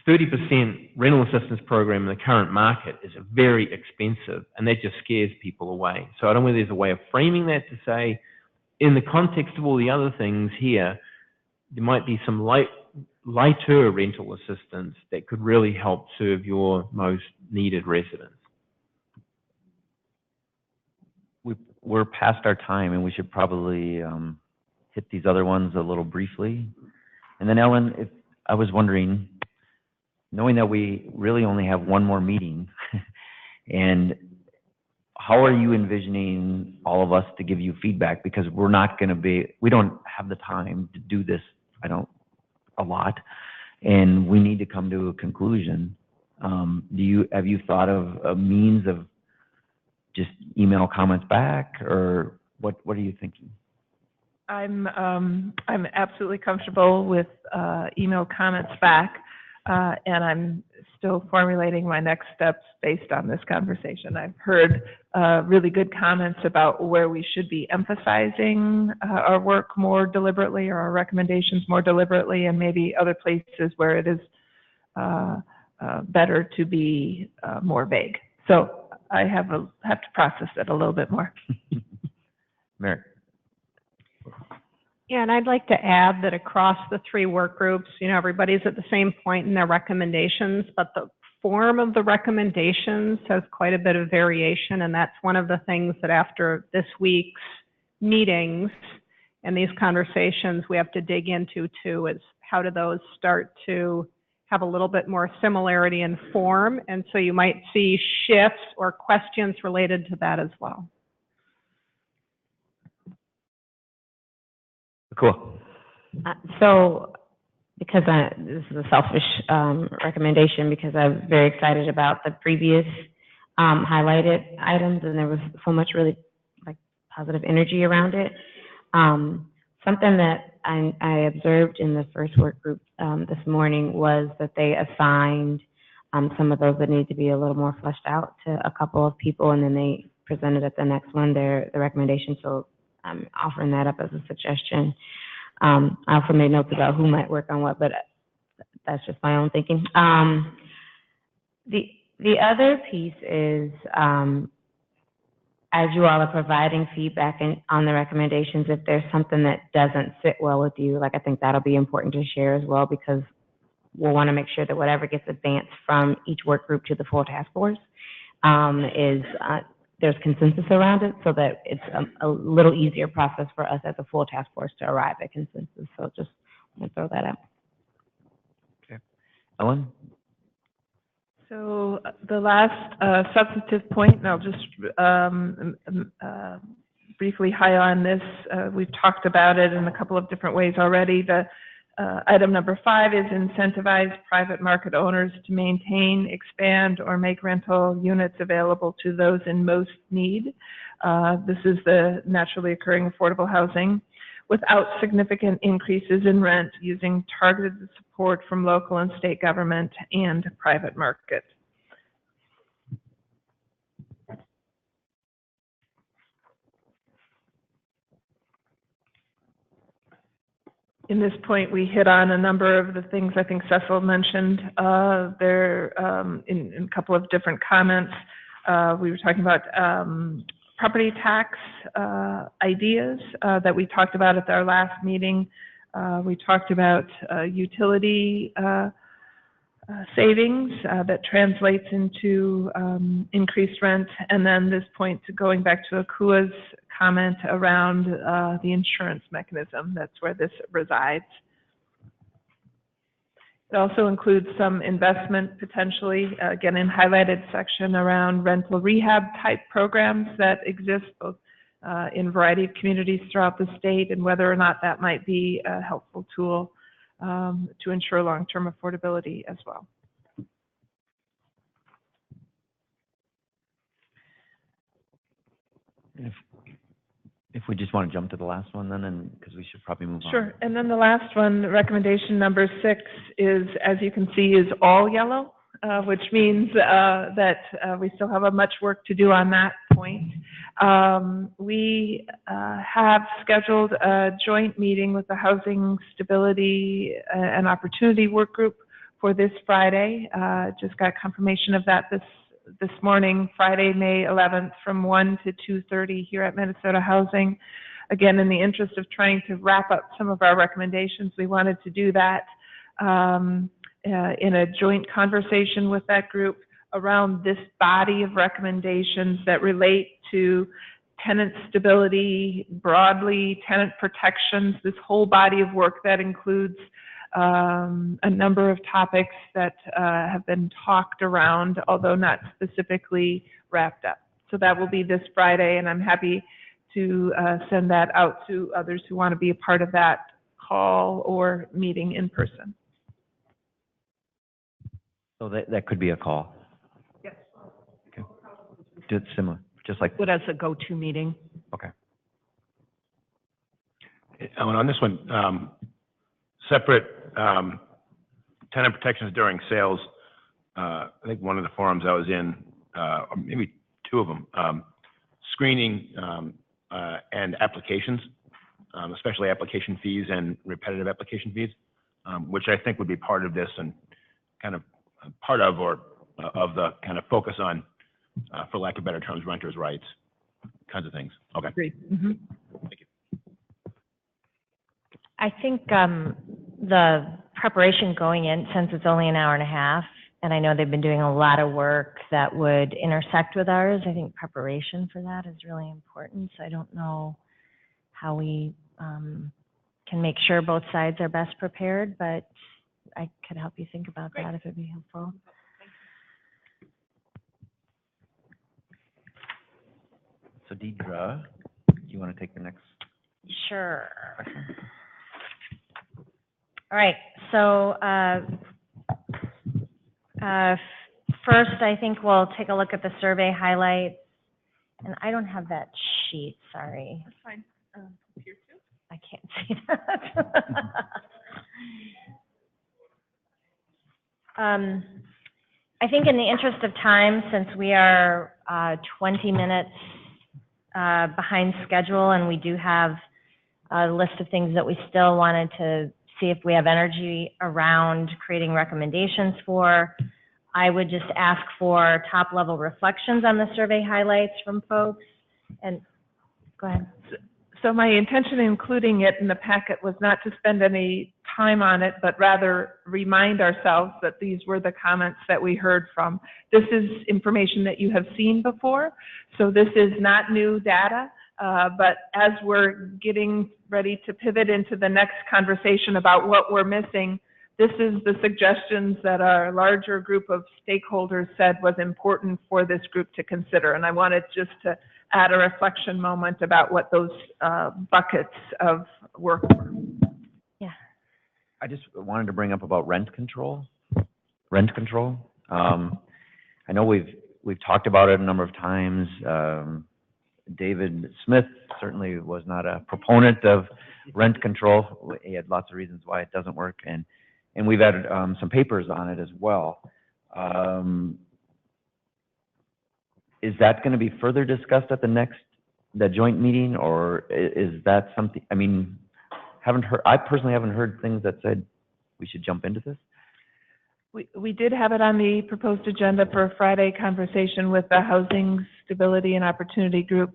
30% rental assistance program in the current market is very expensive, and that just scares people away. So I don't know whether there's a way of framing that to say, in the context of all the other things here, there might be some light lighter rental assistance that could really help serve your most needed residents. We're past our time, and we should probably hit these other ones a little briefly. And then Ellen, I was wondering, knowing that we really only have one more meeting, and how are you envisioning all of us to give you feedback? Because we don't have the time to do this, a lot, and we need to come to a conclusion. Have you thought of a means of just email comments back, or what are you thinking? I'm absolutely comfortable with email comments back, and I'm still formulating my next steps based on this conversation. I've heard really good comments about where we should be emphasizing our work more deliberately, or our recommendations more deliberately, and maybe other places where it is better to be more vague. So I have to process it a little bit more. Mary. Yeah, and I'd like to add that across the 3 work groups, everybody's at the same point in their recommendations, but the form of the recommendations has quite a bit of variation, and that's one of the things that after this week's meetings and these conversations we have to dig into too, is how do those start to have a little bit more similarity in form, and so you might see shifts or questions related to that as well. Cool. So, because this is a selfish recommendation, because I'm very excited about the previous highlighted items, and there was so much really positive energy around it. Something that I observed in the first work group this morning was that they assigned some of those that need to be a little more fleshed out to a couple of people, and then they presented at the next one the recommendation. So I'm offering that up as a suggestion. I also made notes about who might work on what, but that's just my own thinking. The other piece is, as you all are providing feedback on the recommendations, if there's something that doesn't sit well with you, I think that'll be important to share as well, because we'll want to make sure that whatever gets advanced from each work group to the full task force there's consensus around it, so that it's a little easier process for us as a full task force to arrive at consensus. So just want to throw that out. Okay. Ellen? So the last substantive point, and I'll just briefly highlight on this. We've talked about it in a couple of different ways already. The item number 5 is incentivize private market owners to maintain, expand, or make rental units available to those in most need. This is the naturally occurring affordable housing without significant increases in rent, using targeted support from local and state government and private market. In this point, we hit on a number of the things I think Cecil mentioned there in a couple of different comments. We were talking about property tax ideas that we talked about at our last meeting. We talked about utility savings that translates into increased rent, and then this point going back to Akua's comment around the insurance mechanism. That's where this resides. It also includes some investment potentially, again in highlighted section, around rental rehab type programs that exist both in a variety of communities throughout the state, and whether or not that might be a helpful tool to ensure long-term affordability as well. If we just want to jump to the last one then, and because we should probably move on. Sure. And then the last one, recommendation number 6, is, as you can see, is all yellow, which means that we still have much work to do on that point. We have scheduled a joint meeting with the Housing Stability and Opportunity Work Group for this Friday. Just got confirmation of that this morning, Friday, May 11th, from 1 to 2:30 here at Minnesota Housing. Again, in the interest of trying to wrap up some of our recommendations, we wanted to do that in a joint conversation with that group around this body of recommendations that relate to tenant stability, broadly, tenant protections, this whole body of work that includes a number of topics that have been talked around, although not specifically wrapped up. So that will be this Friday, and I'm happy to send that out to others who want to be a part of that call or meeting in person. So that could be a call. Yes. Okay. Just similar, just like, What as a go-to meeting? okay. And on this one, separate tenant protections during sales. I think one of the forums I was in, or maybe two of them, screening and applications, especially application fees and repetitive application fees, which I think would be part of this and kind of part of or of the kind of focus on, for lack of better terms, renters' rights, kinds of things. Okay. Agreed. Mm-hmm. Thank you. I think the preparation going in, since it's only an hour and a half, and I know they've been doing a lot of work that would intersect with ours, I think preparation for that is really important. So I don't know how we can make sure both sides are best prepared, but I could help you think about that if it'd be helpful. So Deidre, do you want to take the next? Sure. All right, so first I think we'll take a look at the survey highlights. And I don't have that sheet, sorry. That's fine. Here too. I can't see that. I think in the interest of time, since we are 20 minutes behind schedule and we do have a list of things that we still wanted to see if we have energy around creating recommendations for, I would just ask for top-level reflections on the survey highlights from folks. And go ahead. So my intention in including it in the packet was not to spend any time on it, but rather remind ourselves that these were the comments that we heard from. This is information that you have seen before, so this is not new data, but as we're getting ready to pivot into the next conversation about what we're missing, this is the suggestions that our larger group of stakeholders said was important for this group to consider. And I wanted just to add a reflection moment about what those buckets of work were. Yeah. I just wanted to bring up about rent control. Rent control. I know we've talked about it a number of times. David Smith certainly was not a proponent of rent control. He had lots of reasons why it doesn't work, and we've had some papers on it as well. Is that going to be further discussed at the joint meeting, or is that something? I mean, I personally haven't heard things that said we should jump into this. We did have it on the proposed agenda for a Friday conversation with the Housing Stability and Opportunity Group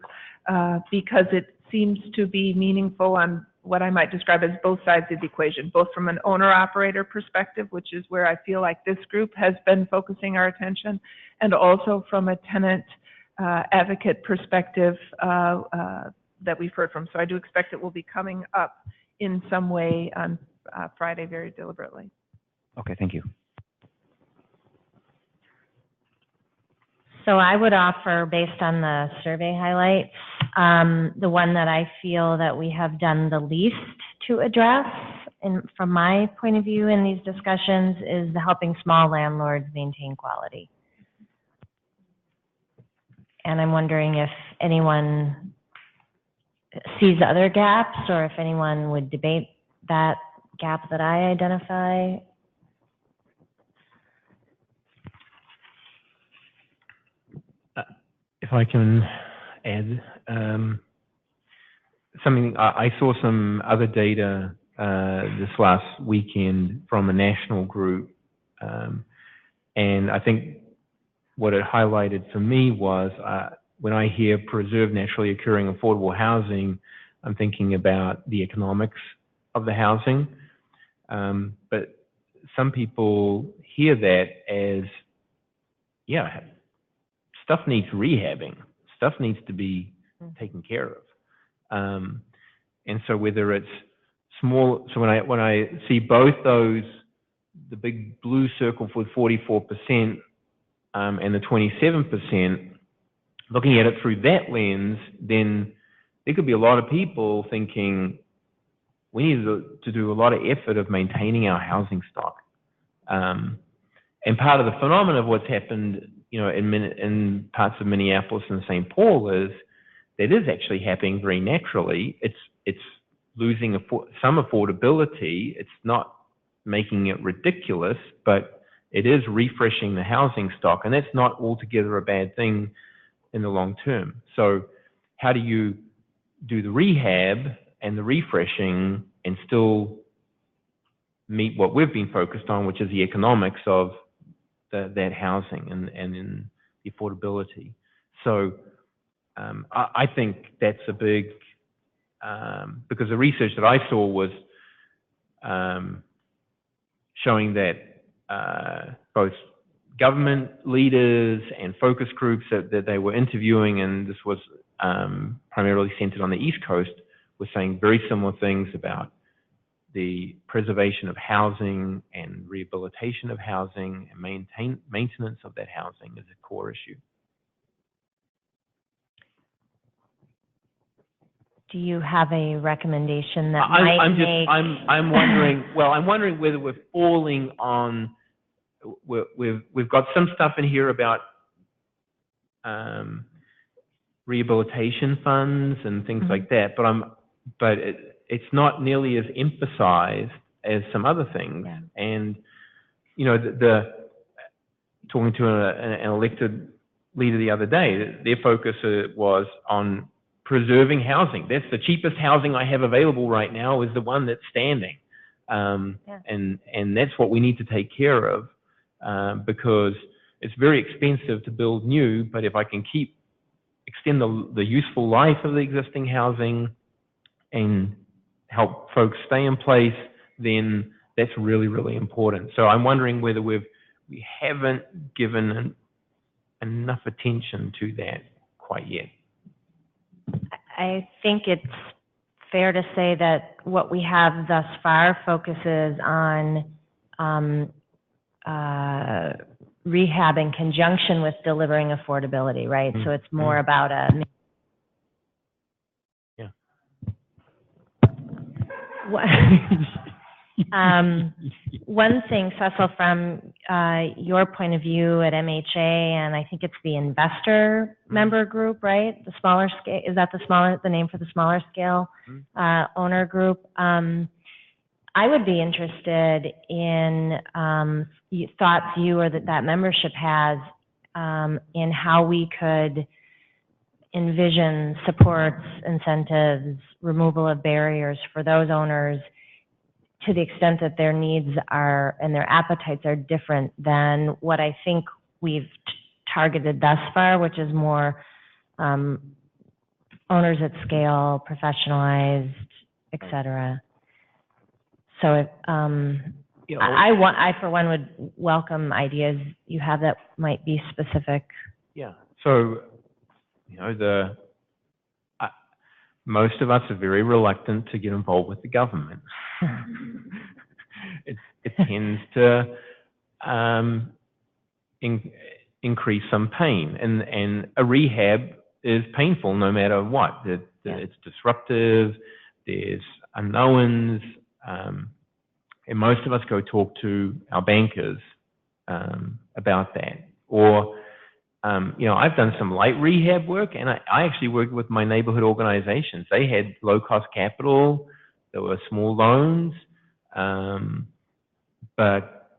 because it seems to be meaningful on what I might describe as both sides of the equation, both from an owner-operator perspective, which is where I feel like this group has been focusing our attention, and also from a tenant advocate perspective that we've heard from. So I do expect it will be coming up in some way on Friday very deliberately. Okay, thank you. So I would offer, based on the survey highlights, the one that I feel that we have done the least to address, and from my point of view in these discussions, is the helping small landlords maintain quality. And I'm wondering if anyone sees other gaps, or if anyone would debate that gap that I identify. If I can add something, I saw some other data this last weekend from a national group, and I think what it highlighted for me was when I hear preserve naturally occurring affordable housing, I'm thinking about the economics of the housing, but some people hear that as, yeah, stuff needs rehabbing, stuff needs to be taken care of. And so whether it's small, so when I see both those, the big blue circle for 44% and the 27%, looking at it through that lens, then there could be a lot of people thinking we need to do a lot of effort of maintaining our housing stock. And part of the phenomenon of what's happened, in parts of Minneapolis and St. Paul is that is actually happening very naturally. It's losing some affordability. It's not making it ridiculous, but it is refreshing the housing stock, and that's not altogether a bad thing in the long term. So how do you do the rehab and the refreshing and still meet what we've been focused on, which is the economics of that housing and in the affordability? So I think that's a big, because the research that I saw was showing that both government leaders and focus groups that they were interviewing, and this was primarily centered on the East Coast, were saying very similar things about the preservation of housing and rehabilitation of housing and maintenance of that housing is a core issue. Do you have a recommendation that I'm wondering whether we're falling on, we've got some stuff in here about rehabilitation funds and things like that, but it's not nearly as emphasized as some other things. Yeah. And talking to an elected leader the other day, their focus was on preserving housing. That's the cheapest housing I have available right now, is the one that's standing. And that's what we need to take care of, because it's very expensive to build new, but if I can extend the useful life of the existing housing and help folks stay in place, then that's really, really important. So I'm wondering whether we haven't given enough attention to that quite yet. I think it's fair to say that what we have thus far focuses on rehab in conjunction with delivering affordability, right? So it's more about one thing, Cecil, from your point of view at MHA, and I think it's the investor member group, right? The smaller scale, is that the name for the smaller scale owner group? I would be interested in thoughts you or that membership has in how we could envision supports, incentives, removal of barriers for those owners to the extent that their needs are and their appetites are different than what I think we've targeted thus far, which is more owners at scale, professionalized, et cetera. So if, I for one would welcome ideas you have that might be specific. Yeah. So, most of us are very reluctant to get involved with the government. It tends to increase some pain, and a rehab is painful no matter what. It's disruptive. There's unknowns, and most of us go talk to our bankers about that. Or I've done some light rehab work, and I actually worked with my neighborhood organizations. They had low-cost capital. There were small loans, but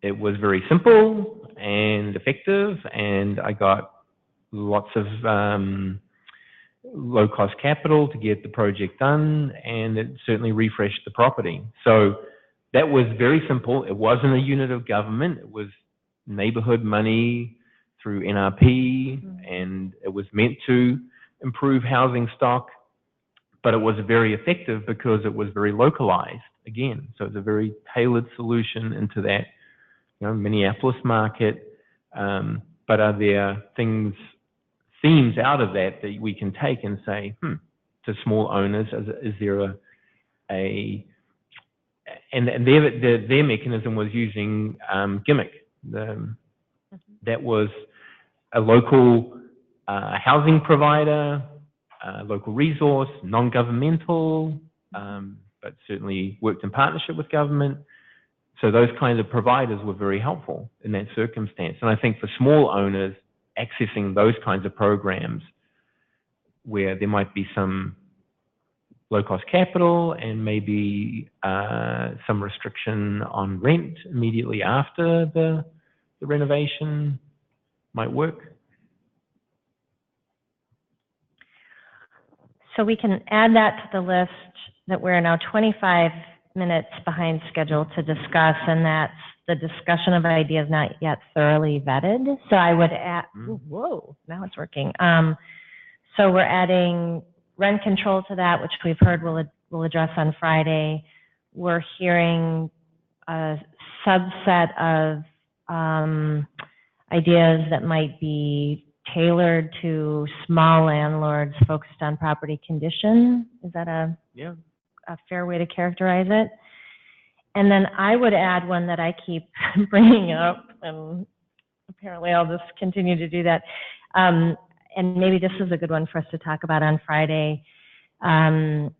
it was very simple and effective, and I got lots of low-cost capital to get the project done, and it certainly refreshed the property. So that was very simple. It wasn't a unit of government. It was neighborhood money through NRP, and it was meant to improve housing stock, but it was very effective because it was very localized. again. So it's a very tailored solution into that, Minneapolis market. But are there themes out of that we can take and say, to small owners, is there and their mechanism was using Gimmick. That was a local housing provider, local resource, non-governmental, but certainly worked in partnership with government. So those kinds of providers were very helpful in that circumstance. And I think for small owners, accessing those kinds of programs where there might be some low-cost capital and maybe some restriction on rent immediately after the renovation might work. So we can add that to the list that we're now 25 minutes behind schedule to discuss, and that's the discussion of ideas not yet thoroughly vetted. So I would add, whoa, now it's working. So we're adding rent control to that, which we've heard we'll address on Friday. We're hearing a subset of ideas that might be tailored to small landlords focused on property condition. Is that a fair way to characterize it? And then I would add one that I keep bringing up, and apparently I'll just continue to do that. And maybe this is a good one for us to talk about on Friday. The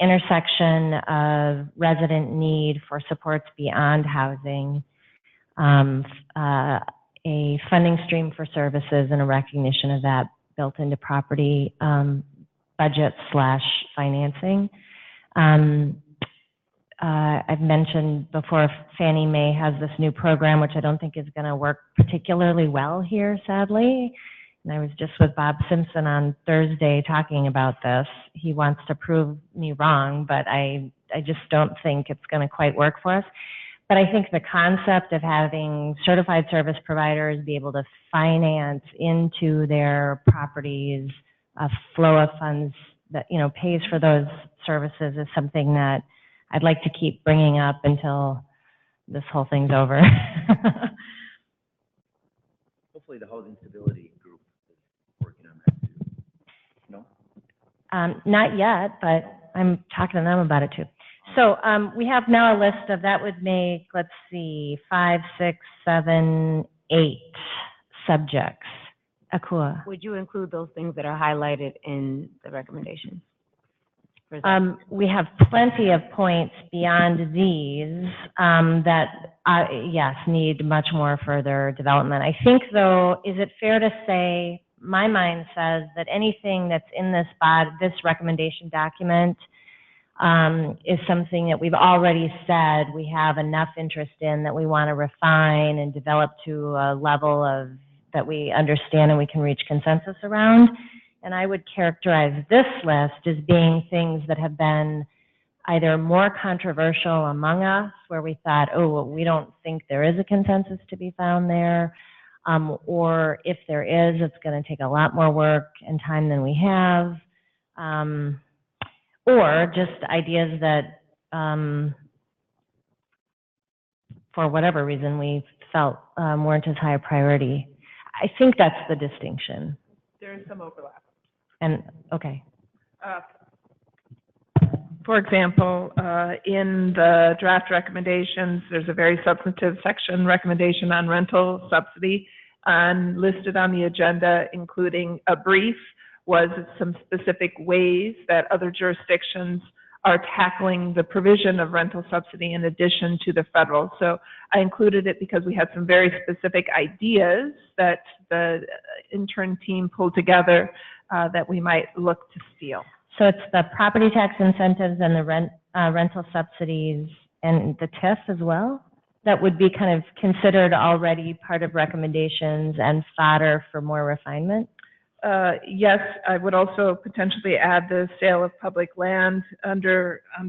intersection of resident need for supports beyond housing, a funding stream for services, and a recognition of that built into property budget / financing. I've mentioned before, Fannie Mae has this new program, which I don't think is going to work particularly well here, sadly. And I was just with Bob Simpson on Thursday talking about this. He wants to prove me wrong, but I just don't think it's going to quite work for us. But I think the concept of having certified service providers be able to finance into their properties a flow of funds that, pays for those services is something that I'd like to keep bringing up until this whole thing's over. Hopefully the Housing Stability Group is working on that too. No? Not yet, but I'm talking to them about it too. So we have now a list of, that would make, let's see, 5, 6, 7, 8 subjects. Akua. Would you include those things that are highlighted in the recommendations? We have plenty of points beyond these that, yes, need much more further development. I think, though, is it fair to say, my mind says that anything that's in this recommendation document is something that we've already said we have enough interest in that we want to refine and develop to a level of that we understand and we can reach consensus around. And I would characterize this list as being things that have been either more controversial among us, where we thought, oh, well, we don't think there is a consensus to be found there, or if there is, it's going to take a lot more work and time than we have, or just ideas that, for whatever reason, we felt weren't as high a priority. I think that's the distinction. There is some overlap. And, okay. For example, in the draft recommendations, there's a very substantive section, recommendation on rental subsidy, and listed on the agenda, including a brief, was some specific ways that other jurisdictions are tackling the provision of rental subsidy in addition to the federal. So I included it because we had some very specific ideas that the intern team pulled together that we might look to steal. So it's the property tax incentives and the rental subsidies and the TIF as well? That would be kind of considered already part of recommendations and fodder for more refinement? Yes, I would also potentially add the sale of public land on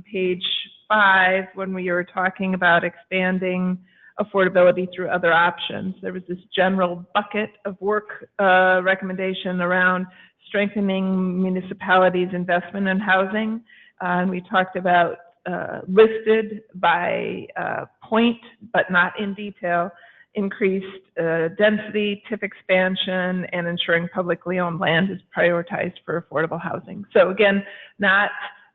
page 5 when we were talking about expanding affordability through other options. There was this general bucket of work recommendation around strengthening municipalities' investment in housing. And we talked about listed by point, but not in detail, increased density, TIF expansion, and ensuring publicly owned land is prioritized for affordable housing. So again, not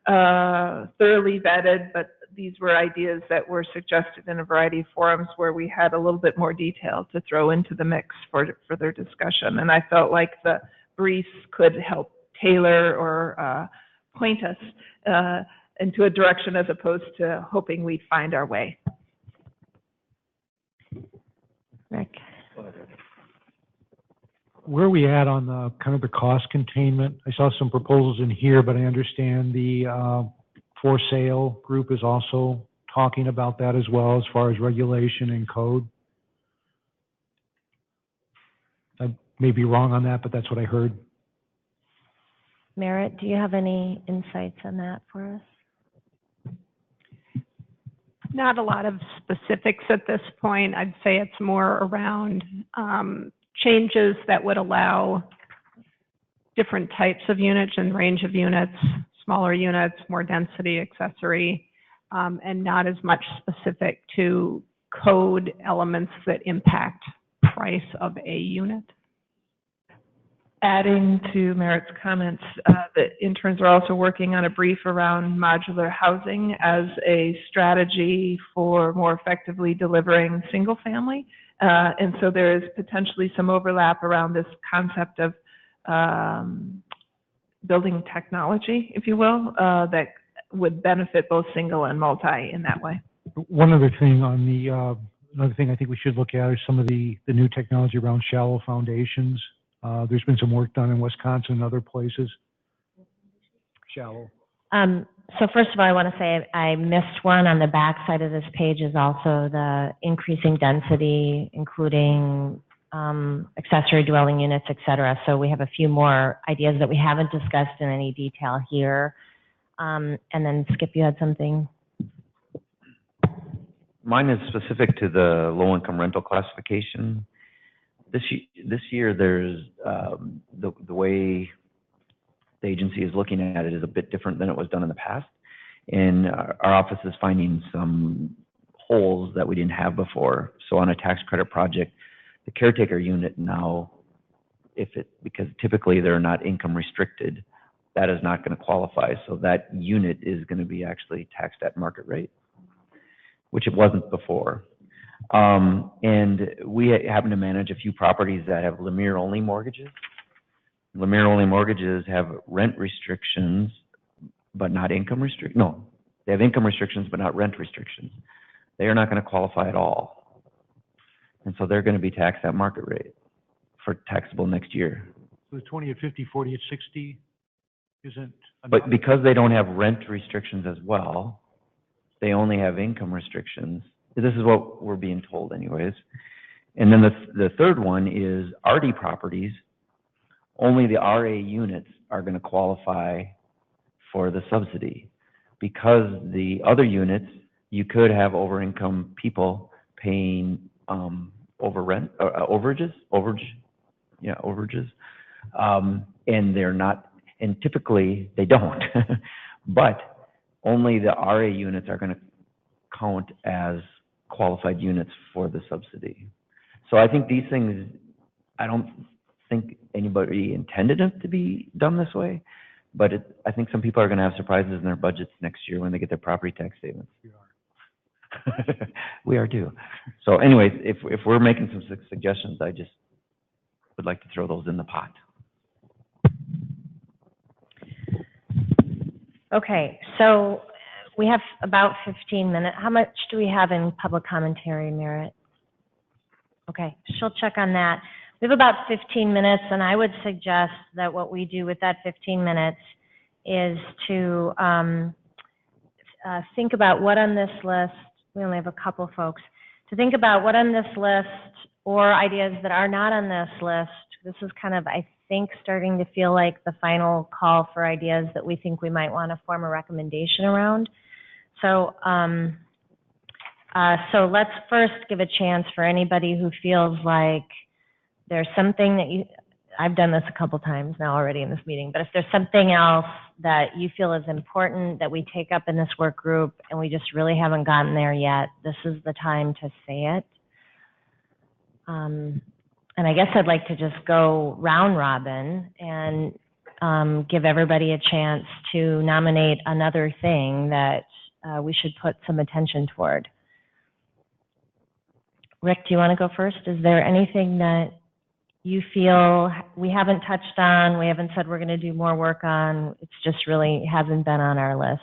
thoroughly vetted, but these were ideas that were suggested in a variety of forums where we had a little bit more detail to throw into the mix for their discussion. And I felt like the briefs could help tailor or point us into a direction as opposed to hoping we'd find our way. Rick? Where are we at on the kind of the cost containment? I saw some proposals in here, but I understand the for sale group is also talking about that as well as far as regulation and code. I may be wrong on that, but that's what I heard. Merritt, do you have any insights on that for us? Not a lot of specifics at this point. I'd say it's more around changes that would allow different types of units and range of units, smaller units, more density, accessory, and not as much specific to code elements that impact price of a unit. Adding to Merritt's comments, the interns are also working on a brief around modular housing as a strategy for more effectively delivering single family. And so there is potentially some overlap around this concept of building technology, if you will, that would benefit both single and multi in that way. One other thing on the, another thing I think we should look at is some of the new technology around shallow foundations. There's been some work done in Wisconsin and other places. Shallow. So first of all, I want to say I missed one on the back side of this page is also the increasing density, including accessory dwelling units, et cetera. So we have a few more ideas that we haven't discussed in any detail here. And then Skip, you had something? Mine is specific to the low-income rental classification. This year, there's the way the agency is looking at it is a bit different than it was done in the past. And our office is finding some holes that we didn't have before. So on a tax credit project, the caretaker unit now, because typically they're not income restricted, that is not going to qualify. So that unit is going to be actually taxed at market rate, which it wasn't before. And we happen to manage a few properties that have Lemire-only mortgages. Lemire-only mortgages have rent restrictions, but not income restrictions. No, they have income restrictions, but not rent restrictions. They are not going to qualify at all. And so they're going to be taxed at market rate for taxable next year. So the 20 at 50, 40 at 60 isn't. But because they don't have rent restrictions as well, they only have income restrictions. This is what we're being told anyways. And then the third one is RD properties. Only the RA units are going to qualify for the subsidy, because the other units, you could have over-income people paying overages, and they're not, and typically they don't, but only the RA units are going to count as qualified units for the subsidy. So I think these things, I don't think anybody intended it to be done this way, but I think some people are going to have surprises in their budgets next year when they get their property tax statements. We are too. So anyways, if we're making some suggestions, I just would like to throw those in the pot. Okay, so we have about 15 minutes. How much do we have in public commentary, Merritt? Okay, she'll check on that. We have about 15 minutes, and I would suggest that what we do with that 15 minutes is to think about what on this list, we only have a couple folks, to think about what on this list or ideas that are not on this list. This is kind of, I think, starting to feel like the final call for ideas that we think we might want to form a recommendation around. So, so let's first give a chance for anybody who feels like there's something that I've done this a couple times now already in this meeting, but if there's something else that you feel is important that we take up in this work group and we just really haven't gotten there yet, this is the time to say it. And I guess I'd like to just go round robin and give everybody a chance to nominate another thing that we should put some attention toward. Rick, do you want to go first? Is there anything that you feel we haven't touched on, we haven't said we're going to do more work on, it's just really hasn't been on our list?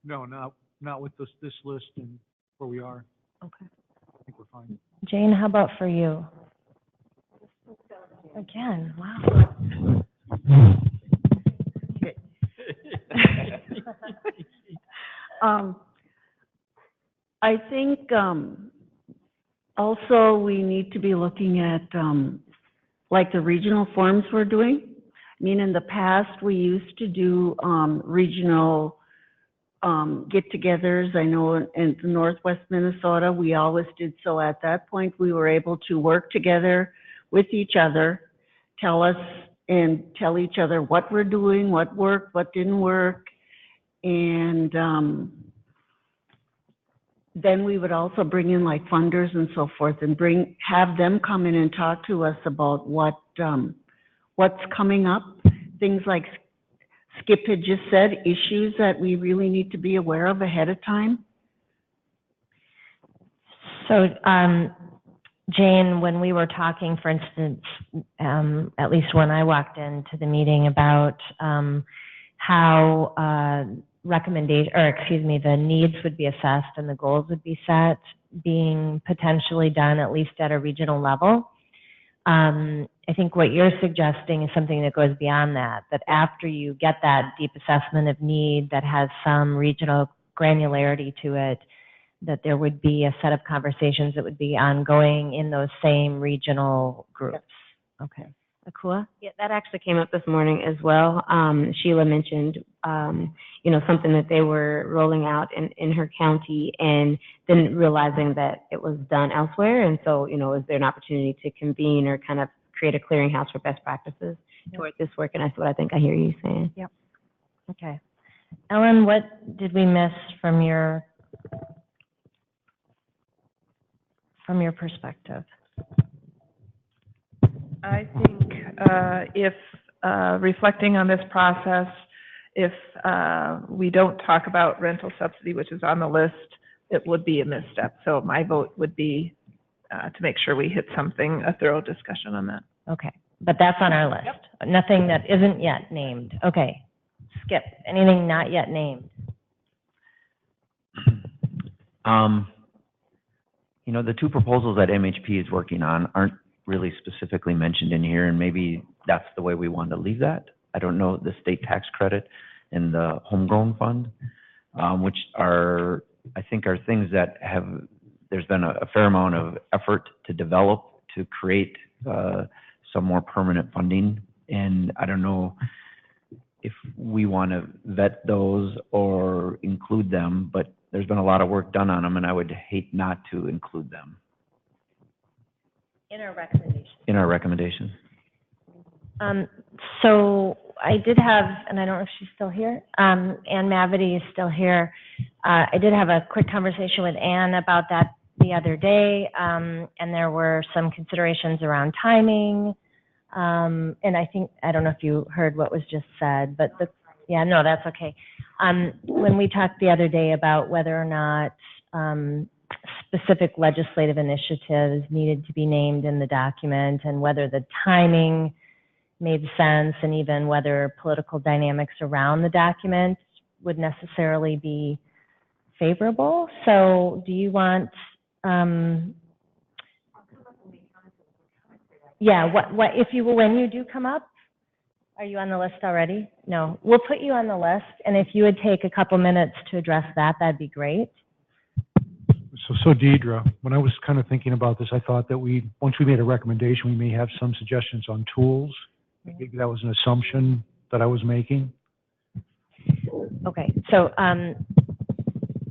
No, not with this list and where we are. Okay. I think we're fine. Jane, how about for you? Again, wow. I think also we need to be looking at like the regional forums we're doing. I mean, in the past, we used to do regional get-togethers. I know in Northwest Minnesota, we always did so. At that point, we were able to work together with each other, tell each other what we're doing, what worked, what didn't work, and then we would also bring in like funders and so forth and have them come in and talk to us about what's coming up, things like Skip had just said, issues that we really need to be aware of ahead of time. So, Jane, when we were talking, for instance, at least when I walked into the meeting about how the needs would be assessed and the goals would be set, being potentially done at least at a regional level. I think what you're suggesting is something that goes beyond that, that after you get that deep assessment of need that has some regional granularity to it, that there would be a set of conversations that would be ongoing in those same regional groups. Okay. Akua? Yeah, that actually came up this morning as well. Sheila mentioned, something that they were rolling out in her county and then realizing that it was done elsewhere. And so, is there an opportunity to convene or kind of create a clearinghouse for best practices toward this work? And that's what I think I hear you saying. Yep. Okay. Ellen, what did we miss from your perspective? I think if reflecting on this process, if we don't talk about rental subsidy, which is on the list, it would be a misstep. So my vote would be to make sure we hit a thorough discussion on that. Okay, but that's on our list. Yep. Nothing that isn't yet named. Okay. Skip, anything not yet named? The two proposals that MHP is working on aren't really specifically mentioned in here, and maybe that's the way we want to leave that. I don't know, the state tax credit and the homegrown fund, which I think are things that there's been a fair amount of effort to develop, to create some more permanent funding. And I don't know if we want to vet those or include them, but there's been a lot of work done on them, and I would hate not to include them. In our recommendation. In our recommendation. So I did have, and I don't know if she's still here, Ann Mavity is still here. I did have a quick conversation with Ann about that the other day, and there were some considerations around timing. And I don't know if you heard what was just said, but that's okay. When we talked the other day about whether or not specific legislative initiatives needed to be named in the document and whether the timing made sense and even whether political dynamics around the document would necessarily be favorable. So do you want, when you do come up, are you on the list already? No, we'll put you on the list. And if you would take a couple minutes to address that, that'd be great. So Deidre, when I was kind of thinking about this, I thought that once we made a recommendation, we may have some suggestions on tools. Maybe that was an assumption that I was making. Okay, so Ann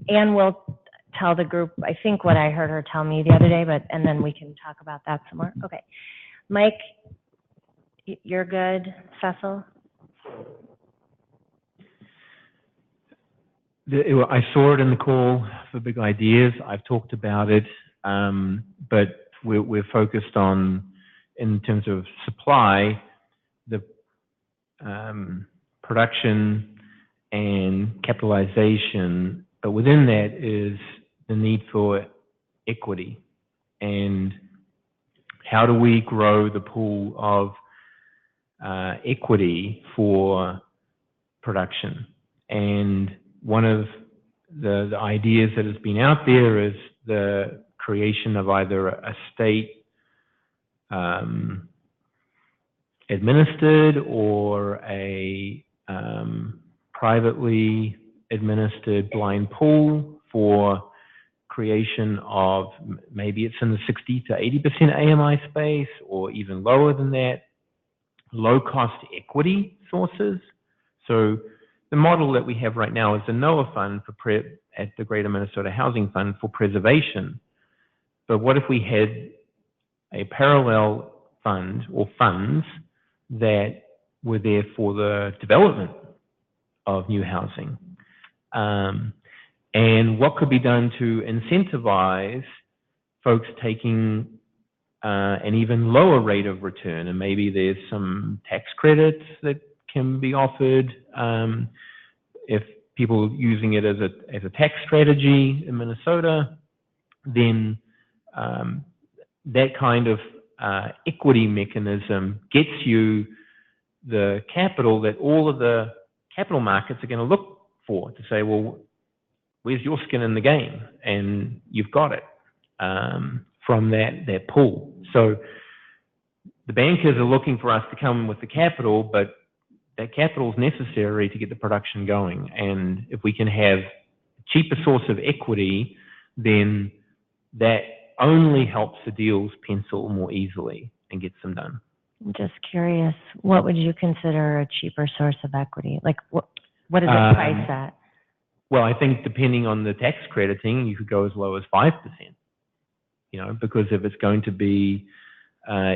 will tell the group, I think what I heard her tell me the other day, and then we can talk about that some more. Okay, Mike, you're good. Cecil? I saw it in the call for big ideas. I've talked about it, but we're focused on, in terms of supply, the production and capitalization, but within that is the need for equity. And how do we grow the pool of equity for production? And one of the ideas that has been out there is the creation of either a state administered or a privately administered blind pool for creation of, maybe it's in the 60 to 80% AMI space, or even lower than that, low-cost equity sources. So the model that we have right now is the NOAA fund at the Greater Minnesota Housing Fund for preservation. But what if we had a parallel fund or funds that were there for the development of new housing? And what could be done to incentivize folks taking an even lower rate of return? And maybe there's some tax credits that can be offered if people using it as a tax strategy in Minnesota. Then that kind of equity mechanism gets you the capital that all of the capital markets are going to look for, to say, well, where's your skin in the game? And you've got it from that pool. So the bankers are looking for us to come with the capital, but that capital is necessary to get the production going. And if we can have a cheaper source of equity, then that only helps the deals pencil more easily and gets them done. I'm just curious, what would you consider a cheaper source of equity? Like, what is it priced at? Well, I think depending on the tax crediting, you could go as low as 5%. You know, because if it's going to be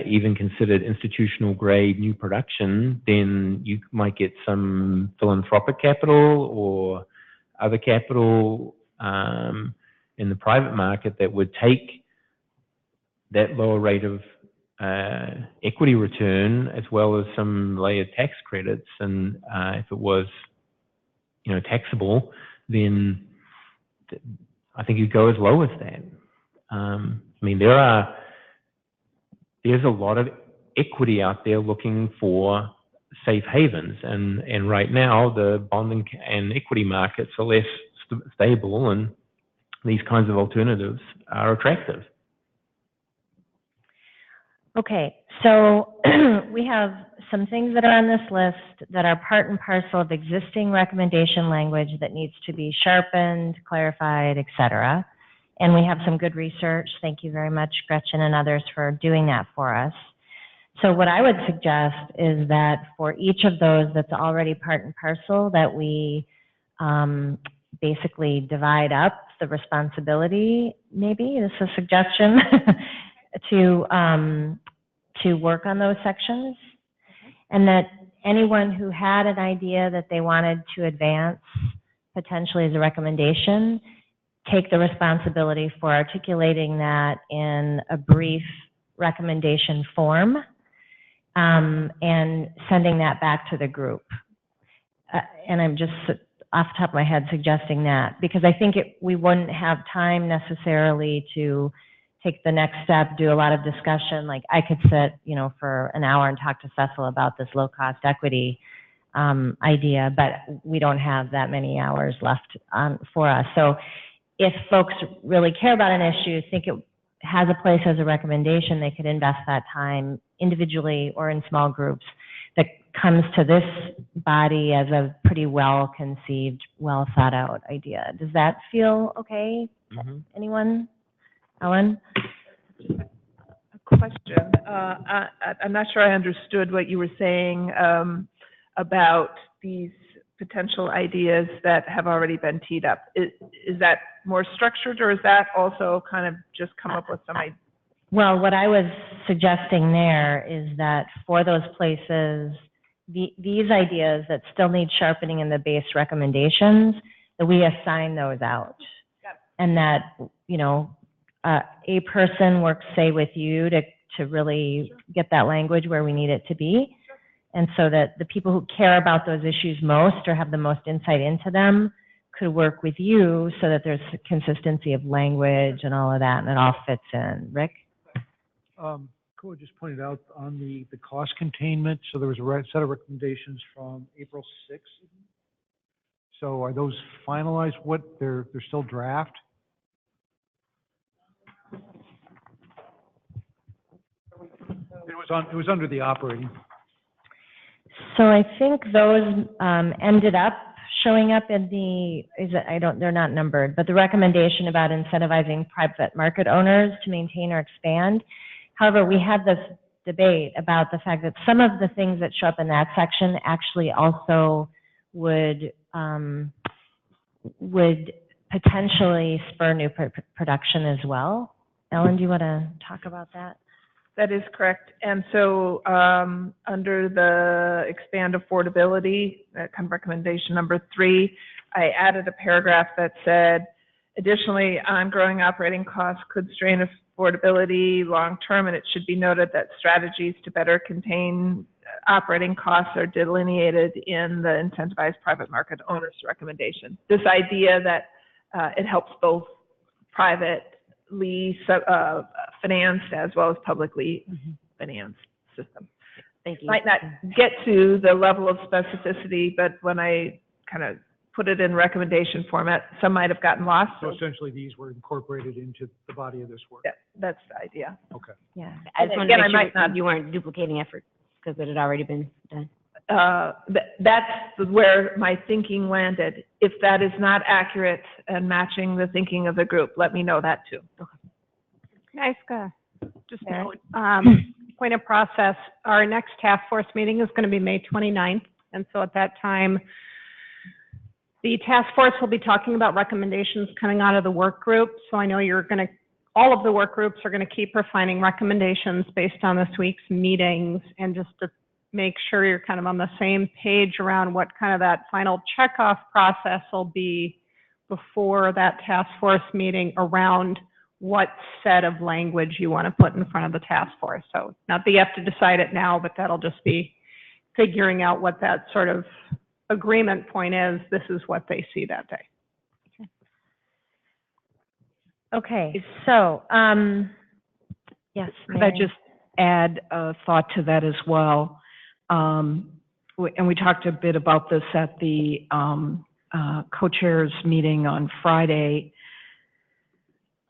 even considered institutional grade new production, then you might get some philanthropic capital or other capital in the private market that would take that lower rate of equity return, as well as some layered tax credits. And if it was, you know, taxable, then I think you'd go as low as that. I mean, there's a lot of equity out there looking for safe havens, and right now the bond and equity markets are less stable, and these kinds of alternatives are attractive. Okay, so we have some things that are on this list that are part and parcel of existing recommendation language that needs to be sharpened, clarified, et cetera. And we have some good research. Thank you very much, Gretchen and others, for doing that for us. So what I would suggest is that for each of those that's already part and parcel, that we basically divide up the responsibility, maybe, this is a suggestion, to work on those sections. And that anyone who had an idea that they wanted to advance, potentially as a recommendation, take the responsibility for articulating that in a brief recommendation form, and sending that back to the group. And I'm just off the top of my head suggesting that, because I think we wouldn't have time necessarily to take the next step, do a lot of discussion. Like, I could sit, you know, for an hour and talk to Cecil about this low-cost equity idea, but we don't have that many hours left for us. So if folks really care about an issue, think it has a place as a recommendation, they could invest that time individually or in small groups that comes to this body as a pretty well-conceived, well-thought-out idea. Does that feel okay? Mm-hmm. Anyone? Ellen? A question. I'm not sure I understood what you were saying about these potential ideas that have already been teed up. Is that more structured, or is that also kind of just come up with some ideas? Well, what I was suggesting there is that for those places, these ideas that still need sharpening in the base recommendations, that we assign those out. And that, you know, a person works, say, with you to really get that language where we need it to be. And so that the people who care about those issues most or have the most insight into them could work with you so that there's consistency of language and all of that, and it all fits in. Rick? Cool, just pointed out on the cost containment, so there was a set of recommendations from April 6th. So are those finalized? They're still draft? It was under the operating. So I think those ended up showing up in they're not numbered, but the recommendation about incentivizing private market owners to maintain or expand. However, we had this debate about the fact that some of the things that show up in that section actually also would potentially spur new production as well. Ellen, do you want to talk about that? That is correct. And so under the expand affordability, kind of recommendation number 3, I added a paragraph that said, additionally, ongoing operating costs could strain affordability long-term, and it should be noted that strategies to better contain operating costs are delineated in the incentivized private market owners recommendation. This idea that it helps both privately financed as well as publicly financed system. Thank you. Might not get to the level of specificity, but when I kind of put it in recommendation format, some might have gotten lost. So essentially, these were incorporated into the body of this work? Yeah, that's the idea. Okay. Yeah. I just wanted to make sure you weren't duplicating efforts because it had already been done. That's where my thinking landed. If that is not accurate and matching the thinking of the group, let me know that too. Nice, just note, point of process, our next task force meeting is going to be May 29th. And so at that time, the task force will be talking about recommendations coming out of the work group. So I know all of the work groups are going to keep refining recommendations based on this week's meetings, and just to make sure you're kind of on the same page around what kind of that final checkoff process will be before that task force meeting around what set of language you want to put in front of the task force. So not that you have to decide it now, but that'll just be figuring out what that sort of agreement point is. This is what they see that day. Okay, so, yes. Could I just add a thought to that as well? And we talked a bit about this at the co-chairs meeting on Friday.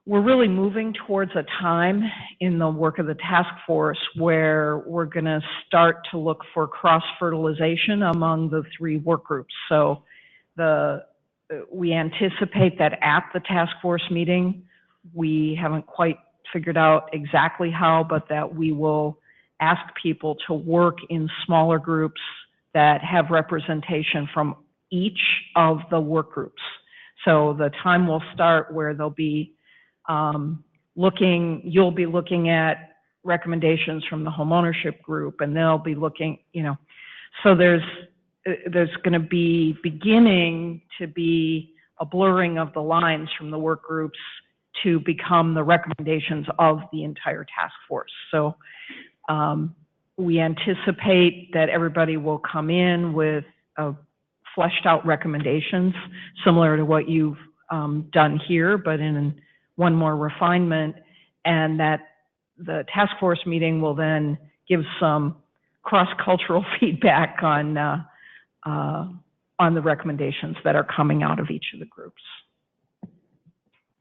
We're really moving towards a time in the work of the task force where we're going to start to look for cross-fertilization among the 3 work groups. So we anticipate that at the task force meeting, we haven't quite figured out exactly how, but that we will ask people to work in smaller groups that have representation from each of the work groups. So the time will start where they'll be you'll be looking at recommendations from the homeownership group, and they'll be looking, so there's going to be beginning to be a blurring of the lines from the work groups to become the recommendations of the entire task force. So we anticipate that everybody will come in with fleshed out recommendations similar to what you've done here, but in one more refinement, and that the task force meeting will then give some cross-cultural feedback on the recommendations that are coming out of each of the groups.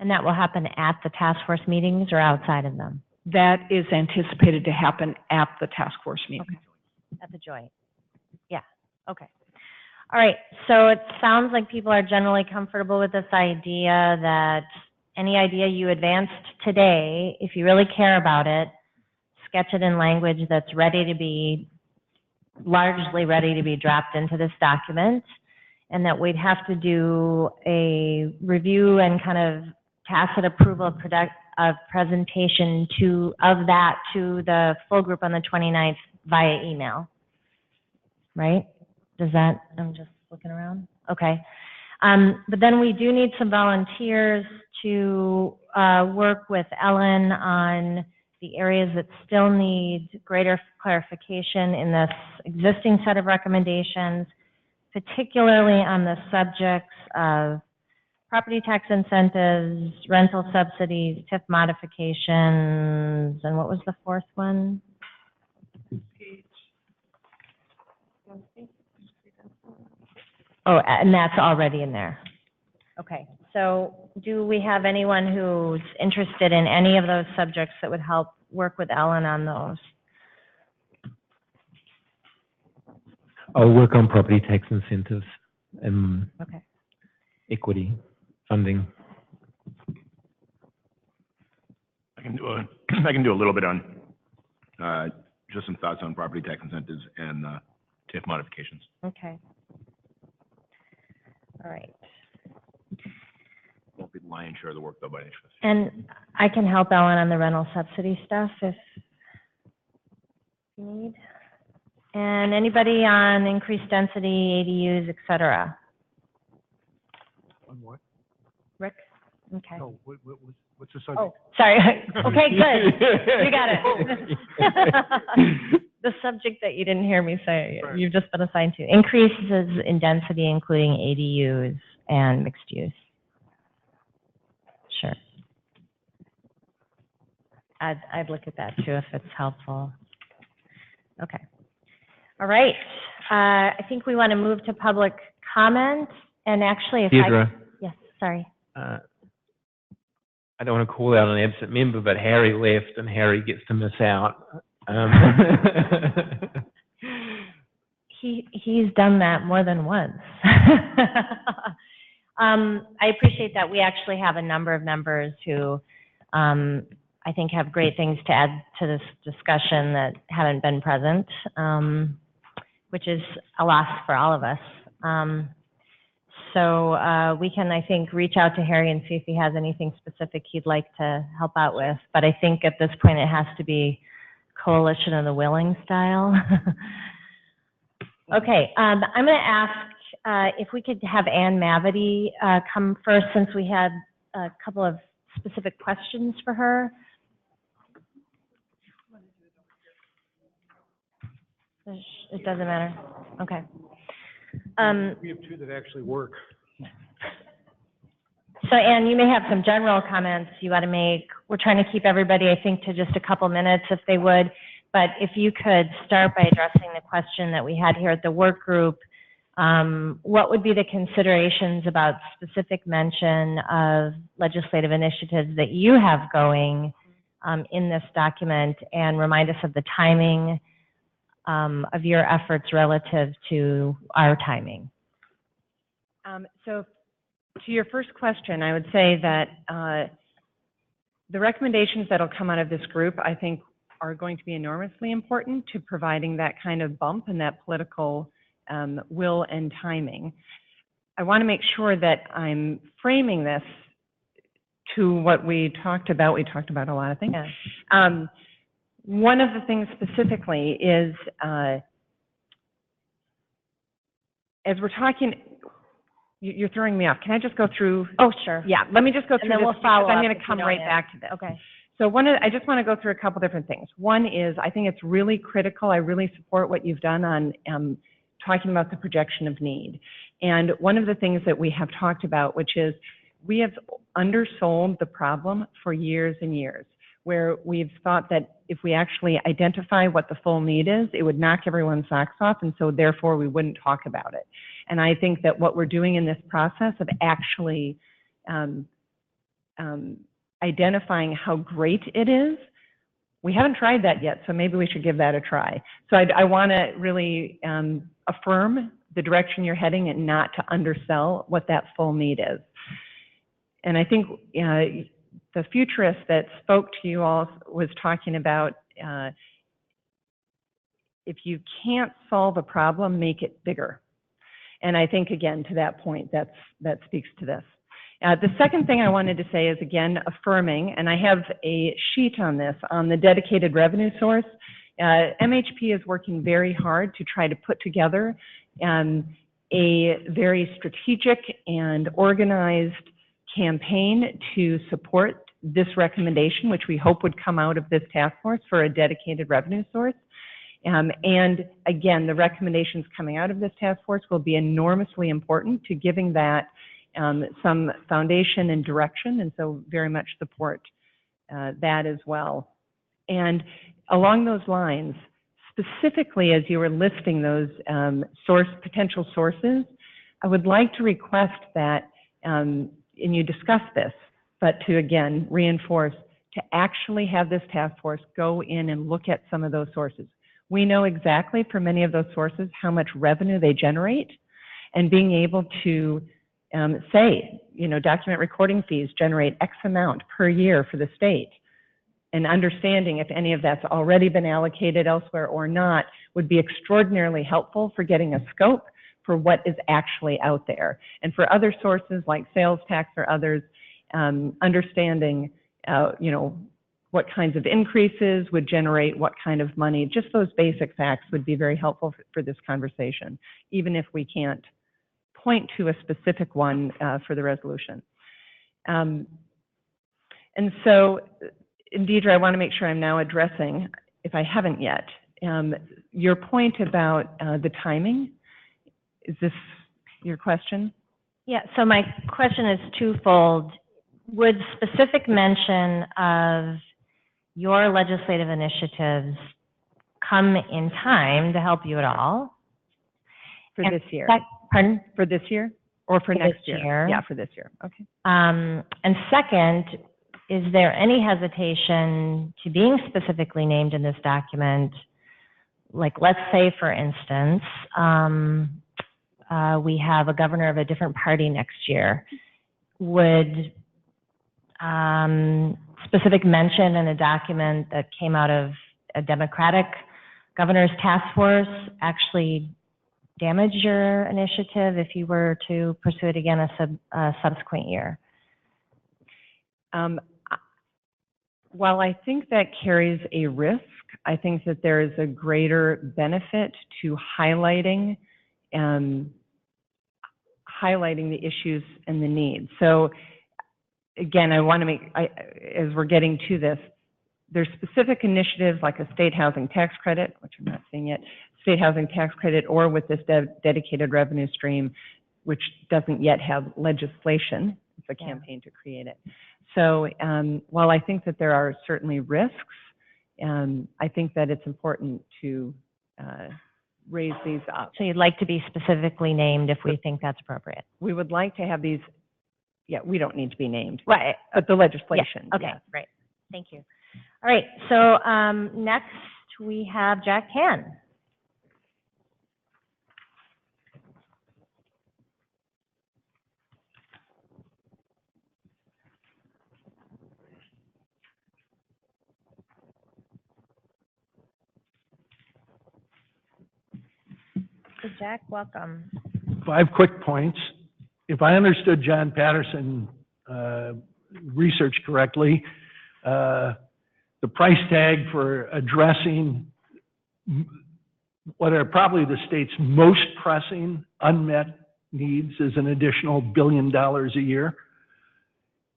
And that will happen at the task force meetings or outside of them? That is anticipated to happen at the task force meeting. Okay. At the joint. Yeah. Okay. All right. So it sounds like people are generally comfortable with this idea that any idea you advanced today, if you really care about it, sketch it in language that's largely ready to be dropped into this document, and that we'd have to do a review and kind of tacit approval of presentation of that to the full group on the 29th via email, right? I'm just looking around. Okay. But then we do need some volunteers to work with Ellen on the areas that still need greater clarification in this existing set of recommendations, particularly on the subjects of property tax incentives, rental subsidies, TIF modifications, and what was the fourth one? Oh, and that's already in there. Okay, so do we have anyone who's interested in any of those subjects that would help work with Ellen on those? I'll work on property tax incentives and Okay. equity funding. I can do a little bit on, just some thoughts on property tax incentives and, TIF modifications. Okay. All right. Won't be the lion's share of the work though by any stretch. And I can help Ellen on the rental subsidy stuff if you need. And anybody on increased density, ADUs, et cetera? On what? Rick? Okay. No, what's the subject? Oh, sorry. Okay, good. You got it. The subject that you didn't hear me say, Right. you've just been assigned to. Increases in density, including ADUs and mixed use. Sure. I'd look at that too if it's helpful. Okay. All right. I think we want to move to public comment. And actually, if Deirdre, yes, sorry. I don't want to call out an absent member, but Harry left and Harry gets to miss out. He's done that more than once. I appreciate that. We actually have a number of members who I think have great things to add to this discussion that haven't been present, which is a loss for all of us. So we can, I think, reach out to Harry and see if he has anything specific he'd like to help out with. But I think at this point it has to be coalition of the willing style. Okay, I'm going to ask if we could have Ann Mavity come first, since we had a couple of specific questions for her. It doesn't matter. Okay. We have two that actually work. So Ann, you may have some general comments you want to make. We're trying to keep everybody, I think, to just a couple minutes if they would. But if you could start by addressing the question that we had here at the work group, what would be the considerations about specific mention of legislative initiatives that you have going in this document, and remind us of the timing of your efforts relative to our timing? So to your first question, I would say that the recommendations that'll come out of this group, I think, are going to be enormously important to providing that kind of bump and that political will and timing. I want to make sure that I'm framing this to what we talked about. We talked about a lot of things. Yeah. One of the things specifically is, as we're talking, you're throwing me off. Can I just go through? Oh, sure. Yeah, let me just go through and then this, we'll follow because I'm up going to come right back to this. Okay. So I just want to go through a couple different things. One is, I think it's really critical. I really support what you've done on talking about the projection of need. And one of the things that we have talked about, which is we have undersold the problem for years and years, where we've thought that if we actually identify what the full need is, it would knock everyone's socks off, and so therefore we wouldn't talk about it. And I think that what we're doing in this process of actually identifying how great it is, we haven't tried that yet, so maybe we should give that a try. So I want to really affirm the direction you're heading and not to undersell what that full need is. And I think the futurist that spoke to you all was talking about if you can't solve a problem, make it bigger. And I think, again, to that point, that speaks to this. The second thing I wanted to say is, again, affirming, and I have a sheet on this, on the dedicated revenue source. MHP is working very hard to try to put together a very strategic and organized campaign to support this recommendation, which we hope would come out of this task force for a dedicated revenue source. And again, the recommendations coming out of this task force will be enormously important to giving that some foundation and direction, and so very much support that as well. And along those lines, specifically as you were listing those potential sources, I would like to request that, and you discussed this, but to again reinforce, to actually have this task force go in and look at some of those sources. We know exactly for many of those sources how much revenue they generate, and being able to say, document recording fees generate X amount per year for the state, and understanding if any of that's already been allocated elsewhere or not would be extraordinarily helpful for getting a scope for what is actually out there. And for other sources like sales tax or others, understanding, what kinds of increases would generate what kind of money. Just those basic facts would be very helpful for this conversation, even if we can't point to a specific one for the resolution. And so, Deidre, I want to make sure I'm now addressing, if I haven't yet, your point about the timing. Is this your question? Yeah, so my question is twofold. Would specific mention of your legislative initiatives come in time to help you at all? For this year? Pardon? For this year? Or for next year? Yeah, for this year. Okay. And second, is there any hesitation to being specifically named in this document? Like, let's say, for instance, we have a governor of a different party next year. Would specific mention in a document that came out of a Democratic governor's task force actually damage your initiative if you were to pursue it again a subsequent year? While I think that carries a risk, I think that there is a greater benefit to highlighting the issues and the needs. So again, I want to make, as we're getting to this, there's specific initiatives like a state housing tax credit, which I'm not seeing yet, state housing tax credit, or with this dedicated revenue stream, which doesn't yet have legislation. It's a campaign to create it. So while I think that there are certainly risks, I think that it's important to raise these up. So you'd like to be specifically named if we think that's appropriate? We would like to have these, we don't need to be named. Right. But the legislation. Yeah. Okay, great. Thank you. All right, so next we have Jack Can. So Jack, welcome. 5 quick points. If I understood John Patterson research correctly, the price tag for addressing what are probably the state's most pressing unmet needs is an additional $1 billion a year.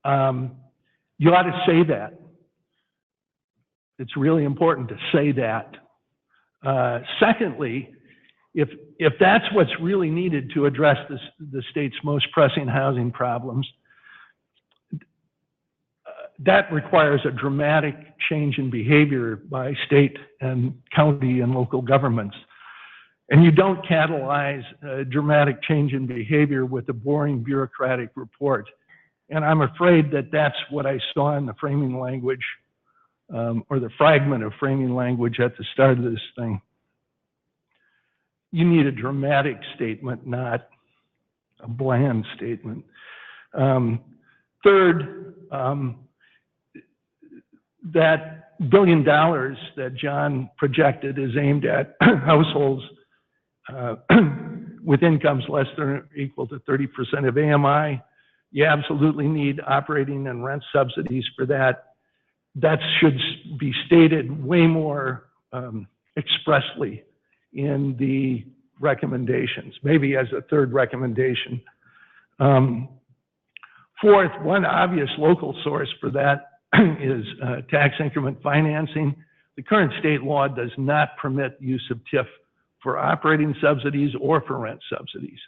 You ought to say that. It's really important to say that. Secondly, if that's what's really needed to address the state's most pressing housing problems, that requires a dramatic change in behavior by state and county and local governments. And you don't catalyze a dramatic change in behavior with a boring bureaucratic report. And I'm afraid that that's what I saw in the framing language, or the fragment of framing language at the start of this thing. You need a dramatic statement, not a bland statement. Third, that $1 billion that John projected is aimed at households with incomes less than or equal to 30% of AMI. You absolutely need operating and rent subsidies for that. That should be stated way more expressly in the recommendations, maybe as a third recommendation. Fourth, one obvious local source for that is tax increment financing. The current state law does not permit use of TIF for operating subsidies or for rent subsidies,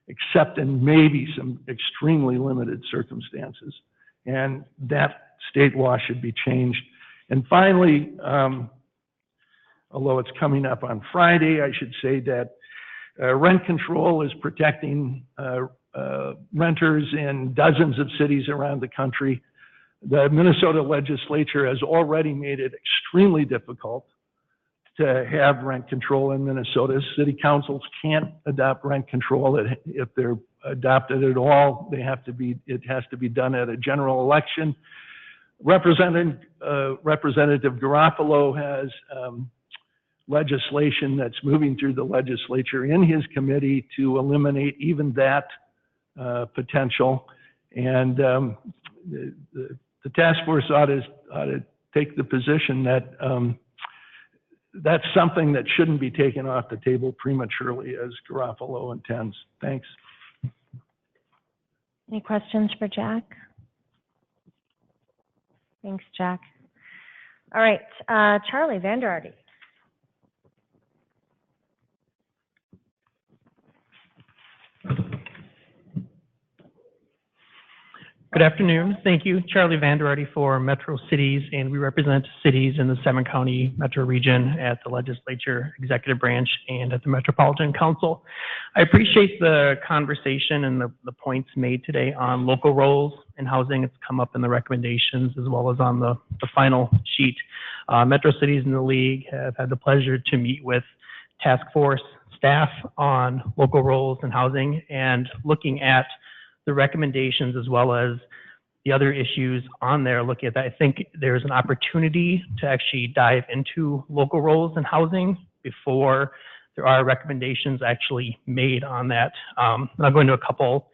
except in maybe some extremely limited circumstances. And that state law should be changed. And finally, although it's coming up on Friday, I should say that rent control is protecting renters in dozens of cities around the country. The Minnesota legislature has already made it extremely difficult to have rent control in Minnesota. City councils can't adopt rent control. If they're adopted at all, it has to be done at a general election. Representative Garofalo has legislation that's moving through the legislature in his committee to eliminate even that potential. And the task force ought to take the position that that's something that shouldn't be taken off the table prematurely, as Garofalo intends. Thanks. Any questions for Jack? Thanks, Jack. All right, Charlie Vanderarty. Good afternoon. Thank you. Charlie Vanderarty for Metro Cities, and we represent cities in the 7-county metro region at the legislature, executive branch, and at the Metropolitan Council. I appreciate the conversation and the points made today on local roles in housing. It's come up in the recommendations as well as on the final sheet. Metro Cities in the League have had the pleasure to meet with task force staff on local roles in housing and looking at the recommendations as well as the other issues on there. Looking at that, I think there's an opportunity to actually dive into local roles in housing before there are recommendations actually made on that. And I'll go into a couple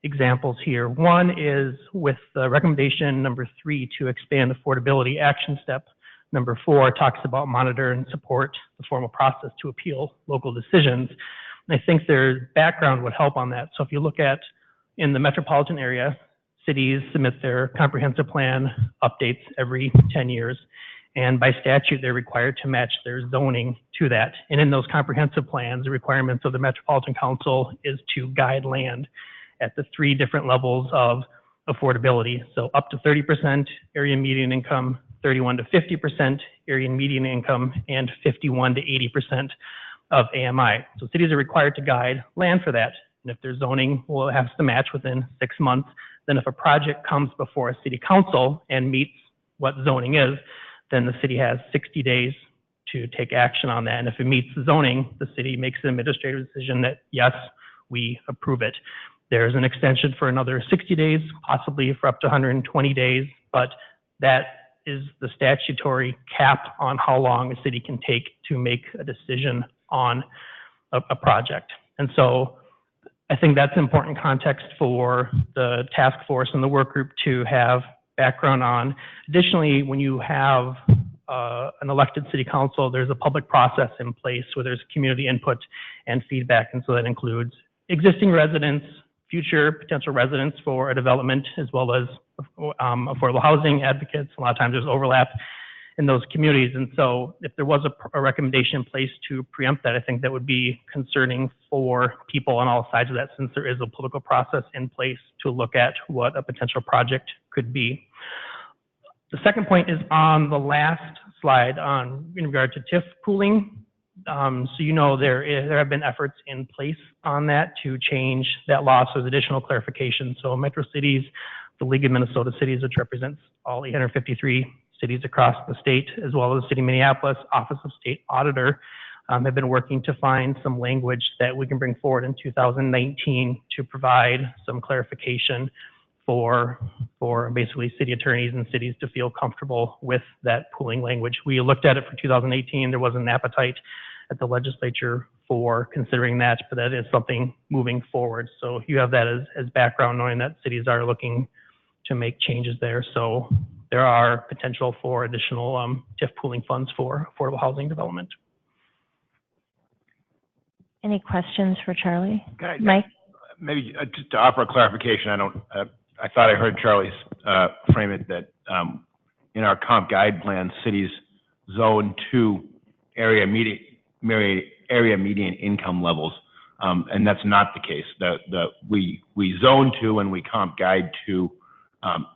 examples here. One is with the recommendation number 3 to expand affordability action step. Number 4 talks about monitor and support the formal process to appeal local decisions. And I think their background would help on that. So if you look at in the metropolitan area, cities submit their comprehensive plan updates every 10 years. And by statute, they're required to match their zoning to that. And in those comprehensive plans, the requirements of the Metropolitan Council is to guide land at the 3 different levels of affordability. So up to 30% area median income, 31 to 50% area median income, and 51 to 80% of AMI. So cities are required to guide land for that. And if their zoning will have to match within 6 months, then if a project comes before a city council and meets what zoning is, then the city has 60 days to take action on that. And if it meets the zoning, the city makes an administrative decision that, yes, we approve it. There's an extension for another 60 days, possibly for up to 120 days, but that is the statutory cap on how long a city can take to make a decision on a project. And so I think that's important context for the task force and the work group to have background on. Additionally, when you have an elected city council, there's a public process in place where there's community input and feedback. And so that includes existing residents, future potential residents for a development, as well as affordable housing advocates. A lot of times there's overlap in those communities. And so if there was a recommendation in place to preempt that, I think that would be concerning for people on all sides of that, since there is a political process in place to look at what a potential project could be. The second point is on the last slide in regard to TIF pooling. So you know there have been efforts in place on that to change that law, so there's additional clarification. So Metro Cities, the League of Minnesota Cities, which represents all 853 cities across the state, as well as the City of Minneapolis Office of State Auditor, have been working to find some language that we can bring forward in 2019 to provide some clarification for basically city attorneys and cities to feel comfortable with that pooling language. We looked at it for 2018. There wasn't an appetite at the legislature for considering that, but that is something moving forward. So you have that as background, knowing that cities are looking to make changes there. So there are potential for additional TIF pooling funds for affordable housing development. Any questions for Charlie? Can I- Mike? Maybe just to offer a clarification, I thought I heard Charlie frame it that in our comp guide plan, cities zone to area median income levels, and that's not the case. We zone to and we comp guide to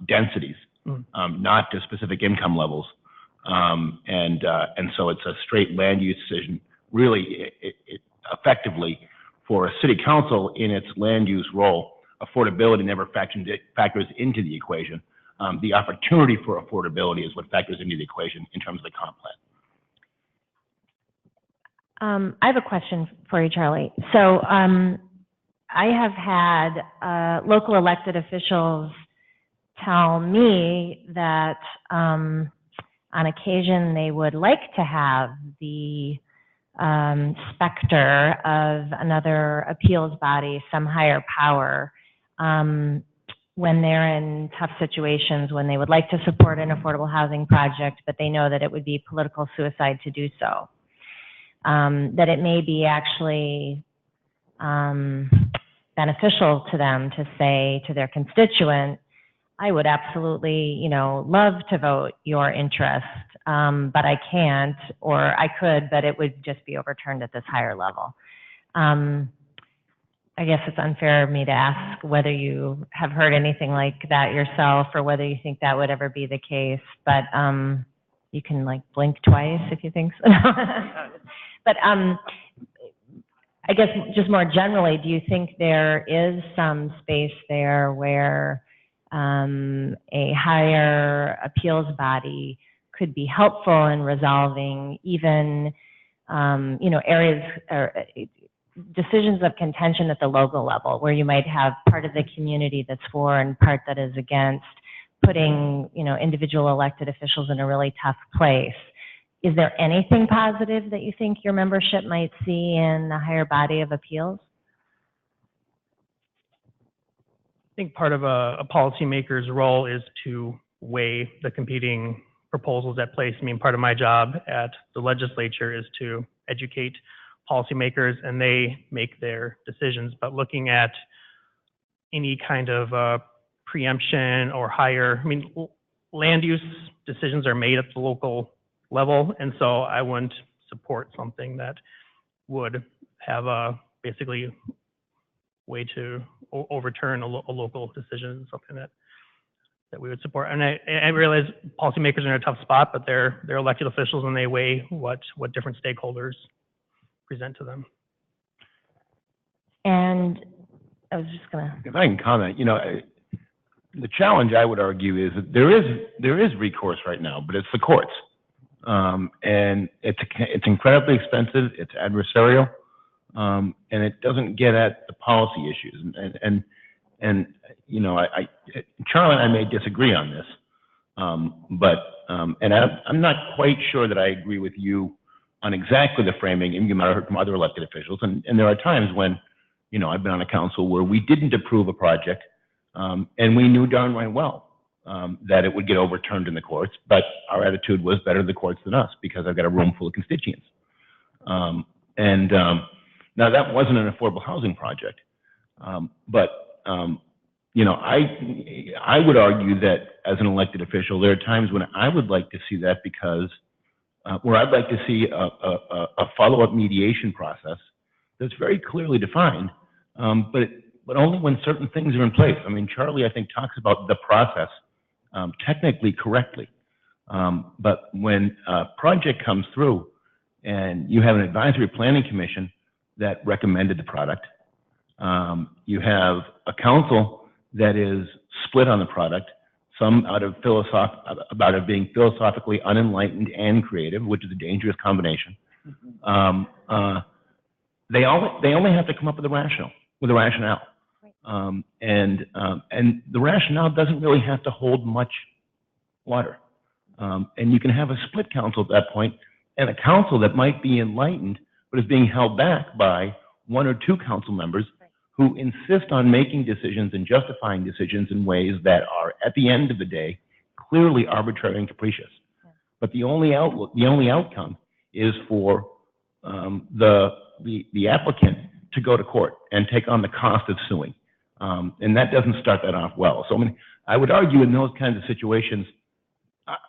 densities, not to specific income levels, and so it's a straight land use decision. Really, it effectively, for a city council in its land use role, affordability never factors into the equation. The opportunity for affordability is what factors into the equation in terms of the comp plan. I have a question for you, Charlie. So I have had local elected officials tell me that on occasion they would like to have the specter of another appeals body, some higher power, when they're in tough situations, when they would like to support an affordable housing project, but they know that it would be political suicide to do so. That it may be actually beneficial to them to say to their constituent, I would absolutely, love to vote your interest, but I can't, or I could, but it would just be overturned at this higher level. I guess it's unfair of me to ask whether you have heard anything like that yourself or whether you think that would ever be the case, but you can blink twice if you think so. But I guess just more generally, do you think there is some space there where a higher appeals body could be helpful in resolving even, areas or decisions of contention at the local level, where you might have part of the community that's for and part that is against, putting, individual elected officials in a really tough place? Is there anything positive that you think your membership might see in a higher body of appeals? I think part of a policymaker's role is to weigh the competing proposals at place. I mean, part of my job at the legislature is to educate policymakers and they make their decisions. But looking at any kind of preemption or higher, land use decisions are made at the local level, and so I wouldn't support something that would have a basically way to overturn a local decision, something that we would support. And I realize policymakers are in a tough spot, but they're elected officials and they weigh what different stakeholders present to them. And I was just gonna. If I can comment, the challenge I would argue is that there is recourse right now, but it's the courts, and it's incredibly expensive. It's adversarial. And it doesn't get at the policy issues. And Charlie and I may disagree on this, but I'm not quite sure that I agree with you on exactly the framing. You might have heard from other elected officials, and there are times when, I've been on a council where we didn't approve a project, and we knew darn right well that it would get overturned in the courts, but our attitude was better the courts than us because I've got a room full of constituents. Now, that wasn't an affordable housing project, but I would argue that as an elected official, there are times when I would like to see that because where I'd like to see a follow-up mediation process that's very clearly defined, but only when certain things are in place. Charlie, I think, talks about the process technically correctly, but when a project comes through and you have an advisory planning commission that recommended the product. You have a council that is split on the product, some about it being philosophically unenlightened and creative, which is a dangerous combination. They only have to come up with a rationale. And the rationale doesn't really have to hold much water. And you can have a split council at that point, and a council that might be enlightened but is being held back by one or two council members who insist on making decisions and justifying decisions in ways that are, at the end of the day, clearly arbitrary and capricious. But the only outcome is for the the applicant to go to court and take on the cost of suing. And that doesn't start that off well. So, I mean, I would argue in those kinds of situations,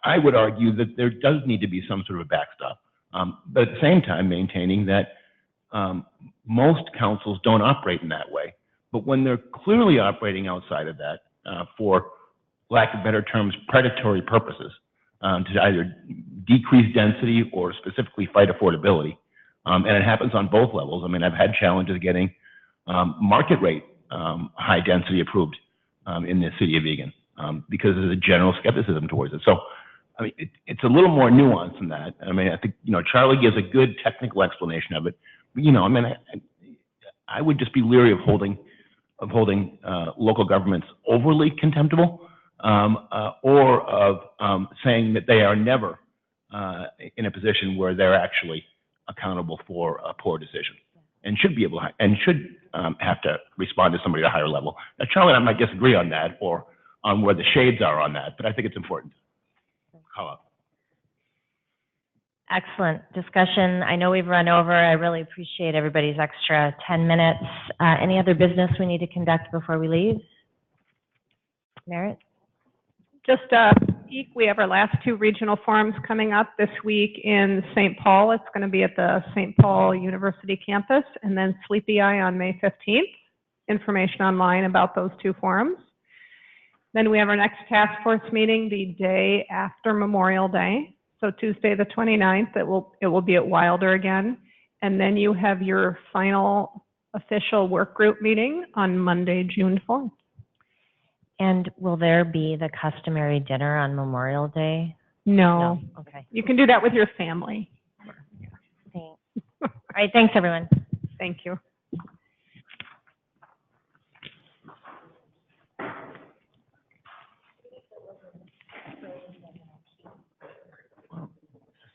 I would argue that there does need to be some sort of a backstop. But at the same time, maintaining that most councils don't operate in that way. But when they're clearly operating outside of that, for lack of better terms, predatory purposes, to either decrease density or specifically fight affordability, and it happens on both levels. I mean, I've had challenges getting market rate high density approved in the city of Eagan because there's a general skepticism towards it. So, I mean, it's a little more nuanced than that. I mean, I think, Charlie gives a good technical explanation of it. But, I mean, I would just be leery of holding local governments overly contemptible, or of saying that they are never in a position where they're actually accountable for a poor decision and should be able to, and should have to respond to somebody at a higher level. Now, Charlie and I might disagree on that or on where the shades are on that, but I think it's important to call out. Excellent discussion. I know we've run over. I really appreciate everybody's extra 10 minutes. Any other business we need to conduct before we leave? Merritt? Just we have our last two regional forums coming up this week in St. Paul. It's going to be at the St. Paul University campus, and then Sleepy Eye on May 15th. Information online about those two forums. Then we have our next task force meeting the day after Memorial Day. So Tuesday the 29th, it will be at Wilder again. And then you have your final official work group meeting on Monday, June 4th. And will there be the customary dinner on Memorial Day? No. Okay. You can do that with your family. Thanks. All right. Thanks, everyone. Thank you.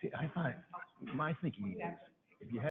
See, I thought, my thinking is, if you have